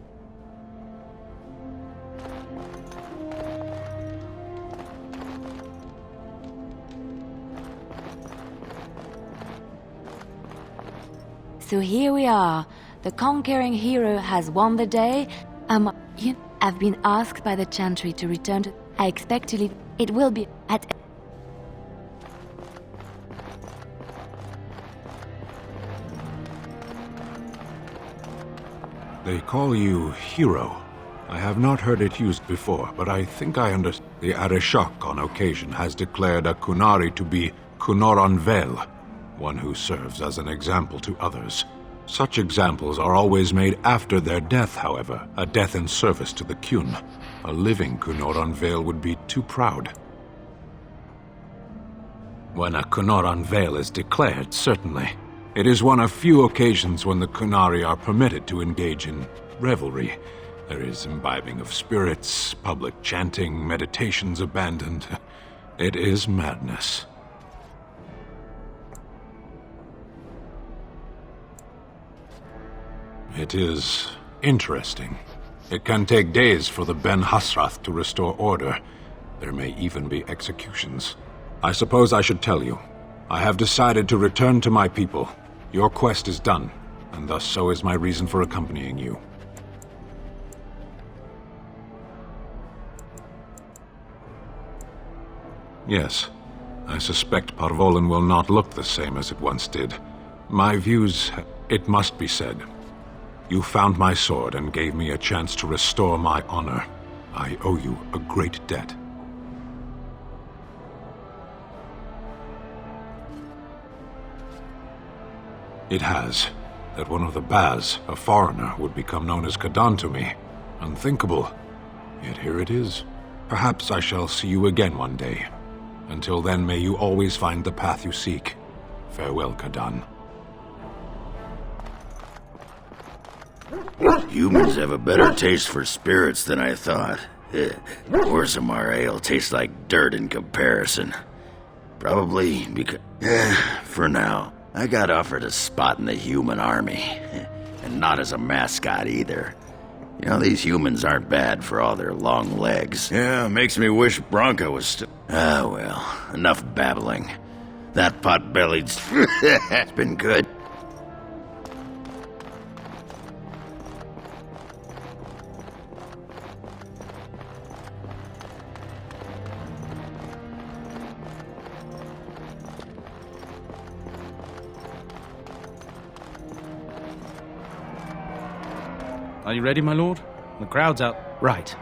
So here we are. The conquering hero has won the day. I've been asked by the Chantry to return to... I expect to leave... It will be at... They call you hero. I have not heard it used before, but I think I understand. The Arishok on occasion has declared a Kunari to be Kunoran Vel, one who serves as an example to others. Such examples are always made after their death, however, a death in service to the Kyun. A living Kunoran Vel would be too proud. When a Kunoran Vel is declared, certainly. It is one of few occasions when the Kunari are permitted to engage in revelry. There is imbibing of spirits, public chanting, meditations abandoned. It is madness. It is interesting. It can take days for the Ben Hasrath to restore order. There may even be executions. I suppose I should tell you. I have decided to return to my people. Your quest is done, and thus so is my reason for accompanying you. Yes, I suspect Parvolan will not look the same as it once did. My views, it must be said. You found my sword and gave me a chance to restore my honor. I owe you a great debt. It has. That one of the Baz, a foreigner, would become known as Kadan to me. Unthinkable. Yet here it is. Perhaps I shall see you again one day. Until then, may you always find the path you seek. Farewell, Kadan. Humans have a better taste for spirits than I thought. Orzammar ale tastes like dirt in comparison. Probably because... for now. I got offered a spot in the human army. And not as a mascot either. You know, these humans aren't bad for all their long legs. Yeah, makes me wish Bronca was still... Ah, well, enough babbling. That pot-bellied... It's been good. Are you ready, my lord? The crowd's out. Right.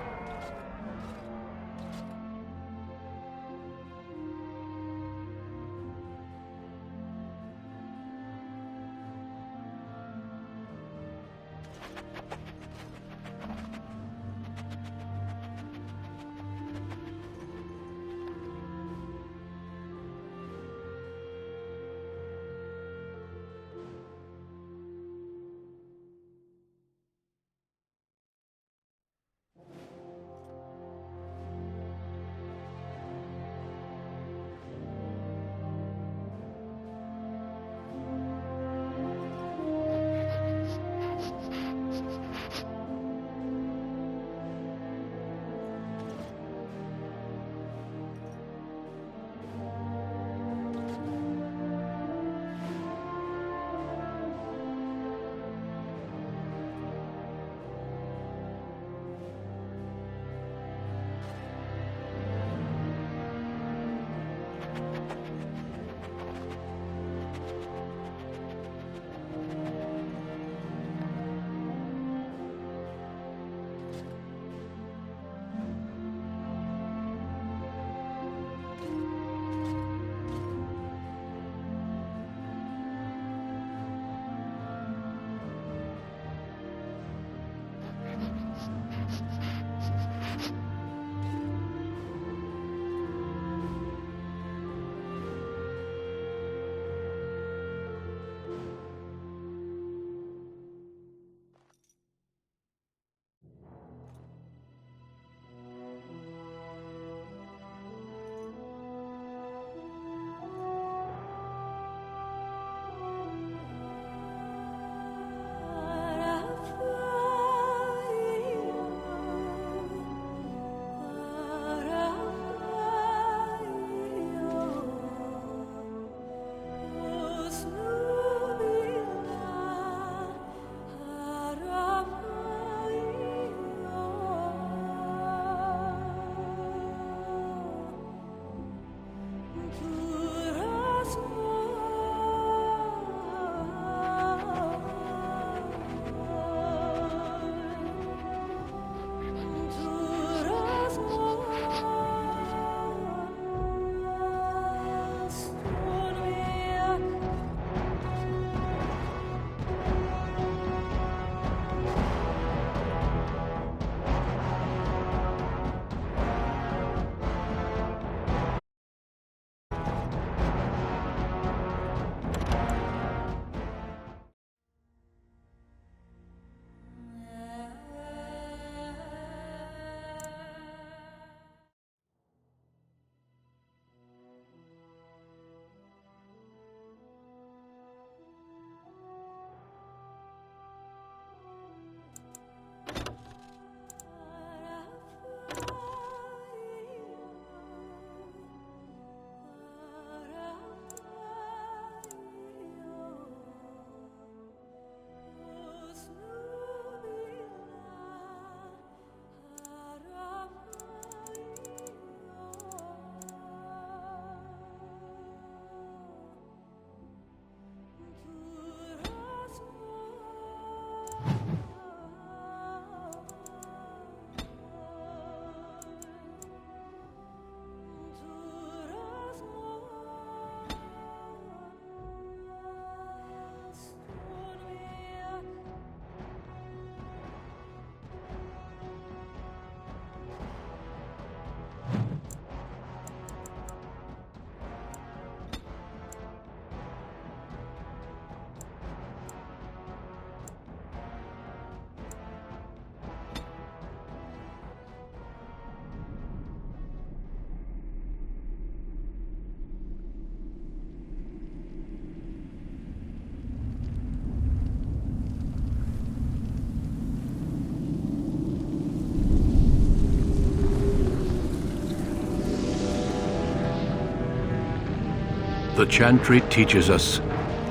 The Chantry teaches us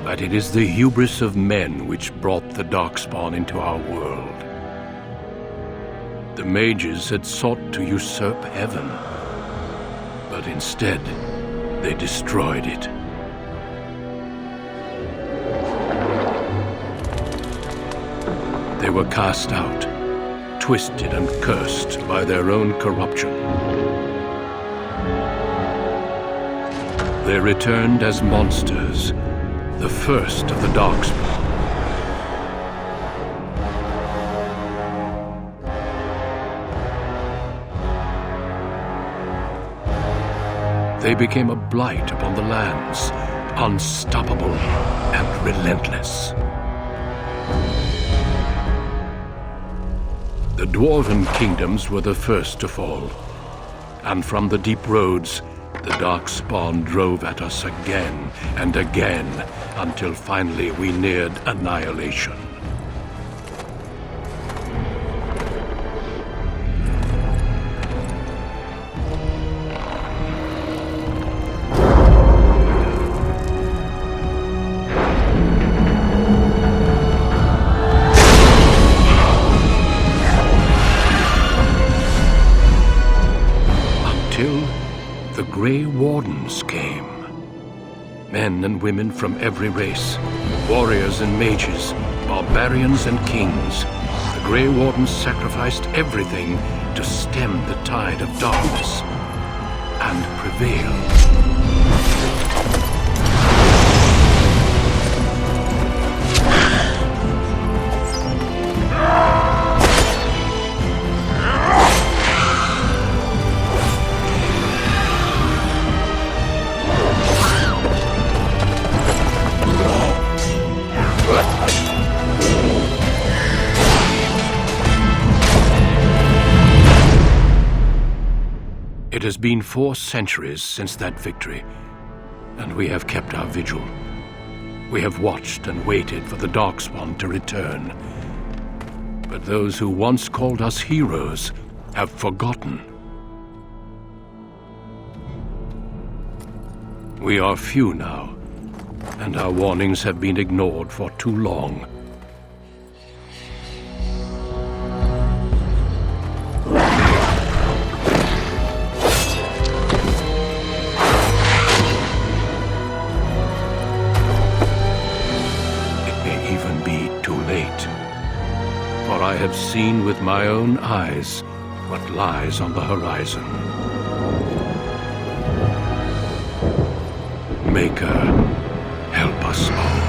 that it is the hubris of men which brought the Darkspawn into our world. The mages had sought to usurp heaven, but instead they destroyed it. They were cast out, twisted and cursed by their own corruption. They returned as monsters, the first of the Darkspawn. They became a blight upon the lands, unstoppable and relentless. The Dwarven kingdoms were the first to fall, and from the deep roads, the Darkspawn drove at us again and again, until finally we neared annihilation. The Grey Wardens came. Men and women from every race, warriors and mages, barbarians and kings. The Grey Wardens sacrificed everything to stem the tide of darkness and prevail. It has been 4 centuries since that victory, and we have kept our vigil. We have watched and waited for the Darkspawn to return. But those who once called us heroes have forgotten. We are few now, and our warnings have been ignored for too long. For I have seen with my own eyes what lies on the horizon. Maker, help us all.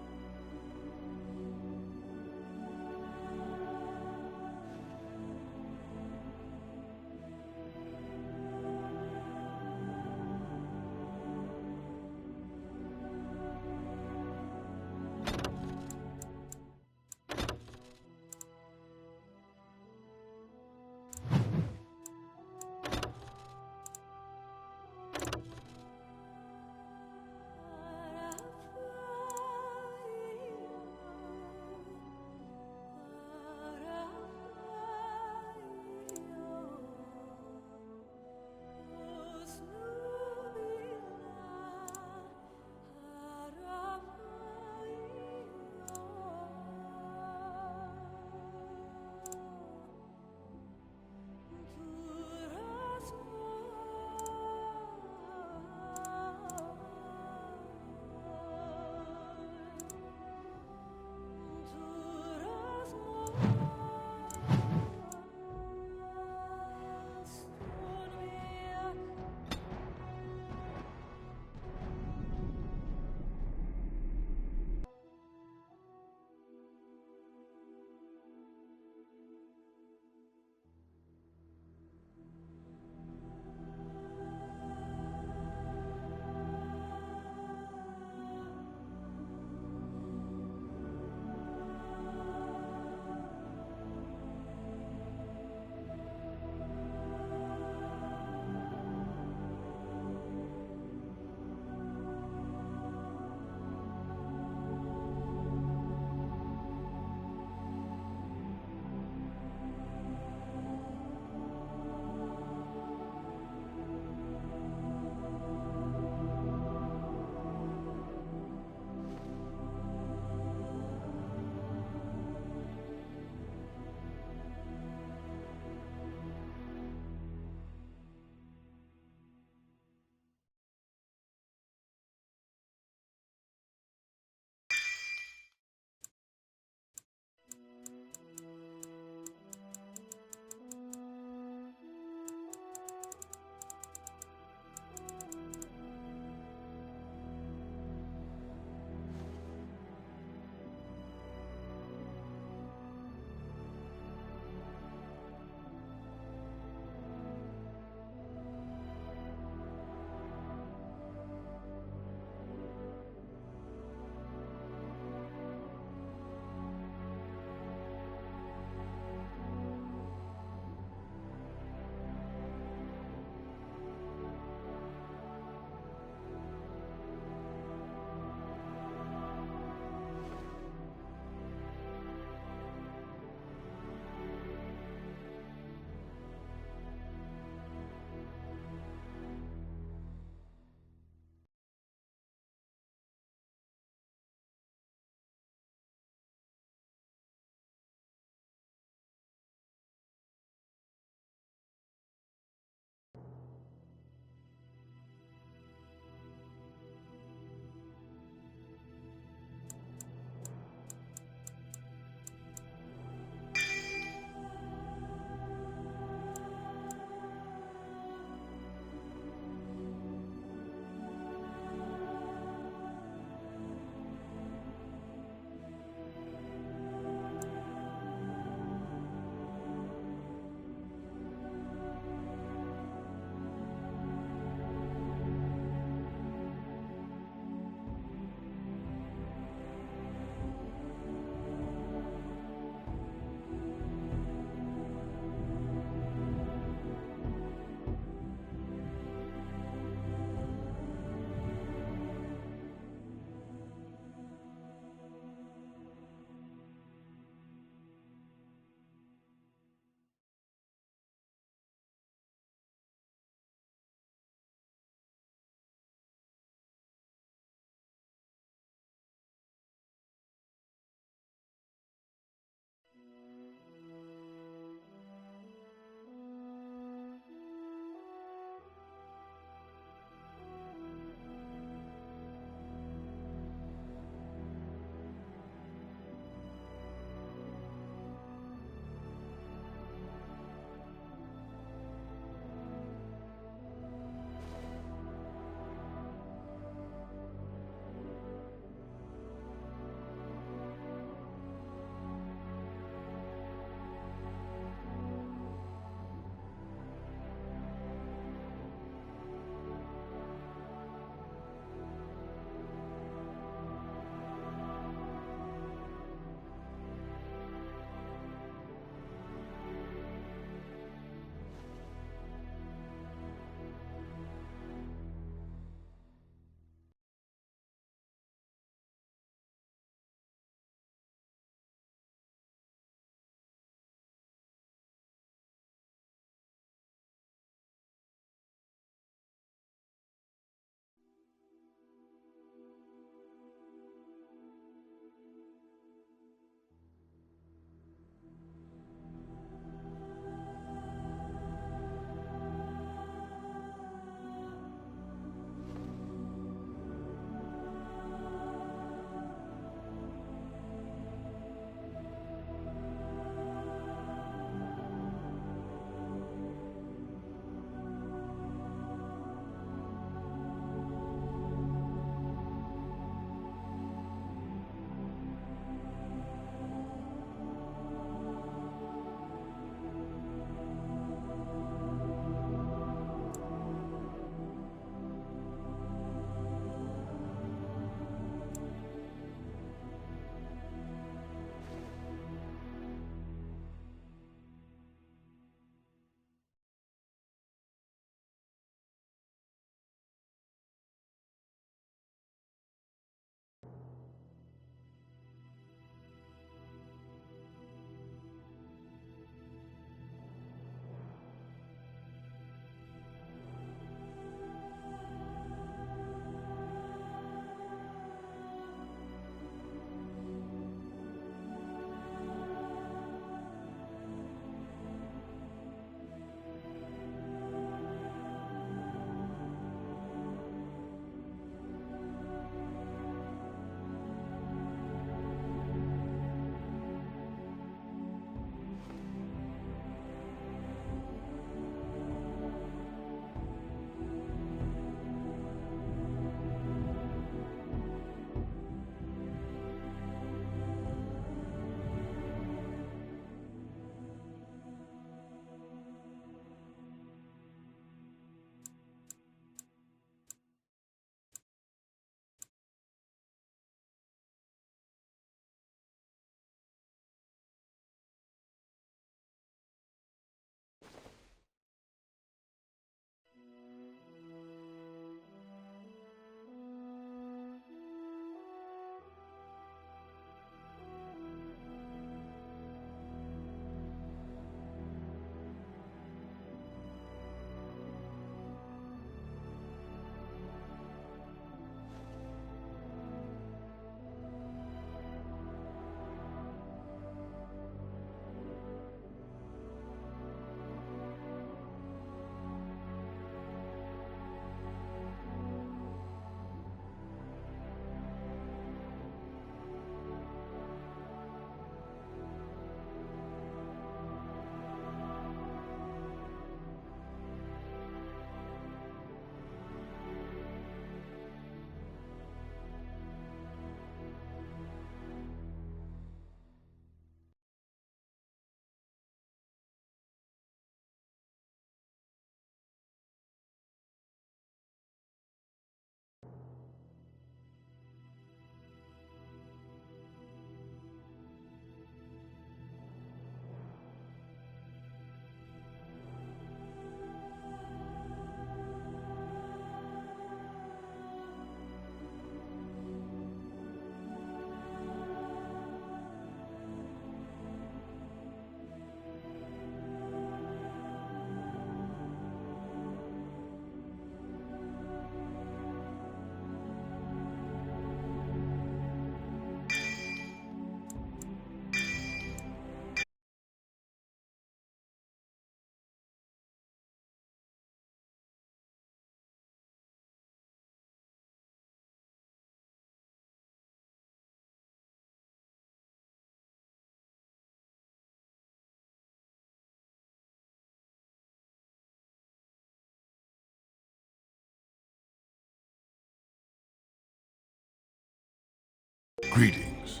Greetings.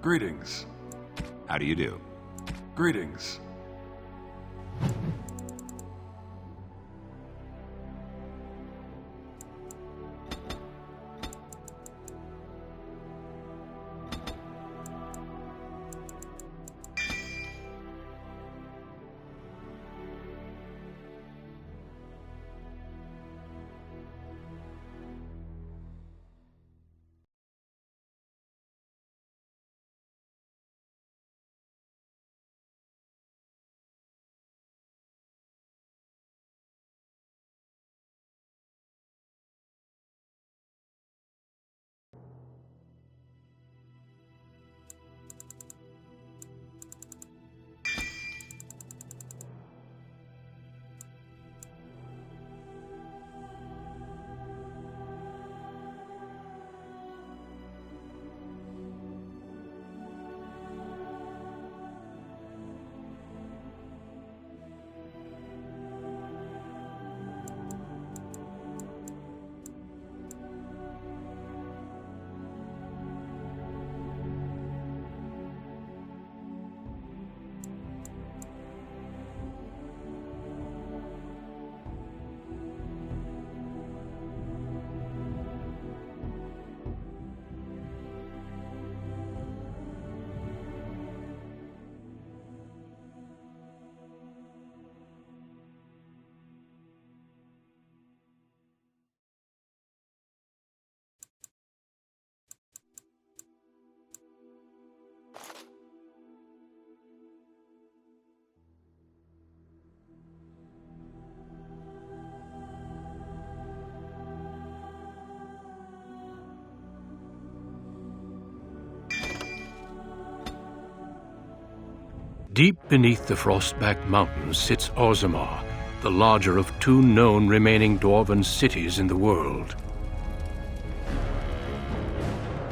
Greetings. How do you do? Greetings. Deep beneath the Frostback Mountains sits Orzammar, the larger of two known remaining dwarven cities in the world.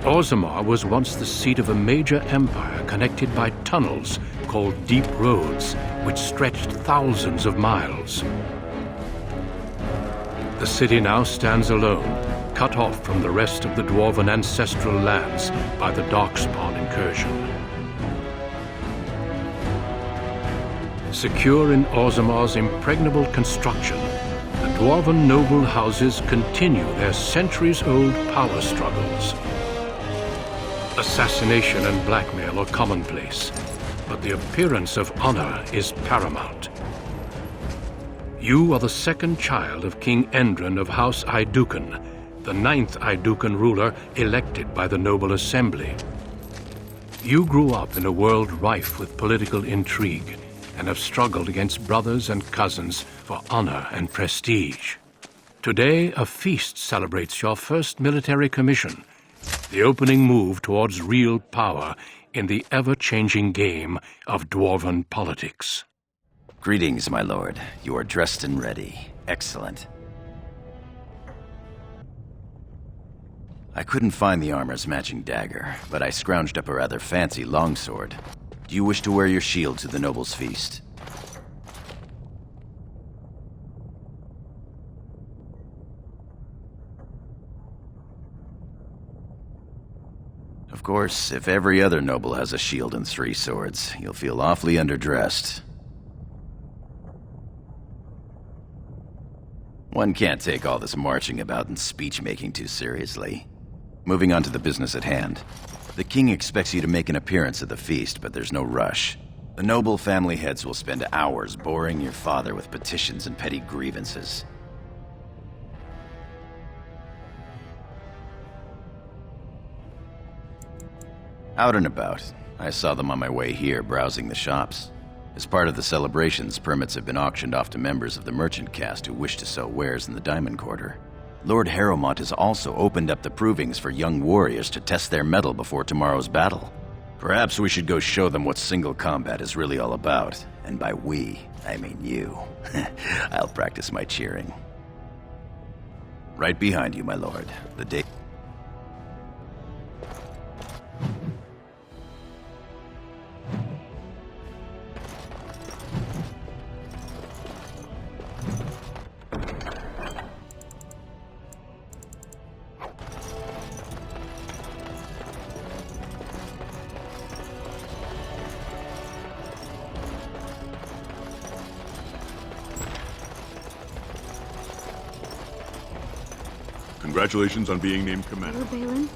Orzammar was once the seat of a major empire connected by tunnels called deep roads, which stretched thousands of miles. The city now stands alone, cut off from the rest of the dwarven ancestral lands by the Darkspawn incursion. Secure in Orzammar's impregnable construction, the dwarven noble houses continue their centuries-old power struggles. Assassination and blackmail are commonplace, but the appearance of honor is paramount. You are the second child of King Endron of House Aiducan, the 9th Aiducan ruler elected by the Noble Assembly. You grew up in a world rife with political intrigue, and have struggled against brothers and cousins for honor and prestige. Today, a feast celebrates your first military commission, the opening move towards real power in the ever-changing game of dwarven politics. Greetings, my lord. You are dressed and ready. Excellent. I couldn't find the armor's matching dagger, but I scrounged up a rather fancy longsword. Do you wish to wear your shield to the noble's feast? Of course, if every other noble has a shield and 3 swords, you'll feel awfully underdressed. One can't take all this marching about and speech-making too seriously. Moving on to the business at hand. The king expects you to make an appearance at the feast, but there's no rush. The noble family heads will spend hours boring your father with petitions and petty grievances. Out and about. I saw them on my way here, browsing the shops. As part of the celebrations, permits have been auctioned off to members of the merchant caste who wish to sell wares in the Diamond Quarter. Lord Harrowmont has also opened up the provings for young warriors to test their mettle before tomorrow's battle. Perhaps we should go show them what single combat is really all about. And by we, I mean you. I'll practice my cheering. Right behind you, my lord. The day... Congratulations on being named commander. Lord Balin?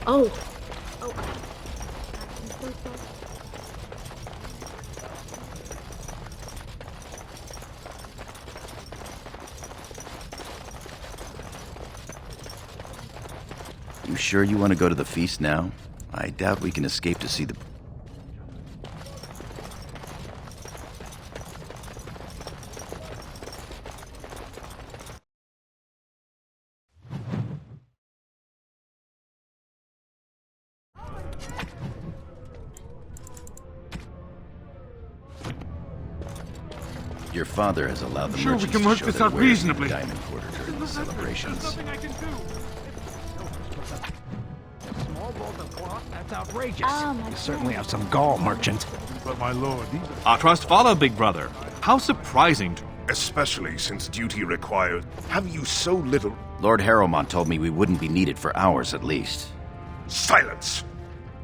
Oh. I'm so sorry. You sure you want to go to the feast now? I doubt we can escape to see the... Your father has allowed the Sure, we merchants can to work show this their out wares in the reasonably. Diamond Quarter during the celebrations. That's outrageous. You certainly have some gall, merchant. But my lord, these Our trust follow, big brother. How surprising. Especially since duty requires. Have you so little? Lord Harrowmont told me we wouldn't be needed for hours at least. Silence!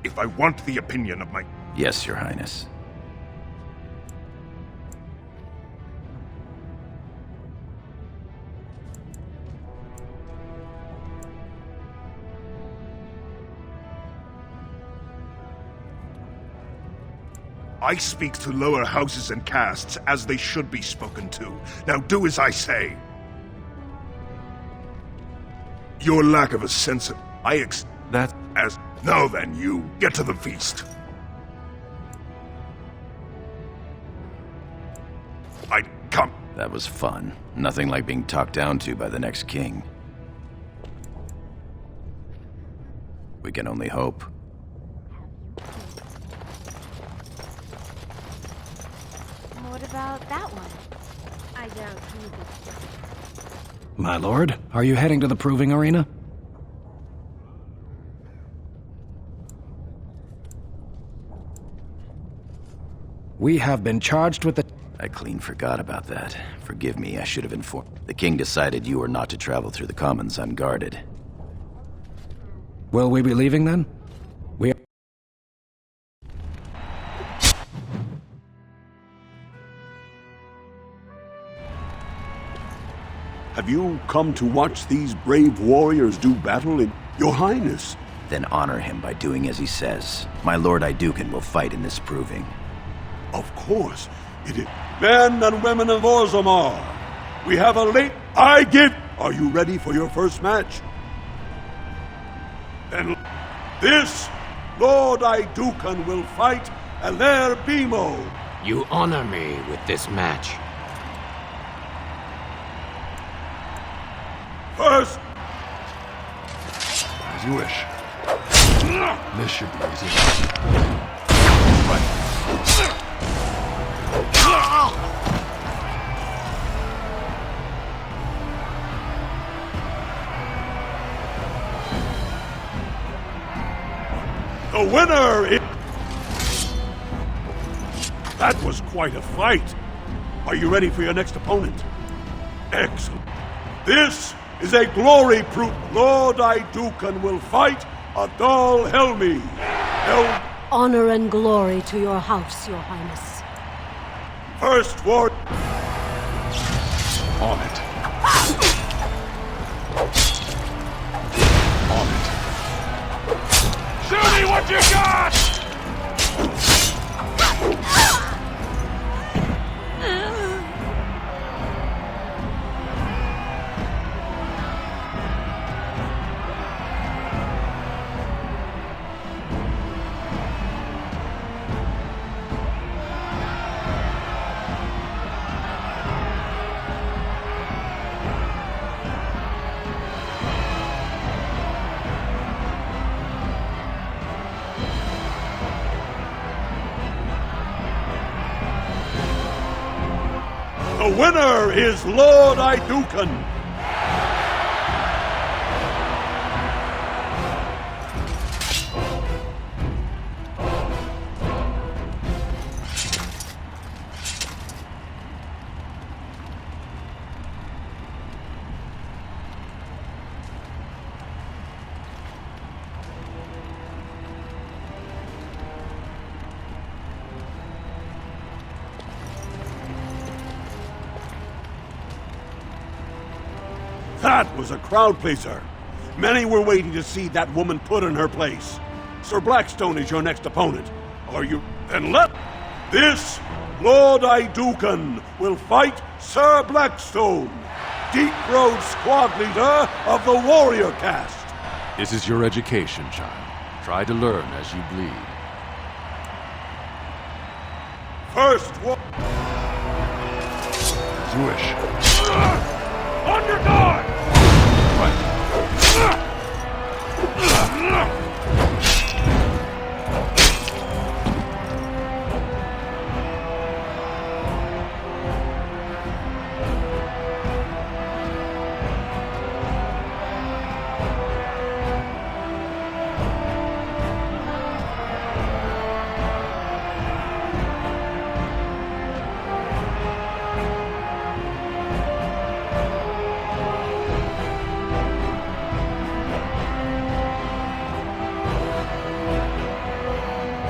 If I want the opinion of my... Yes, Your Highness. I speak to lower houses and castes as they should be spoken to. Now do as I say. Your lack of a sense of... That... As... Now then, you. Get to the feast. I come. That was fun. Nothing like being talked down to by the next king. We can only hope. What about that one? I doubt you. My lord, are you heading to the proving arena? We have been charged with the... I clean forgot about that. Forgive me, I should have informed. The king decided you were not to travel through the commons unguarded. Will we be leaving then? We... Have you come to watch these brave warriors do battle in Your Highness? Then honor him by doing as he says. My lord Idukan will fight in this proving. Of course, it is. Men and women of Orzammar, we have a late... I give... Are you ready for your first match? Then this Lord Idukan will fight Aler Bimo. You honor me with this match. First, As you wish. This should be easy. the winner is... That was quite a fight. Are you ready for your next opponent? Excellent. This is a glory proof. Lord Idukan will fight Adal Helmi. Honor and glory to your house, Your Highness. First ward. On it. On it. Show me what you got! The winner is Lord Idukan. That was a crowd pleaser. Many were waiting to see that woman put in her place. Sir Blackstone is your next opponent. Are you? Then let this Lord Idukan will fight Sir Blackstone, Deep Road squad leader of the warrior caste. This is your education, child. Try to learn as you bleed. First As you wish. On your guard!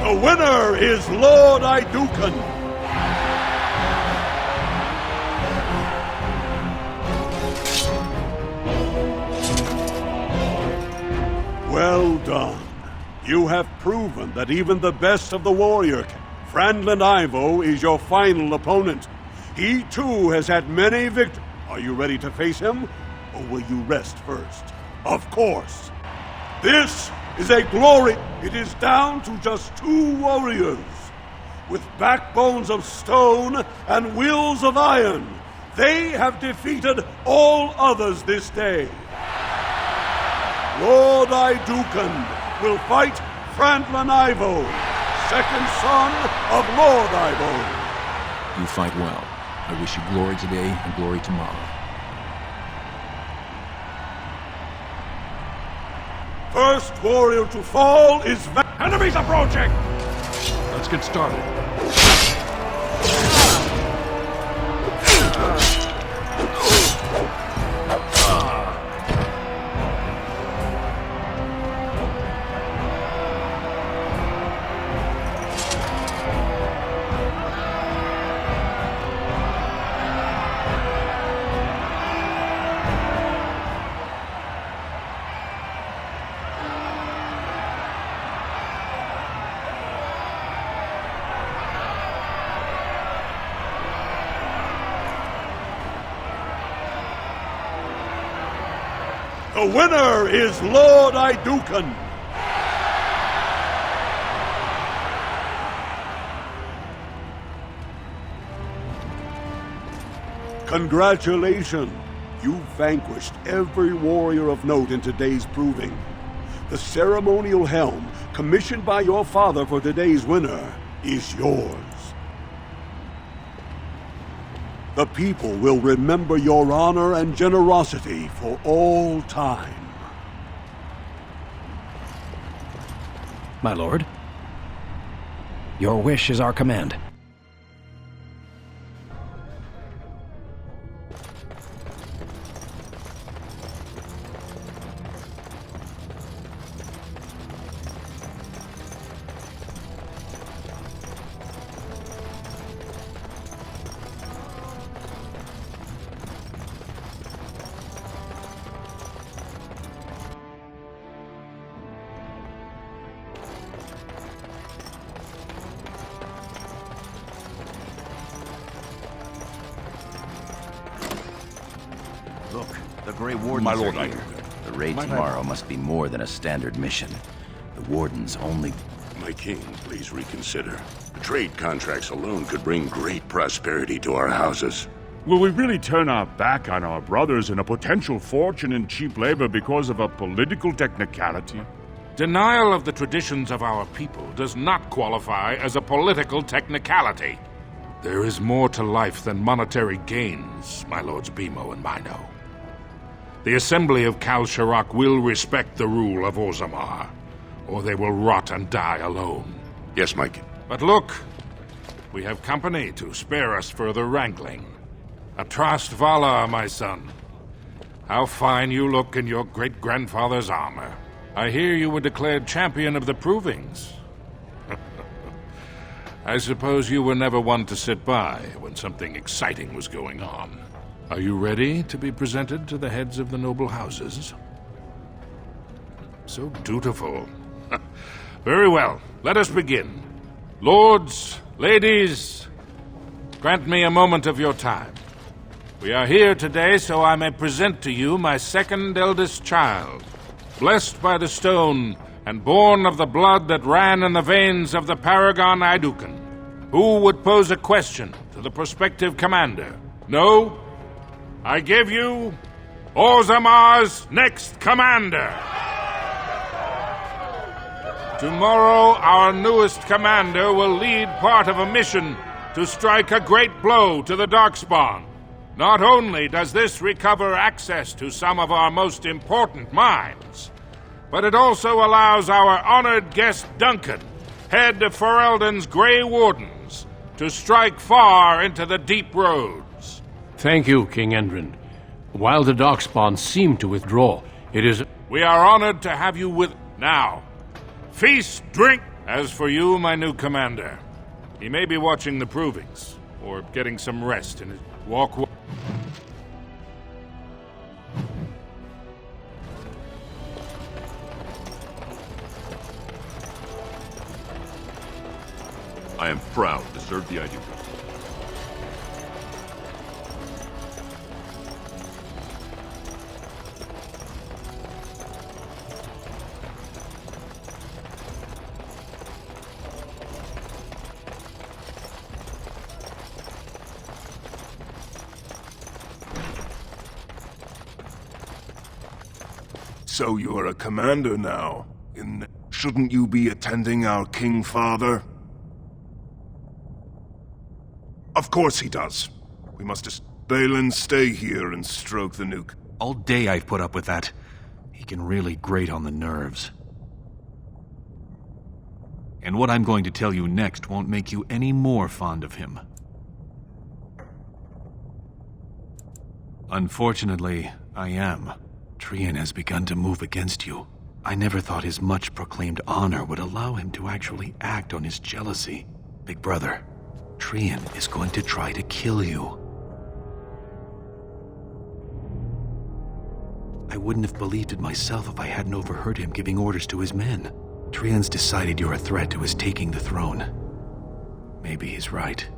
The winner is Lord Idukan. Well done. You have proven that even the best of the warrior Franklin Ivo is your final opponent. He too has had many victories. Are you ready to face him? Or will you rest first? Of course. This is a glory. It is down to just 2 warriors. With backbones of stone and wills of iron, they have defeated all others this day. Lord Idukan will fight Franklin Ivo, second son of Lord Ivo. You fight well. I wish you glory today and glory tomorrow. First warrior to fall is... Enemies approaching! Let's get started. The winner is Lord Idukan. Congratulations. You vanquished every warrior of note in today's proving. The ceremonial helm, commissioned by your father for today's winner, is yours. The people will remember your honor and generosity for all time. My lord, your wish is our command. Look, the Grey Wardens My lord, are here. The raid tomorrow must be more than a standard mission. The Wardens only... My king, please reconsider. Trade contracts alone could bring great prosperity to our houses. Will we really turn our back on our brothers and a potential fortune in cheap labor because of a political technicality? Denial of the traditions of our people does not qualify as a political technicality. There is more to life than monetary gains, my lords Bimo and Mino. The Assembly of Kal Shirak will respect the rule of Orzammar, or they will rot and die alone. Yes, Mike. But look, we have company to spare us further wrangling. Atrast Vala, my son. How fine you look in your great-grandfather's armor. I hear you were declared champion of the Provings. I suppose you were never one to sit by when something exciting was going on. Are you ready to be presented to the heads of the noble houses? So dutiful. Very well, let us begin. Lords, ladies, grant me a moment of your time. We are here today so I may present to you my second eldest child, blessed by the stone and born of the blood that ran in the veins of the Paragon Aidukan. Who would pose a question to the prospective commander? No? I give you Orzammar's next commander. Tomorrow, our newest commander will lead part of a mission to strike a great blow to the Darkspawn. Not only does this recover access to some of our most important mines, but it also allows our honored guest Duncan, head of Ferelden's Grey Wardens, to strike far into the deep roads. Thank you, King Endrin. While the Darkspawn seem to withdraw, it is... We are honored to have you with... Now, feast, drink! As for you, my new commander, he may be watching the Provings, or getting some rest in his walk... I am proud to serve the idea. So you're a commander now. Shouldn't you be attending our King Father? Of course he does. We must just... Balin, stay here and stroke the nuke. All day I've put up with that. He can really grate on the nerves. And what I'm going to tell you next won't make you any more fond of him. Unfortunately, I am. Trian has begun to move against you. I never thought his much-proclaimed honor would allow him to actually act on his jealousy. Big brother, Trian is going to try to kill you. I wouldn't have believed it myself if I hadn't overheard him giving orders to his men. Trian's decided you're a threat to his taking the throne. Maybe he's right.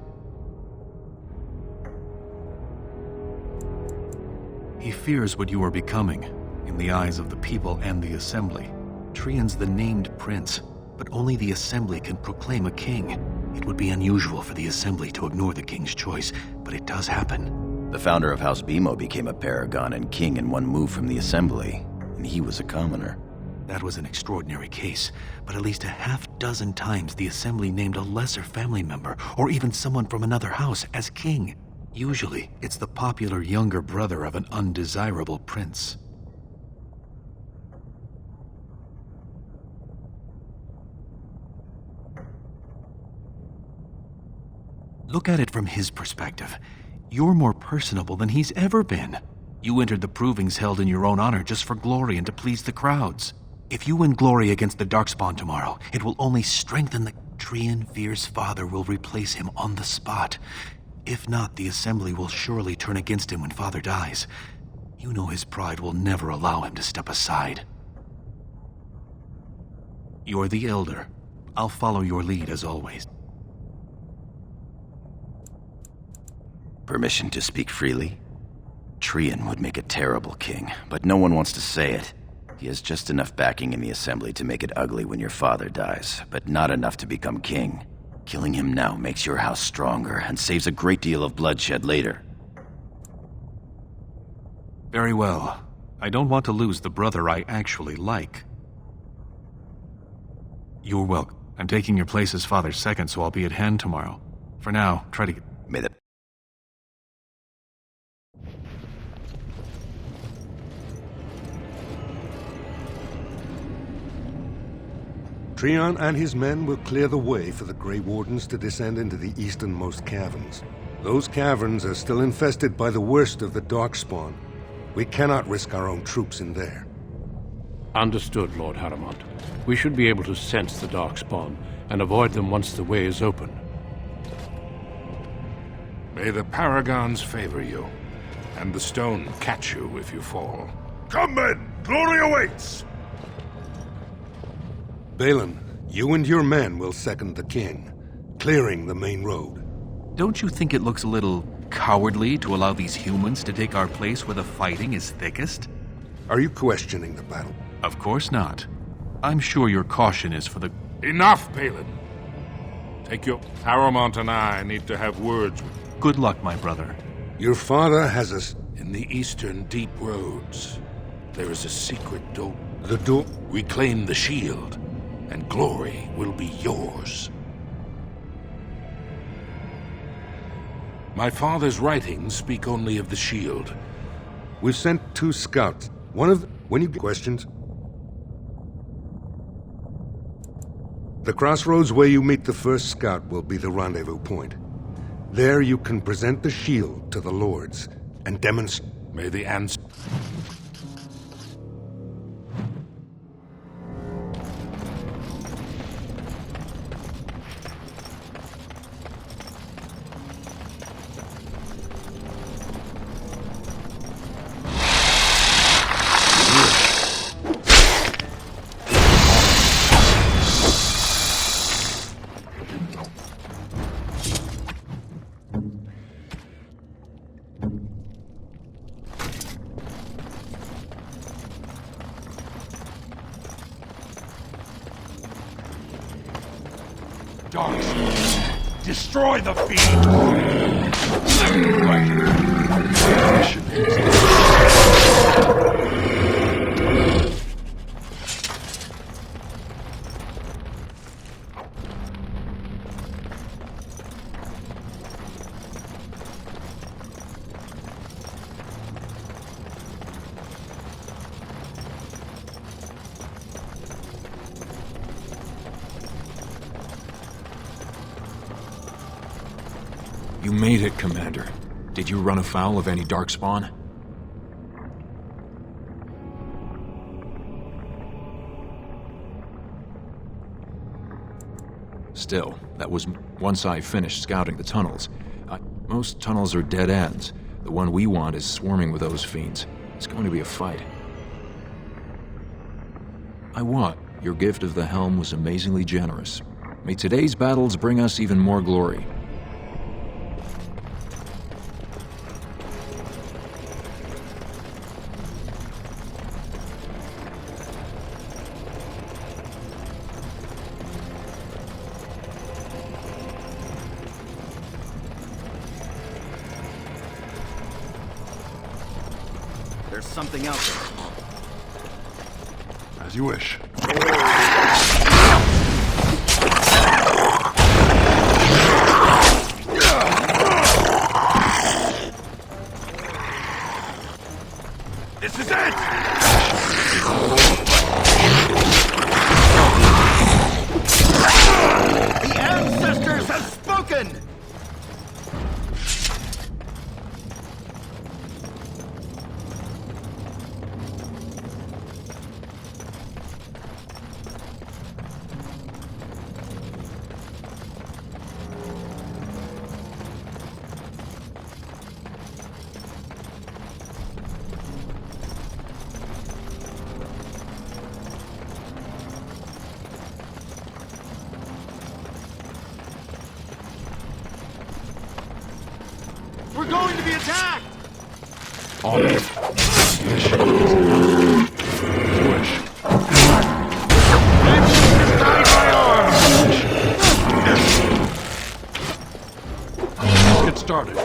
He fears what you are becoming, in the eyes of the people and the Assembly. Trian's the named prince, but only the Assembly can proclaim a king. It would be unusual for the Assembly to ignore the king's choice, but it does happen. The founder of House Bimo became a paragon and king in one move from the Assembly, and he was a commoner. That was an extraordinary case, but at least a half-dozen times the Assembly named a lesser family member, or even someone from another house, as king. Usually, it's the popular younger brother of an undesirable prince. Look at it from his perspective. You're more personable than he's ever been. You entered the Provings held in your own honor just for glory and to please the crowds. If you win glory against the Darkspawn tomorrow, it will only strengthen the... Trian Fear's father will replace him on the spot. If not, the Assembly will surely turn against him when father dies. You know his pride will never allow him to step aside. You're the elder. I'll follow your lead as always. Permission to speak freely? Trian would make a terrible king, but no one wants to say it. He has just enough backing in the Assembly to make it ugly when your father dies, but not enough to become king. Killing him now makes your house stronger and saves a great deal of bloodshed later. Very well. I don't want to lose the brother I actually like. You're welcome. I'm taking your place as father's second, so I'll be at hand tomorrow. For now, try to get... May the... Treon and his men will clear the way for the Grey Wardens to descend into the easternmost caverns. Those caverns are still infested by the worst of the Darkspawn. We cannot risk our own troops in there. Understood, Lord Haramont. We should be able to sense the Darkspawn and avoid them once the way is open. May the Paragons favor you, and the stone catch you if you fall. Come, men! Glory awaits! Balin, you and your men will second the king, clearing the main road. Don't you think it looks a little cowardly to allow these humans to take our place where the fighting is thickest? Are you questioning the battle? Of course not. I'm sure your caution is for the... Enough, Balin! Take your... Haramont and I need to have words with you. Good luck, my brother. Your father has us... In the eastern deep roads, there is a secret door. The door? Reclaim the shield, and glory will be yours. My father's writings speak only of the shield. We've sent 2 scouts. One of them... When you get questions... The crossroads where you meet the first scout will be the rendezvous point. There you can present the shield to the lords and demonstrate... May the answer... Destroy the fiend! You made it, Commander. Did you run afoul of any Darkspawn? Still, that was once I finished scouting the tunnels. Most tunnels are dead ends. The one we want is swarming with those fiends. It's going to be a fight. I want. Your gift of the helm was amazingly generous. May today's battles bring us even more glory. There's something out there. As you wish. This is it! The ancestors have spoken! We're going to be attacked! On it. Wish. Get started.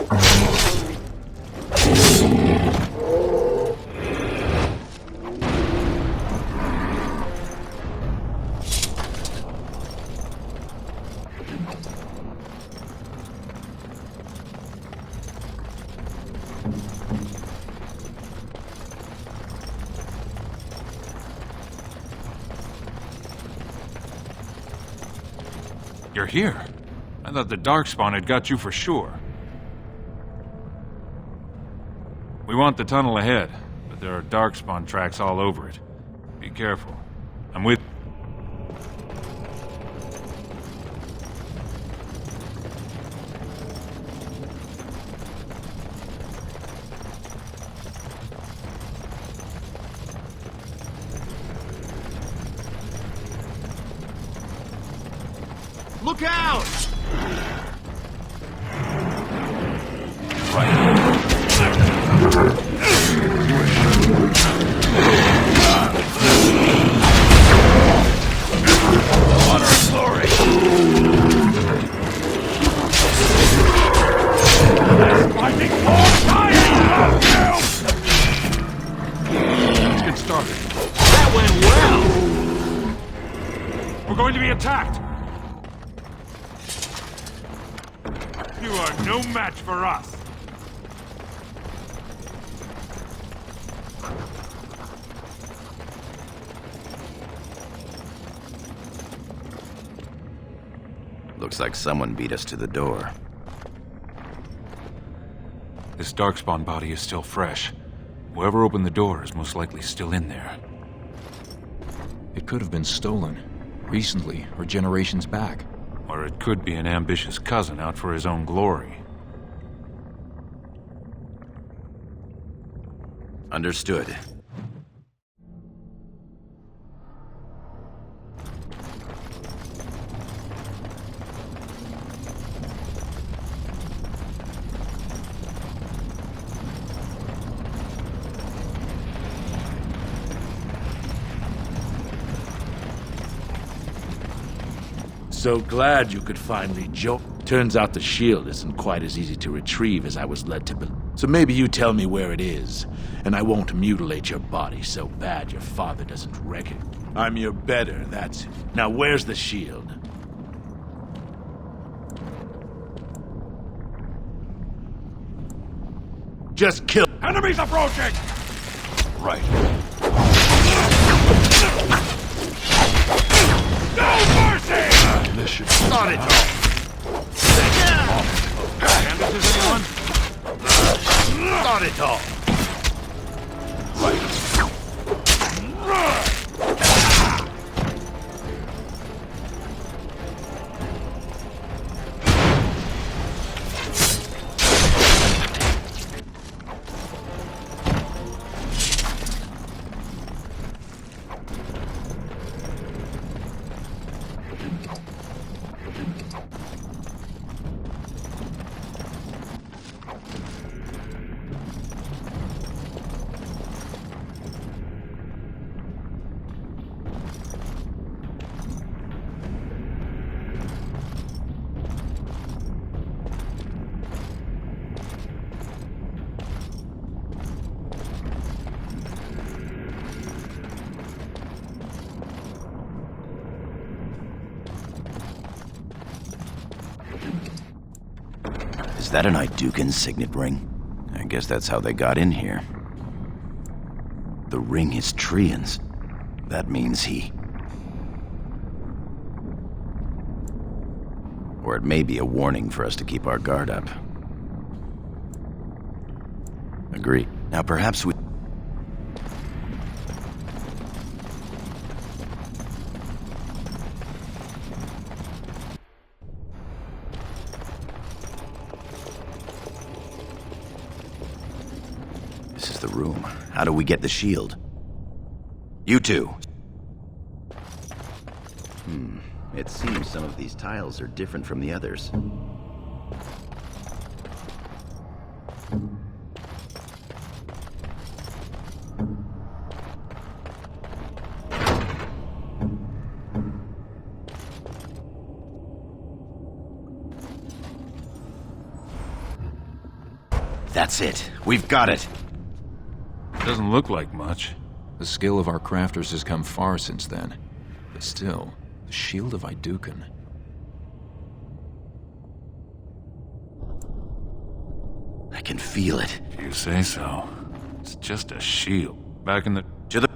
You're here? I thought the Darkspawn had got you for sure. We want the tunnel ahead, but there are Darkspawn tracks all over it. Be careful. I'm with... Look out! Honor and glory! That's lightning form fire! Let's get started. That went well! We're going to be attacked! You are no match for us! Looks like someone beat us to the door. This Darkspawn body is still fresh. Whoever opened the door is most likely still in there. It could have been stolen, recently, or generations back. Or it could be an ambitious cousin out for his own glory. Understood. So glad you could finally join. Turns out the shield isn't quite as easy to retrieve as I was led to believe. So maybe you tell me where it is, and I won't mutilate your body so bad your father doesn't wreck it. I'm your better, that's it. Now where's the shield? Just kill. Enemies approaching! Right. No mercy! This should start it all. Bandages, anyone? Start it all. Right. Is that an Idukan signet ring? I guess that's how they got in here. The ring is Trian's. That means he... Or it may be a warning for us to keep our guard up. Agreed. Now perhaps we... This is the room. How do we get the shield? You two. It seems some of these tiles are different from the others. That's it. We've got it. Doesn't look like much. The skill of our crafters has come far since then. But still, the shield of Idukan. I can feel it. If you say so. It's just a shield. Back in the... To the...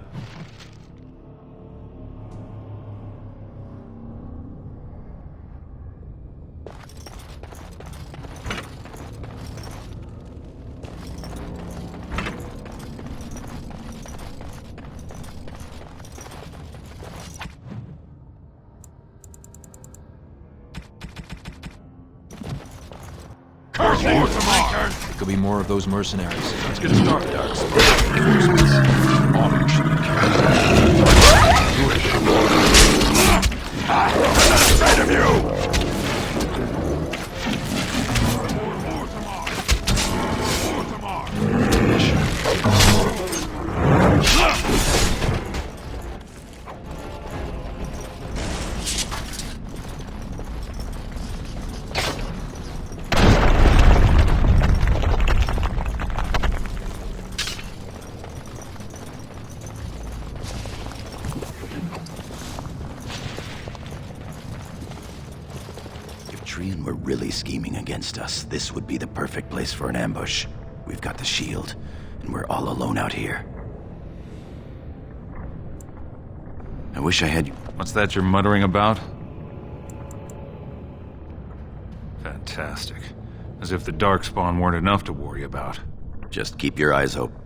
It could be more of those mercenaries. Let's get started. Sight of you! Trian were really scheming against us, this would be the perfect place for an ambush. We've got the shield, and we're all alone out here. I wish I had... What's that you're muttering about? Fantastic. As if the Darkspawn weren't enough to worry about. Just keep your eyes open.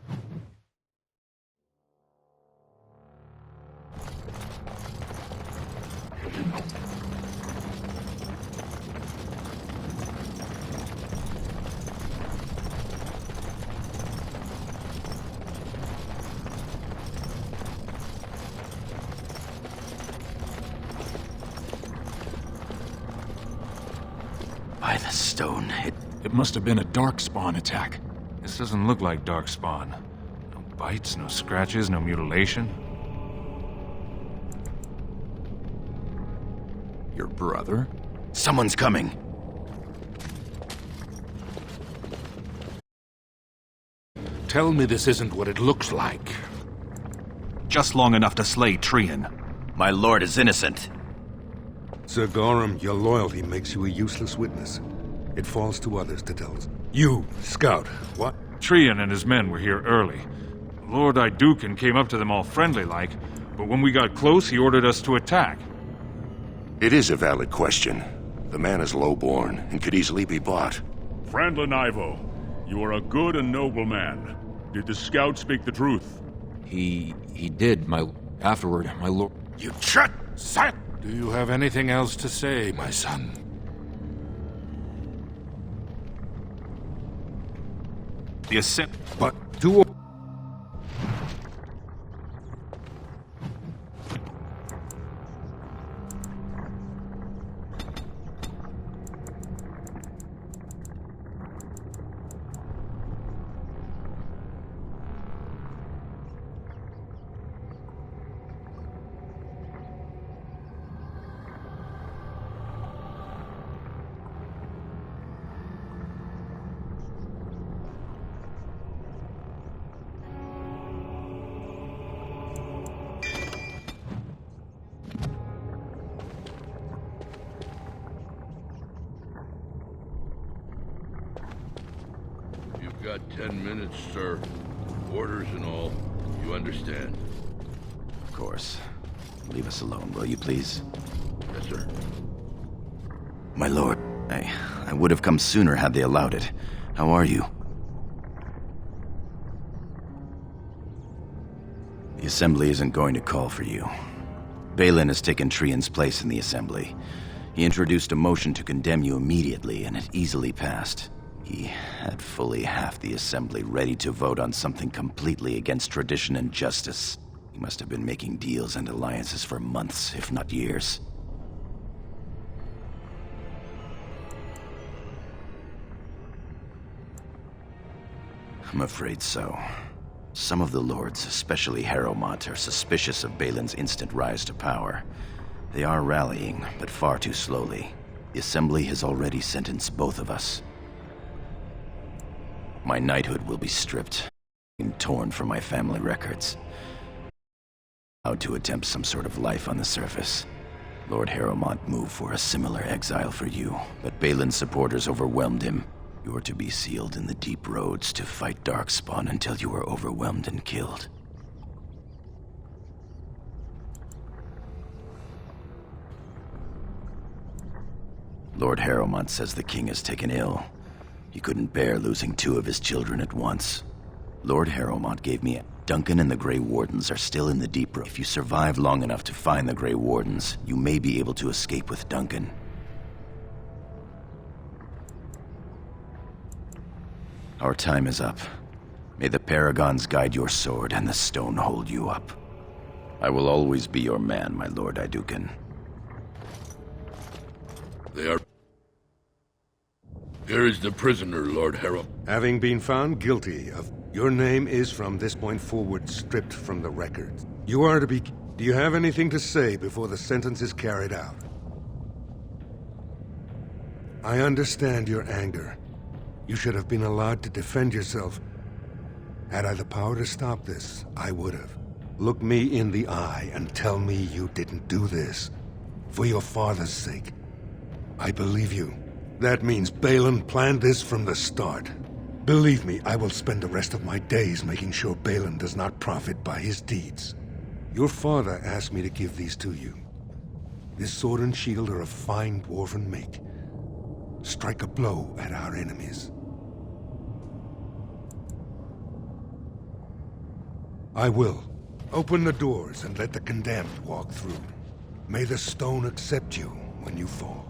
By the stone, It must have been a Darkspawn attack. This doesn't look like Darkspawn. No bites, no scratches, no mutilation. Your brother? Someone's coming. Tell me this isn't what it looks like. Just long enough to slay Trian. My lord is innocent. Sir Gorham, your loyalty makes you a useless witness. It falls to others to tell us. You, Scout, what? Trian and his men were here early. Lord Idukan came up to them all friendly-like, but when we got close, he ordered us to attack. It is a valid question. The man is lowborn and could easily be bought. Frandlin Ivo, you are a good and noble man. Did the scout speak the truth? He did, afterward, my lord. You shut! Sat! Do you have anything else to say, my son? But to... You've got 10 minutes, sir. Orders and all. You understand? Of course. Leave us alone, will you please? Yes, sir. My lord, I would have come sooner had they allowed it. How are you? The Assembly isn't going to call for you. Balin has taken Trian's place in the Assembly. He introduced a motion to condemn you immediately, and it easily passed. He had fully half the Assembly ready to vote on something completely against tradition and justice. He must have been making deals and alliances for months, if not years. I'm afraid so. Some of the lords, especially Harrowmont, are suspicious of Balin's instant rise to power. They are rallying, but far too slowly. The Assembly has already sentenced both of us. My knighthood will be stripped and torn from my family records. How to attempt some sort of life on the surface. Lord Harrowmont moved for a similar exile for you, but Balin's supporters overwhelmed him. You are to be sealed in the deep roads to fight Darkspawn until you are overwhelmed and killed. Lord Harrowmont says the king is taken ill. He couldn't bear losing 2 of his children at once. Lord Harrowmont gave me... Duncan and the Grey Wardens are still in the deep road. If you survive long enough to find the Grey Wardens, you may be able to escape with Duncan. Our time is up. May the paragons guide your sword and the stone hold you up. I will always be your man, my Lord Idukan. They are... Here is the prisoner, Lord Harrow. Having been found guilty of... Your name is from this point forward stripped from the records. You are to be... Do you have anything to say before the sentence is carried out? I understand your anger. You should have been allowed to defend yourself. Had I the power to stop this, I would have. Look me in the eye and tell me you didn't do this. For your father's sake. I believe you. That means Balin planned this from the start. Believe me, I will spend the rest of my days making sure Balin does not profit by his deeds. Your father asked me to give these to you. This sword and shield are of fine dwarven make. Strike a blow at our enemies. I will. Open the doors and let the condemned walk through. May the stone accept you when you fall.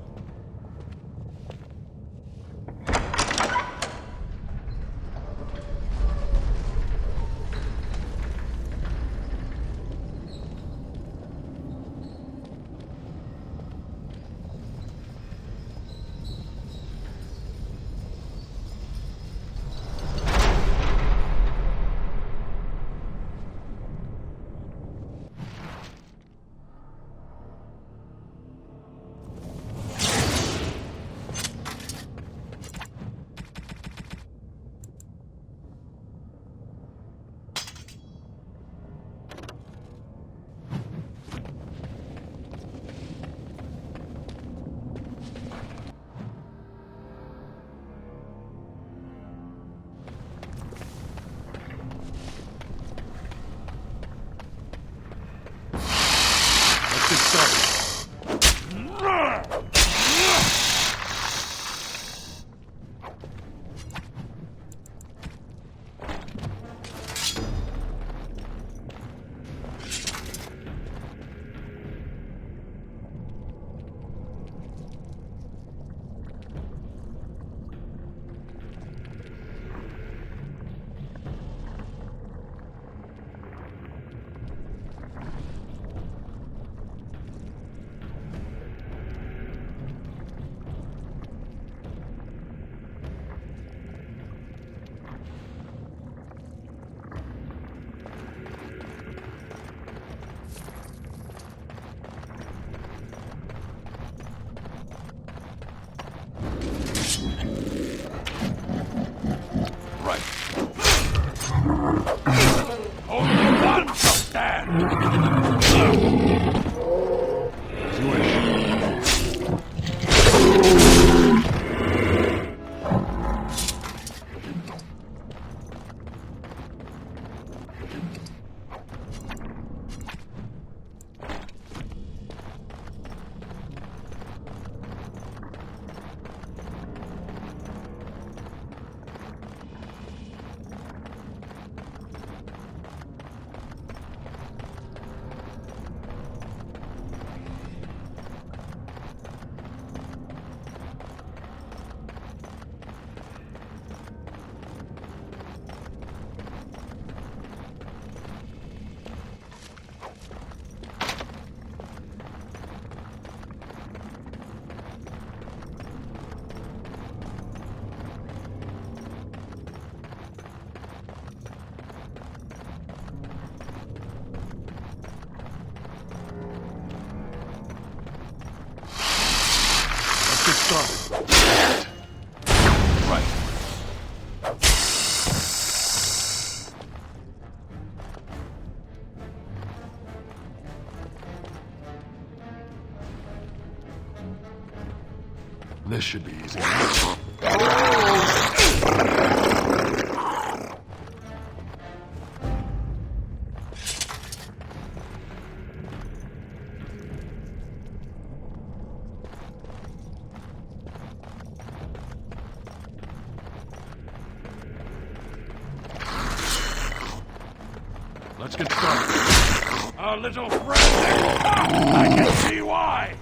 This should be easy. Let's get started. A little friend. I can see why.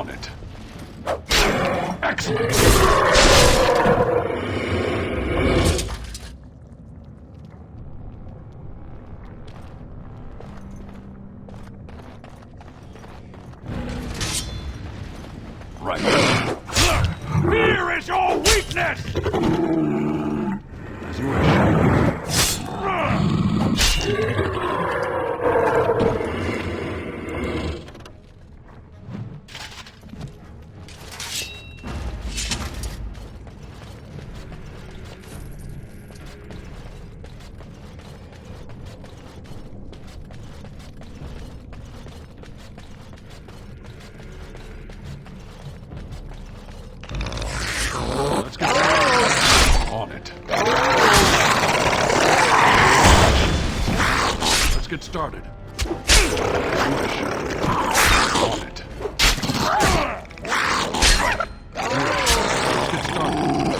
On it. Excellent. Right. Fear is your weakness! As you Let's get on it. Let's get started. On it. Let's get started.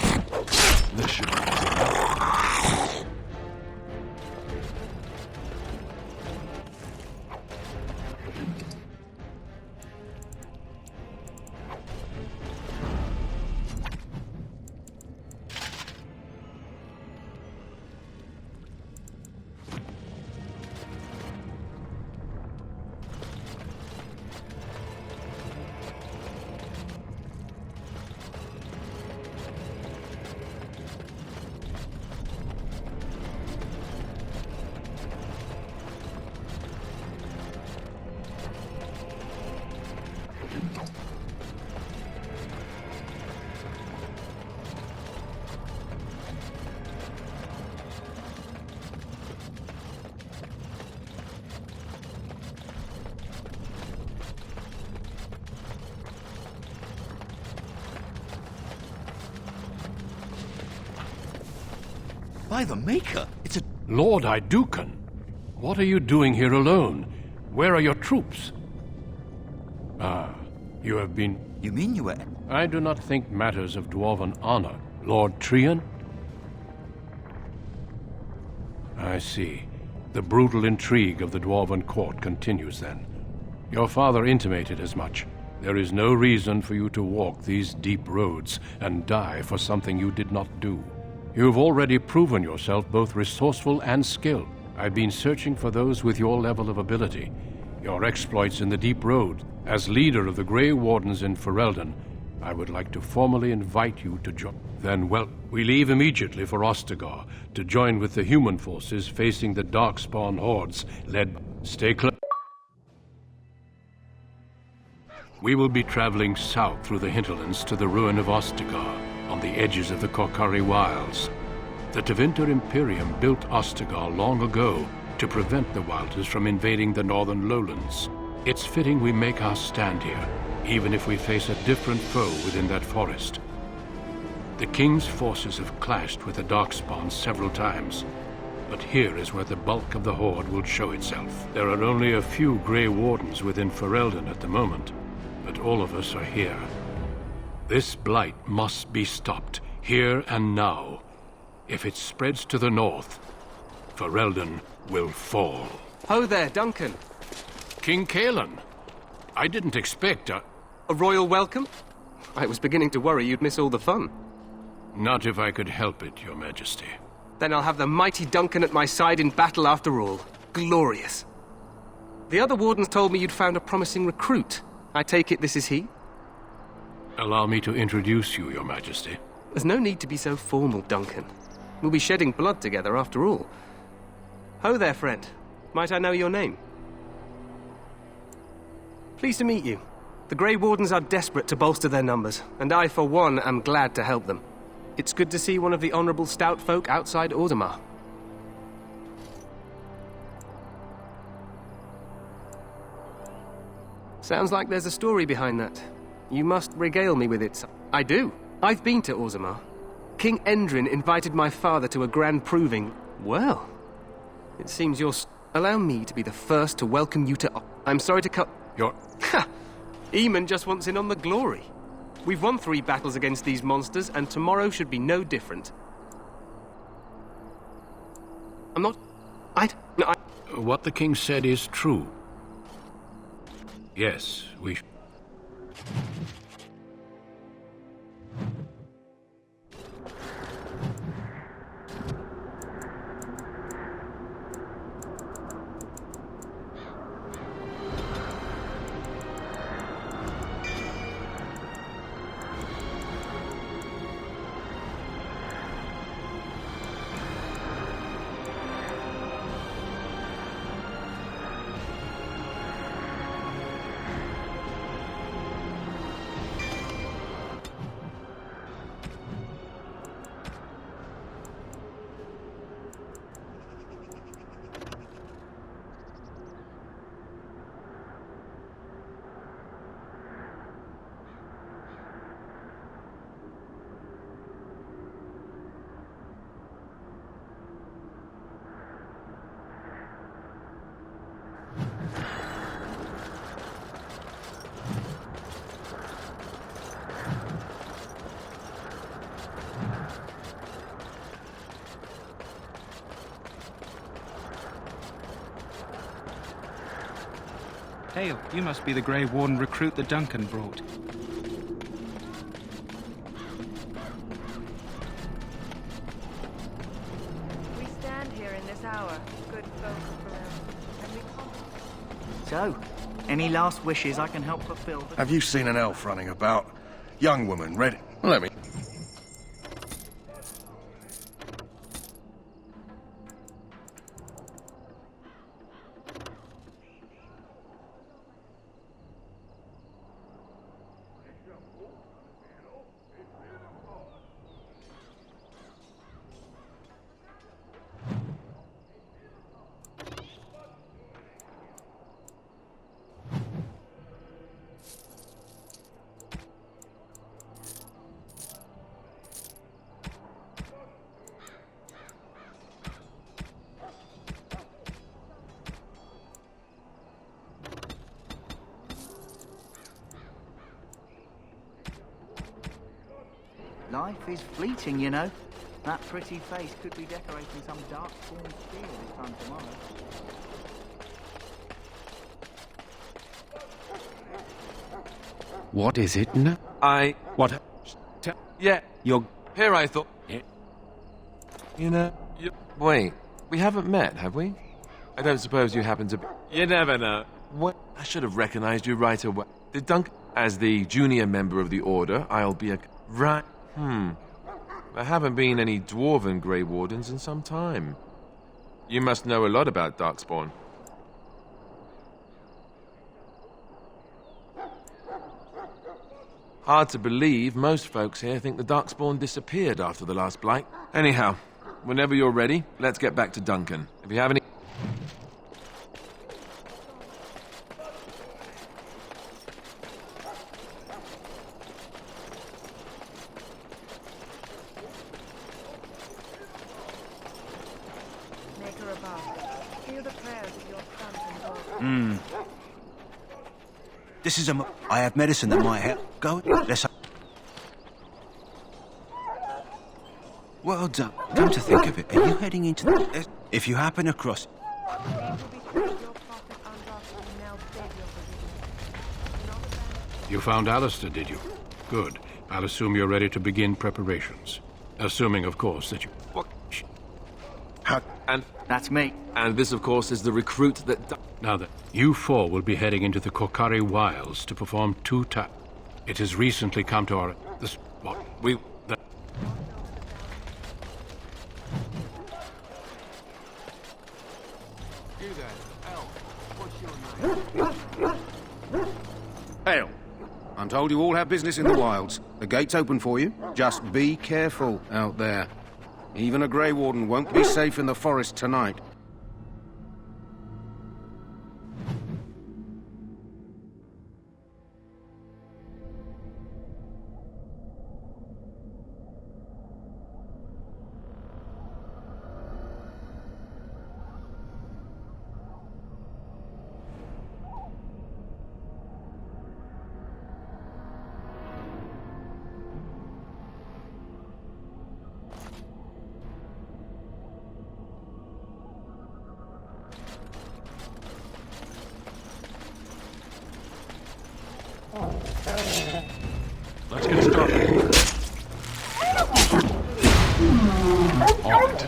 This should be By the Maker, it's a... Lord Idukan, what are you doing here alone? Where are your troops? Ah, you have been... You mean you were... I do not think matters of dwarven honor. Lord Trian? I see. The brutal intrigue of the dwarven court continues then. Your father intimated as much. There is no reason for you to walk these deep roads and die for something you did not do. You've already proven yourself both resourceful and skilled. I've been searching for those with your level of ability. Your exploits in the Deep Road. As leader of the Grey Wardens in Ferelden, I would like to formally invite you to join. Then, well, we leave immediately for Ostagar to join with the human forces facing the Darkspawn hordes led by... Stay close. We will be traveling south through the hinterlands to the ruin of Ostagar, on the edges of the Korkari Wilds. The Tevinter Imperium built Ostagar long ago to prevent the Wilders from invading the northern lowlands. It's fitting we make our stand here, even if we face a different foe within that forest. The King's forces have clashed with the Darkspawn several times, but here is where the bulk of the Horde will show itself. There are only a few Grey Wardens within Ferelden at the moment, but all of us are here. This blight must be stopped, here and now. If it spreads to the north, Ferelden will fall. Ho there, Duncan. King Kaelan. I didn't expect a royal welcome? I was beginning to worry you'd miss all the fun. Not if I could help it, Your Majesty. Then I'll have the mighty Duncan at my side in battle after all. Glorious. The other wardens told me you'd found a promising recruit. I take it this is he? Allow me to introduce you, Your Majesty. There's no need to be so formal, Duncan. We'll be shedding blood together after all. Ho there, friend. Might I know your name? Pleased to meet you. The Grey Wardens are desperate to bolster their numbers, and I, for one, am glad to help them. It's good to see one of the honorable stout folk outside Ordomar. Sounds like there's a story behind that. You must regale me with it. I do. I've been to Ordomar. King Endrin invited my father to a grand proving. Well, it seems you're... Allow me to be the first to welcome you to... I'm sorry to cut... Ha! Eamon just wants in on the glory. We've won 3 battles against these monsters, and tomorrow should be no different. I'm not... What the king said is true. Yes, we... Hail, you must be the Grey Warden recruit that Duncan brought. We stand here in this hour, good folk of Barovia, and we contemplate. So, any last wishes I can help fulfill? Have you seen an elf running about? Young woman, ready? Let me. Life is fleeting, you know. That pretty face could be decorating some dark form spear this time tomorrow. What is it? What? Yeah, You're... here I thought. You know... Wait, we haven't met, have we? I don't suppose you happen to be... You never know. What? I should have recognized you right away. Did Duncan... As the junior member of the Order, I'll be a... Right... There haven't been any dwarven Grey Wardens in some time. You must know a lot about Darkspawn. Hard to believe, most folks here think the Darkspawn disappeared after the last Blight. Anyhow, whenever you're ready, let's get back to Duncan. If you have any... Make her a bath. Feel the prayers of your sons and daughters. This is I have medicine that might help. Go. Let's... Well done. Come to think of it, are you heading into the... If you happen across... You found Alistair, did you? Good. I'll assume you're ready to begin preparations. Assuming, of course, that you... What? And... That's me. And this, of course, is the recruit that... Now then, you four will be heading into the Kokari Wilds to perform two tasks. It has recently come to our... This... What? We... You there, Elf. What's your name? Hail. I'm told you all have business in the wilds. The gate's open for you. Just be careful out there. Even a Grey Warden won't be safe in the forest tonight. Let's get started. On it.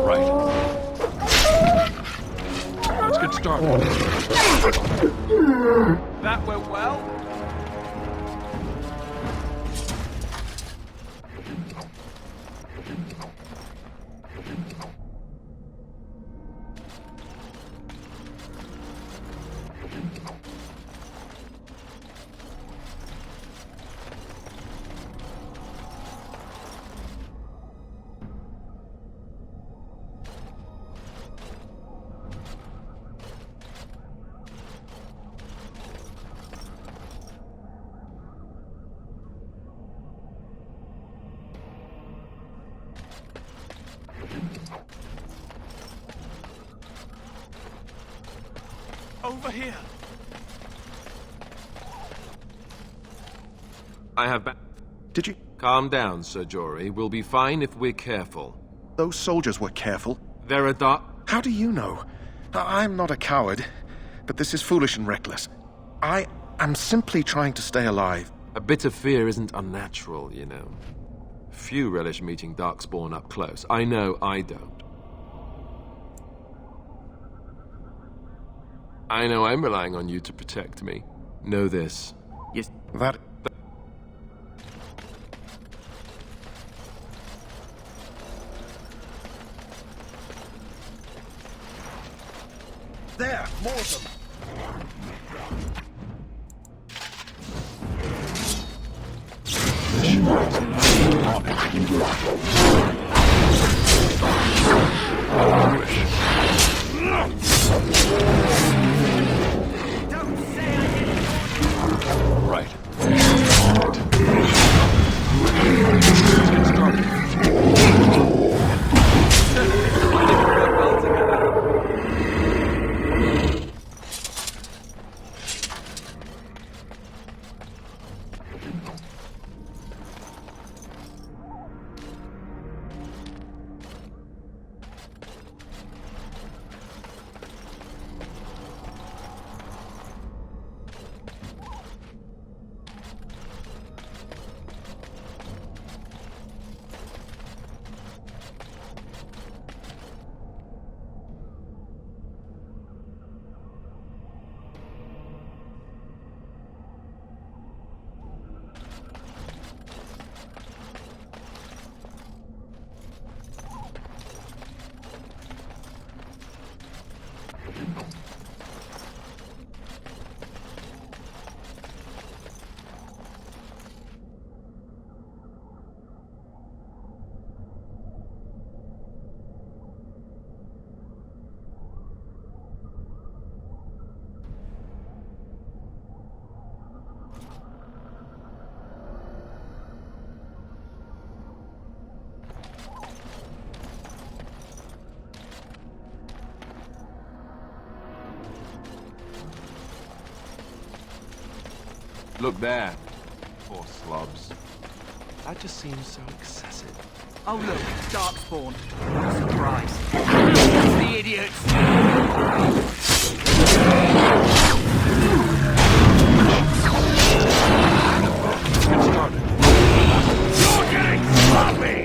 Right. Let's get started. That went well. Over here! I have Did you? Calm down, Sir Jory. We'll be fine if we're careful. Those soldiers were careful. They're a dark... How do you know? I'm not a coward, but this is foolish and reckless. I am simply trying to stay alive. A bit of fear isn't unnatural, you know. Few relish meeting Darkspawn up close. I know I don't. I know I'm relying on you to protect me. Know this. Yes. That... There! More of them! Right. Look there. Poor slobs. That just seems so excessive. Oh look, Darkspawn. What a surprise. That's the idiots! Get started. You're getting sloppy!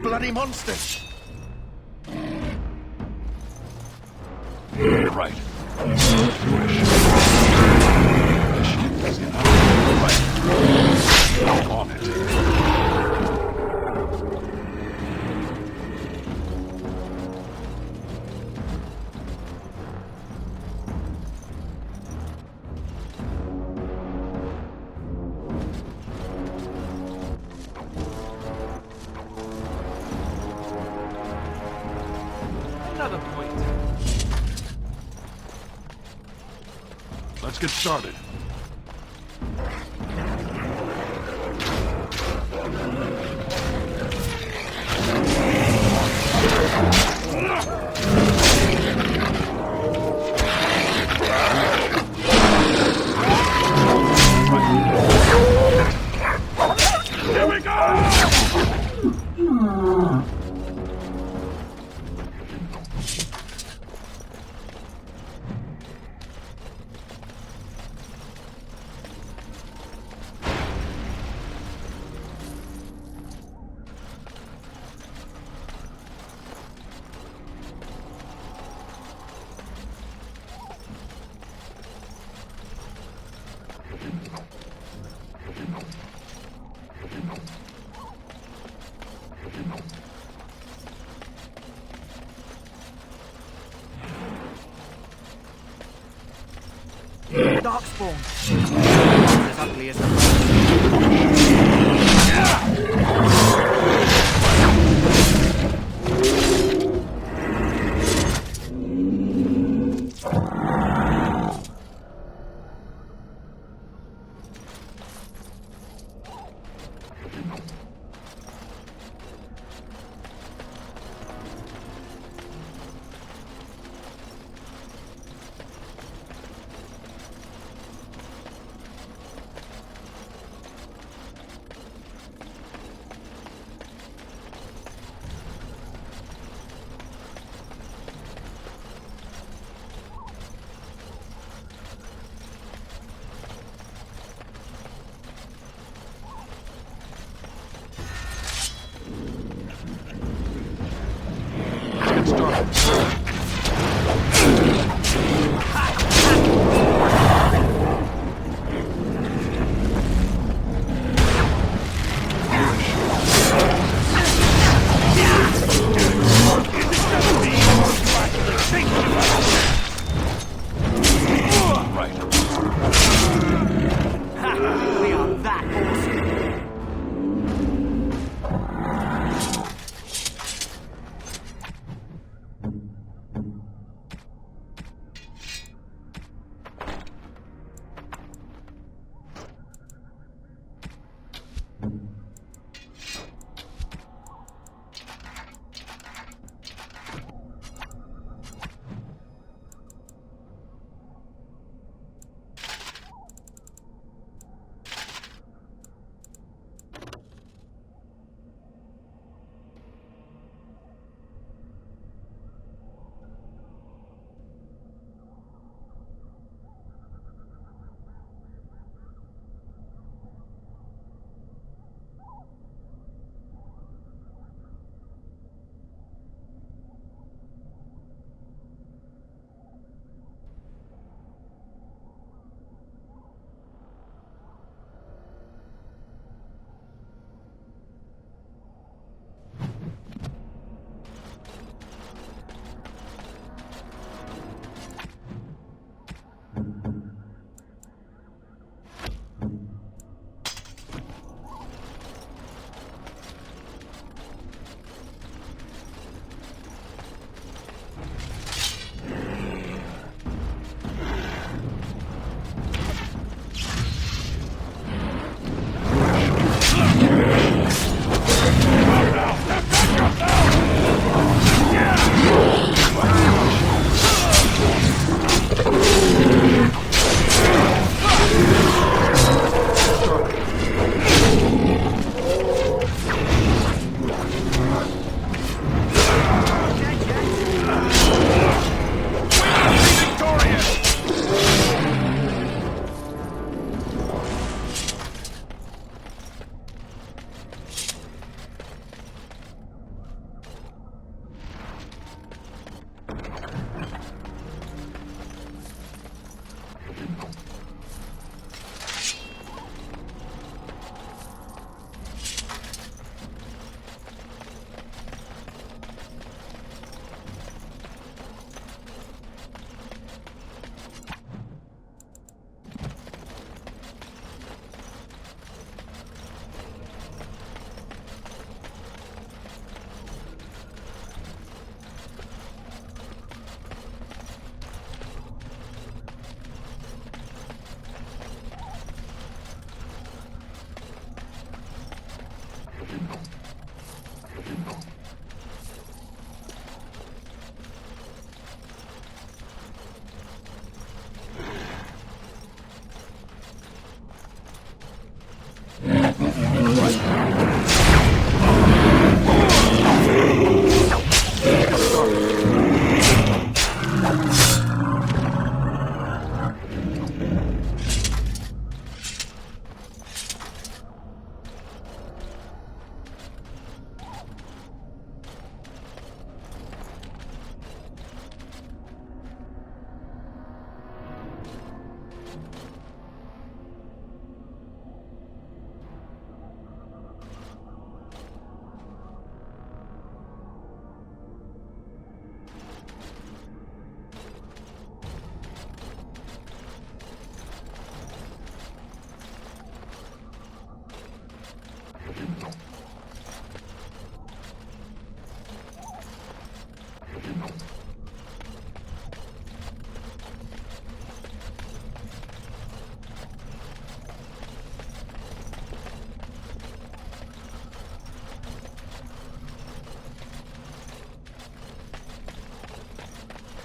Bloody monsters! Right. On it. Another point. Let's get started. Here we go! Darkspawn. It's as ugly as the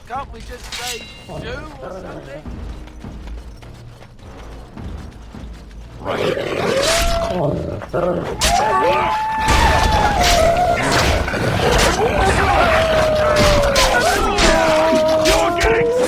Can't we just say do or something? You're getting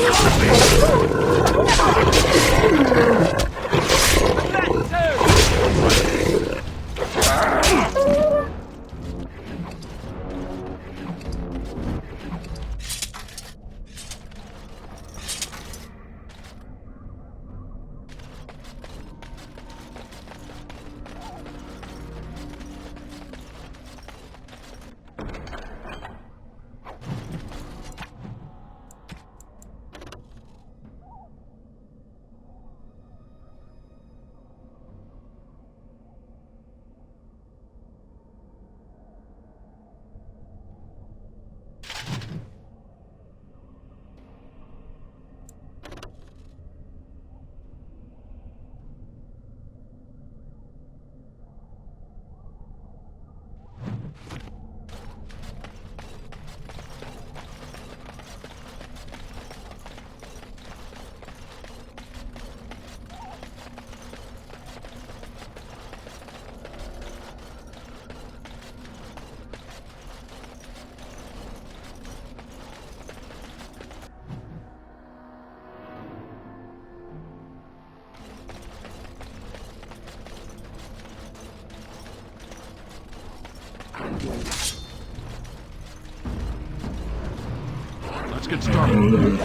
Let's get started.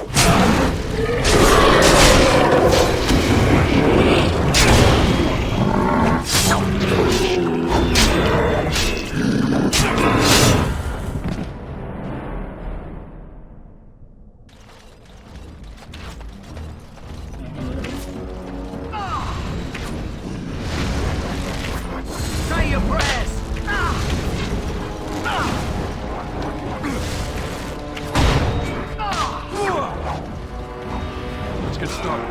Say your prayers! Let's get started.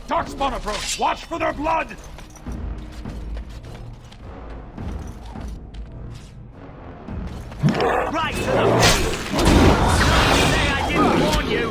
Darkspawn approach! Watch for their blood! Right to the face! Don't say I didn't warn you!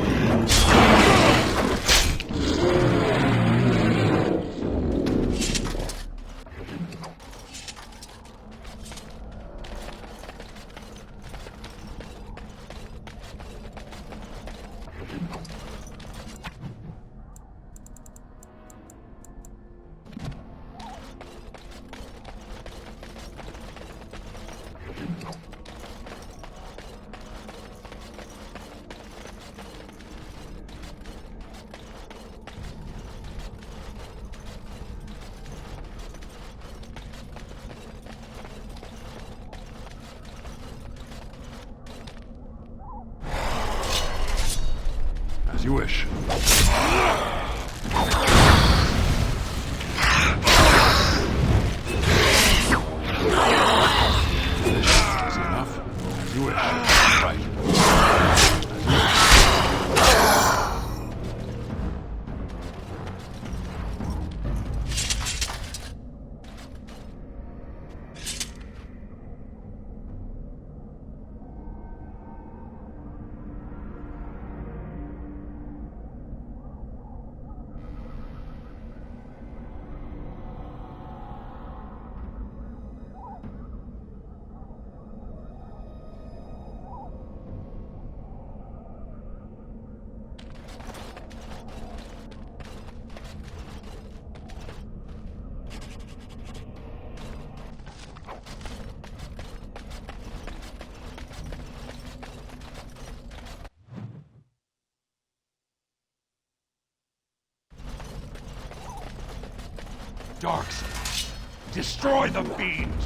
As you wish. Is enough? As you wish. Right. Darks, destroy the fiends!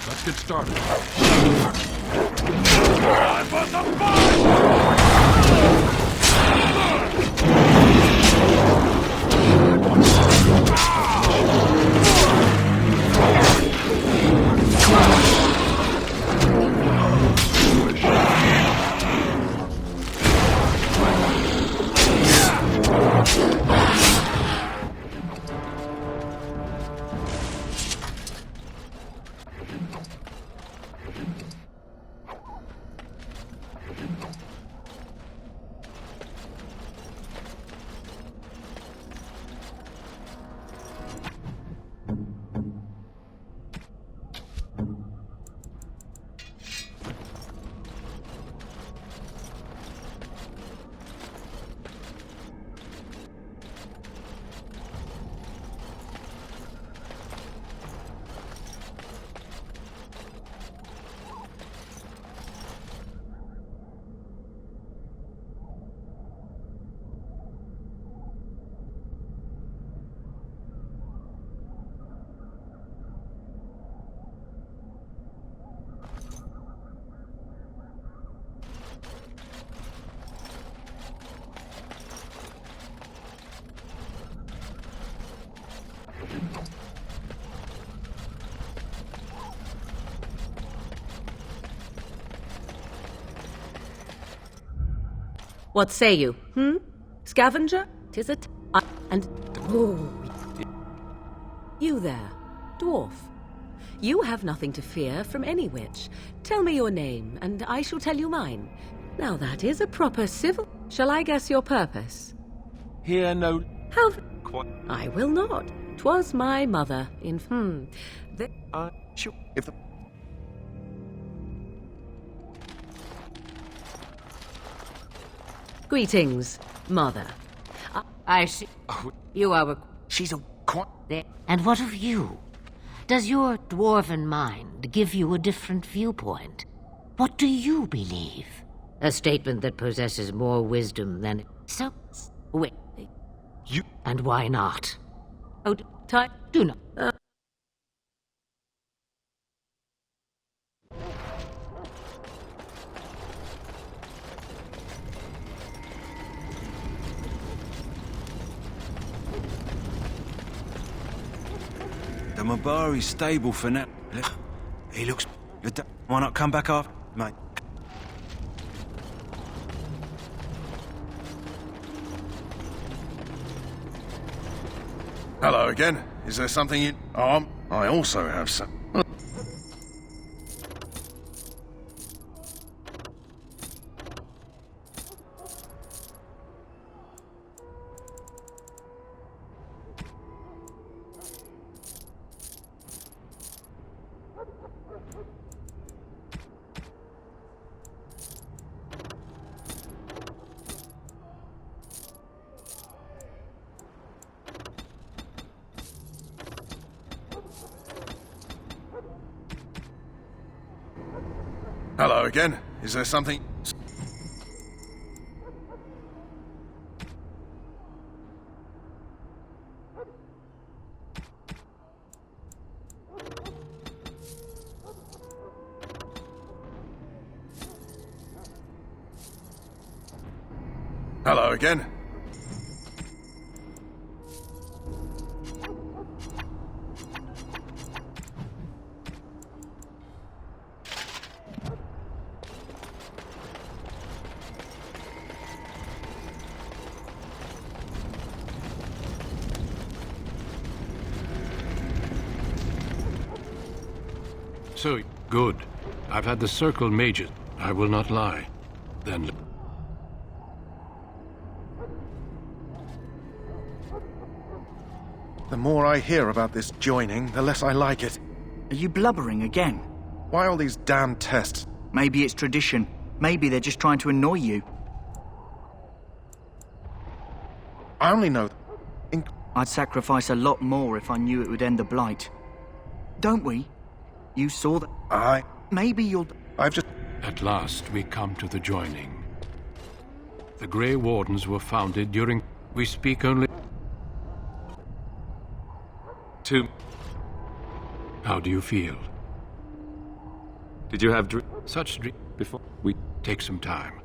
Let's get started. Time for some fun! What say you? Scavenger? 'Tis it. And... Oh... You there, dwarf. You have nothing to fear from any witch. Tell me your name, and I shall tell you mine. Now that is a proper civil... Shall I guess your purpose? Here no... How... I will not. 'Twas my mother, in... Sure, if the... Greetings, mother. I see. You are a... She's a... And what of you? Does your dwarven mind give you a different viewpoint? What do you believe? A statement that possesses more wisdom than... So... Wait. You... And why not? Oh, time... Do not... The Mabari's stable for now. He looks... Why not come back after, mate? Hello again. Is there something you... I also have some... Hello again. Is there something... Hello again. So, good. I've had the circle majored. I will not lie. Then... The more I hear about this joining, the less I like it. Are you blubbering again? Why all these damn tests? Maybe it's tradition. Maybe they're just trying to annoy you. I only know... I'd sacrifice a lot more if I knew it would end the Blight. Don't we? You saw that... Maybe you'll... I've just... At last we come to the joining. The Grey Wardens were founded during... We speak only... How do you feel? Did you have such dreams before? We take some time.